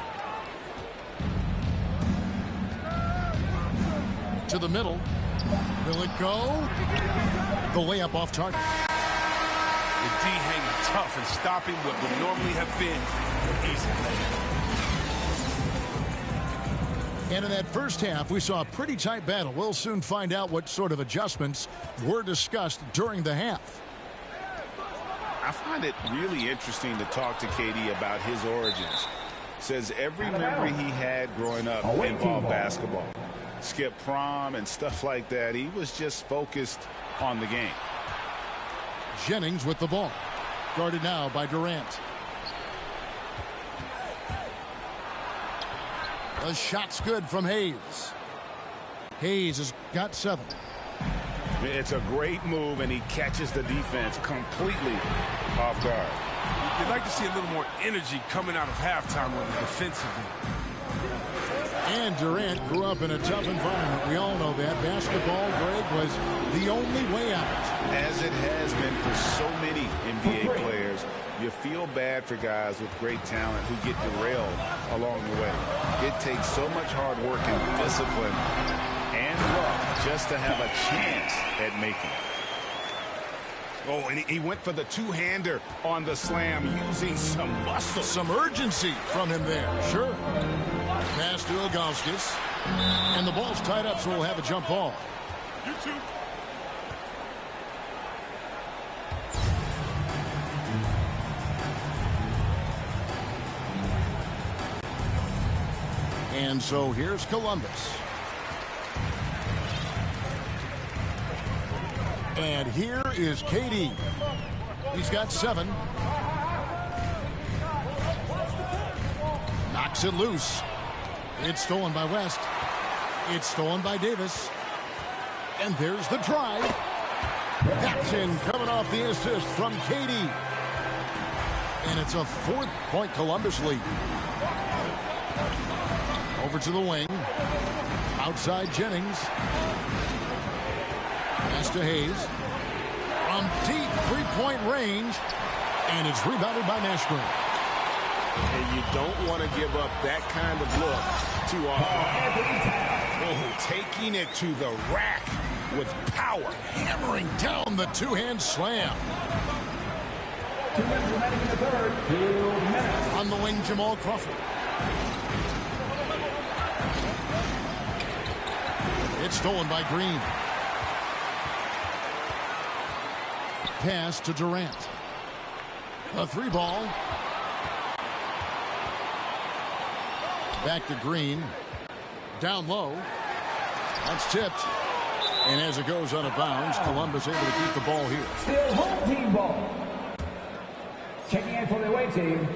To the middle. Will it go? The layup off target. The D hanging tough and stopping what would normally have been an easy layup. And in that first half, we saw a pretty tight battle. We'll soon find out what sort of adjustments were discussed during the half. I find it really interesting to talk to KD about his origins. Says every memory he had growing up involved basketball. Skip prom and stuff like that. He was just focused on the game. Jennings with the ball. Guarded now by Durant. The shot's good from Hayes. Hayes has got 7. It's a great move, and he catches the defense completely off guard. You'd like to see a little more energy coming out of halftime on the defensive end. And Durant grew up in a tough environment. We all know that. Basketball, Greg, was the only way out. As it has been for so many NBA players, you feel bad for guys with great talent who get derailed along the way. It takes so much hard work and discipline and luck just to have a chance at making it. Oh, and he went for the two-hander on the slam using some muscle. Some urgency from him there. Sure. Pass to Ilgauskas. And the ball's tied up, so we'll have a jump ball. You too. And so here's Columbus. And here is KD. He's got 7. Knocks it loose. It's stolen by West. It's stolen by Davis. And there's the drive. That's in, coming off the assist from KD. And it's a 4-point Columbus lead. Over to the wing. Outside Jennings. Pass to Hayes. From deep 3-point range. And it's rebounded by Mashburn. And you don't want to give up that kind of look too often. Oh, taking it to the rack with power. Hammering down the two-hand slam. 2 minutes remaining in the third. 2 minutes. On the wing, Jamal Crawford. It's stolen by Green. Pass to Durant. A 3-ball. Back to Green. Down low. That's tipped. And as it goes out of bounds, Columbus able to keep the ball here. Still home team ball. Checking in for the away team.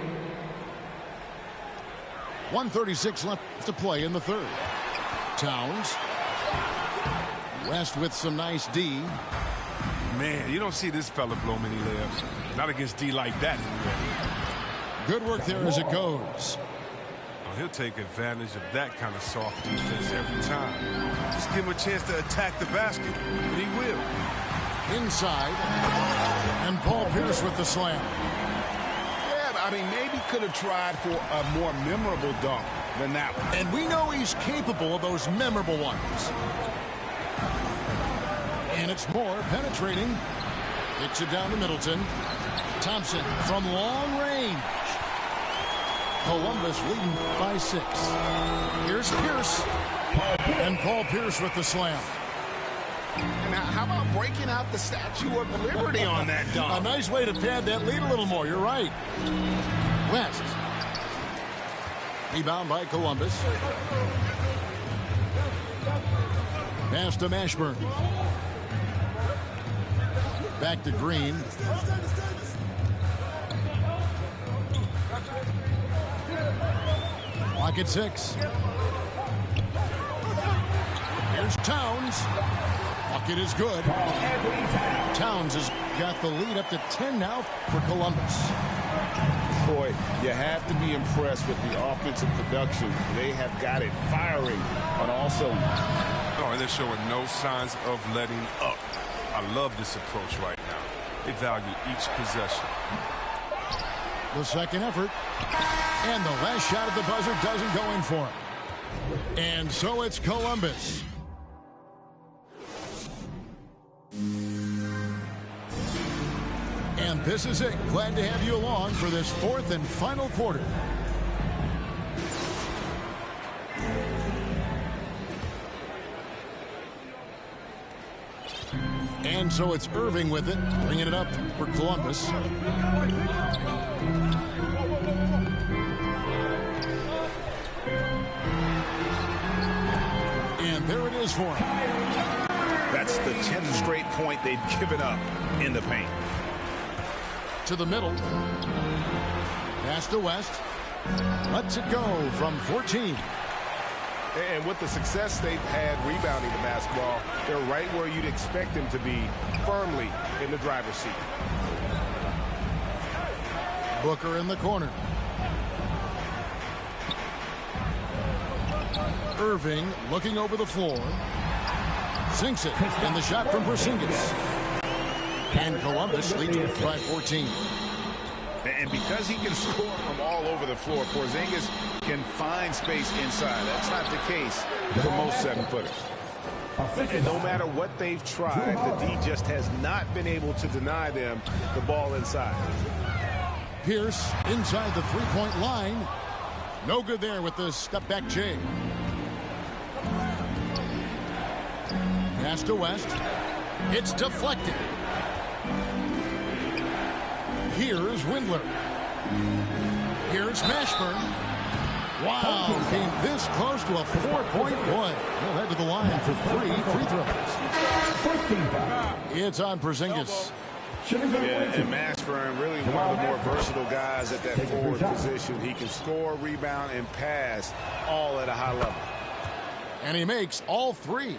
1:36 left to play in the third. Towns. West with some nice D. Man, you don't see this fella blow many layups. Not against D like that anyway. Good work there as it goes. Oh, he'll take advantage of that kind of soft defense every time. Just give him a chance to attack the basket, and he will. Inside. And Paul Pierce with the slam. Yeah, I mean, maybe could have tried for a more memorable dunk than that one. And we know he's capable of those memorable ones. And it's more penetrating. Hits it down to Middleton. Thompson from long range. Columbus leading by 6. Here's Pierce. And Paul Pierce with the slam. Now, how about breaking out the Statue of Liberty on that dunk? A nice way to pad that lead a little more. You're right. West. Rebound by Columbus. Pass to Mashburn. Back to Green. Clock at 6. Here's Towns. Bucket is good. Towns has got the lead up to 10 now for Columbus. Boy, you have to be impressed with the offensive production. They have got it firing on all cylinders. Oh, and they're showing no signs of letting up. I love this approach right now. They value each possession. The second effort. And the last shot at the buzzer doesn't go in for him. And so it's Columbus. And this is it. Glad to have you along for this fourth and final quarter. And so it's Irving with it, bringing it up for Columbus. And there it is for him. That's the 10th straight point they've given up in the paint. To the middle. Pass to West. Lets it go from 14. And with the success they've had rebounding the basketball, they're right where you'd expect them to be, firmly in the driver's seat. Booker in the corner. Irving looking over the floor. Sinks it. And the shot from Porzingis. And Columbus leads by 14. And because he can score from all over the floor, Porzingis can find space inside. That's not the case for most 7-footers. And no matter what they've tried, the D just has not been able to deny them the ball inside. Pierce inside the three-point line. No good there with the step-back J. Pass to West. It's deflected. Here's Windler. Here's Mashburn. Wow, came this close to a 4-point play. He'll head to the line for 3 free throws. It's on Porzingis. Yeah, and Mashburn really one of the more versatile guys at that forward position. He can score, rebound, and pass all at a high level. And he makes all 3.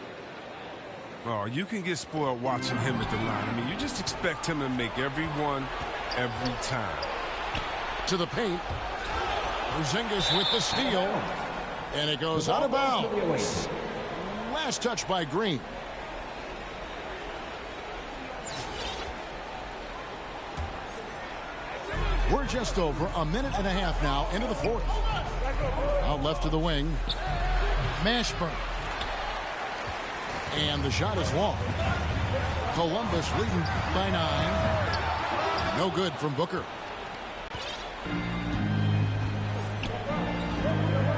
Oh, you can get spoiled watching him at the line. I mean, you just expect him to make every one, every time. To the paint. Porzingis with the steal. And it goes out of bounds. Last touch by Green. We're just over a minute and a half now into the fourth. Out left to the wing. Mashburn. And the shot is long. Columbus leading by 9. No good from Booker.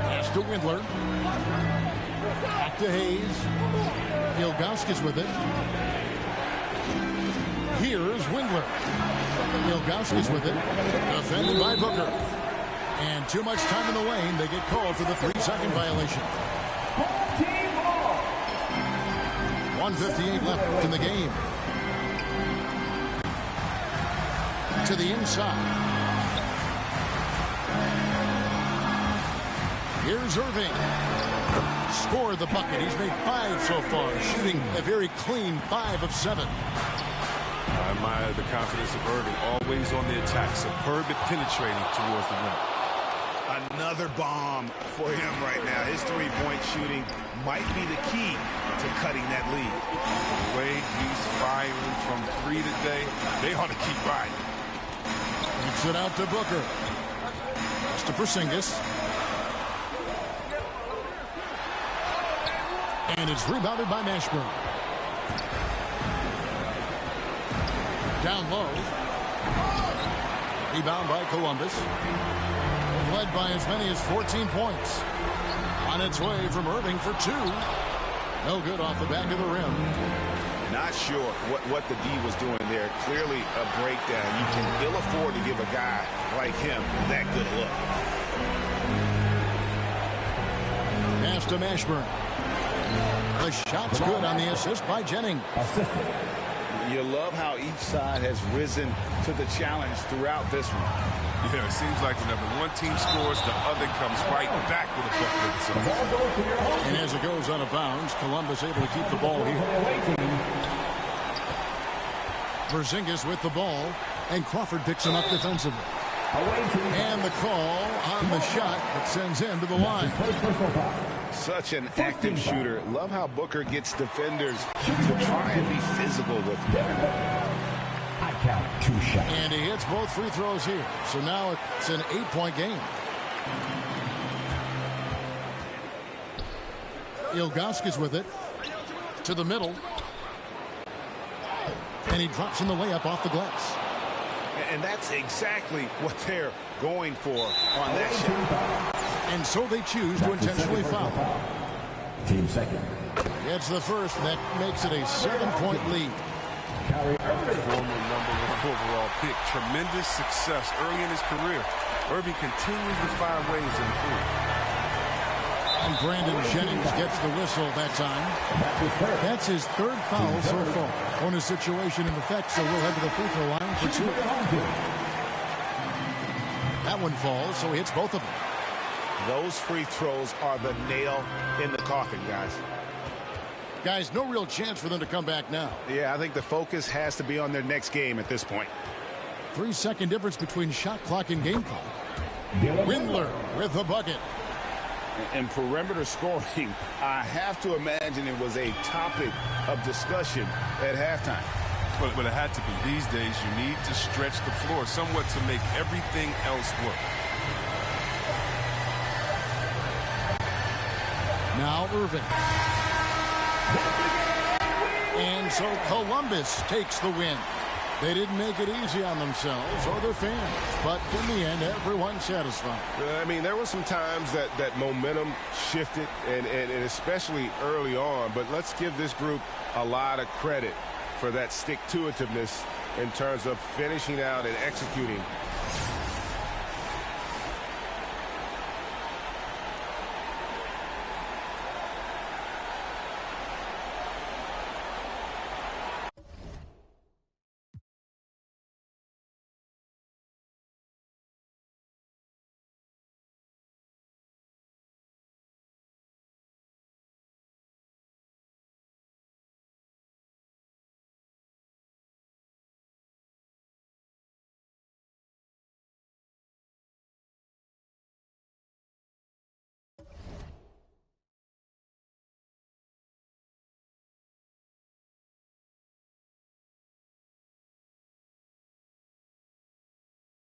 Pass to Windler. Back to Hayes. Ilgauskas with it. Here's Windler. Ilgauskas with it. Defended by Booker. And too much time in the lane. They get called for the 3-second violation. 1:58 left in the game. To the inside. Here's Irving. Scored the bucket. He's made 5 so far, shooting a very clean 5 of 7. I admire the confidence of Irving, always on the attack, superb at penetrating towards the rim. Another bomb for him right now. His three-point shooting might be the key to cutting that lead. The way he's firing from 3 today, they ought to keep riding. Kicks it out to Booker. It's to Porzingis. And it's rebounded by Mashburn. Down low. Rebound by Columbus. They've led by as many as 14 points. On its way from Irving for 2. No good off the back of the rim. Not sure what the D was doing there. Clearly a breakdown. You can ill afford to give a guy like him that good look. Pass to Mashburn. The shot's good on the assist by Jennings. You love how each side has risen to the challenge throughout this one. Yeah, it seems like whenever one team scores, the other comes right back with a bucket of its own. And as it goes out of bounds, Columbus able to keep the ball here. Porzingis with the ball, and Crawford picks him up defensively. And the call on the shot that sends him to the line. Such an active shooter. Love how Booker gets defenders to try and be physical with him. I count 2 shots. And he hits both free throws here. So now it's an 8-point game. Ilgauskas with it. To the middle. And he drops in the layup off the glass. And that's exactly what they're going for on that shot. And so they choose to intentionally foul. Team second. It's the first. That makes it a 7-point lead. Former #1 overall pick. Tremendous success early in his career. Irving continues to find ways to improve. And Brandon Jennings gets the whistle that time. That's his 3rd foul so far on his situation in effect, so we'll head to the free throw line for 2. That one falls, so he hits both of them. Those free throws are the nail in the coffin, guys. Guys, no real chance for them to come back now. Yeah, I think the focus has to be on their next game at this point. 3-second difference between shot clock and game clock. Windler with the bucket. And perimeter scoring, I have to imagine it was a topic of discussion at halftime. But it had to be. These days, you need to stretch the floor somewhat to make everything else work. Now Irving. And so Columbus takes the win. They didn't make it easy on themselves or their fans, but in the end, everyone's satisfied. I mean, there were some times that momentum shifted, and especially early on, but let's give this group a lot of credit for that stick-to-itiveness in terms of finishing out and executing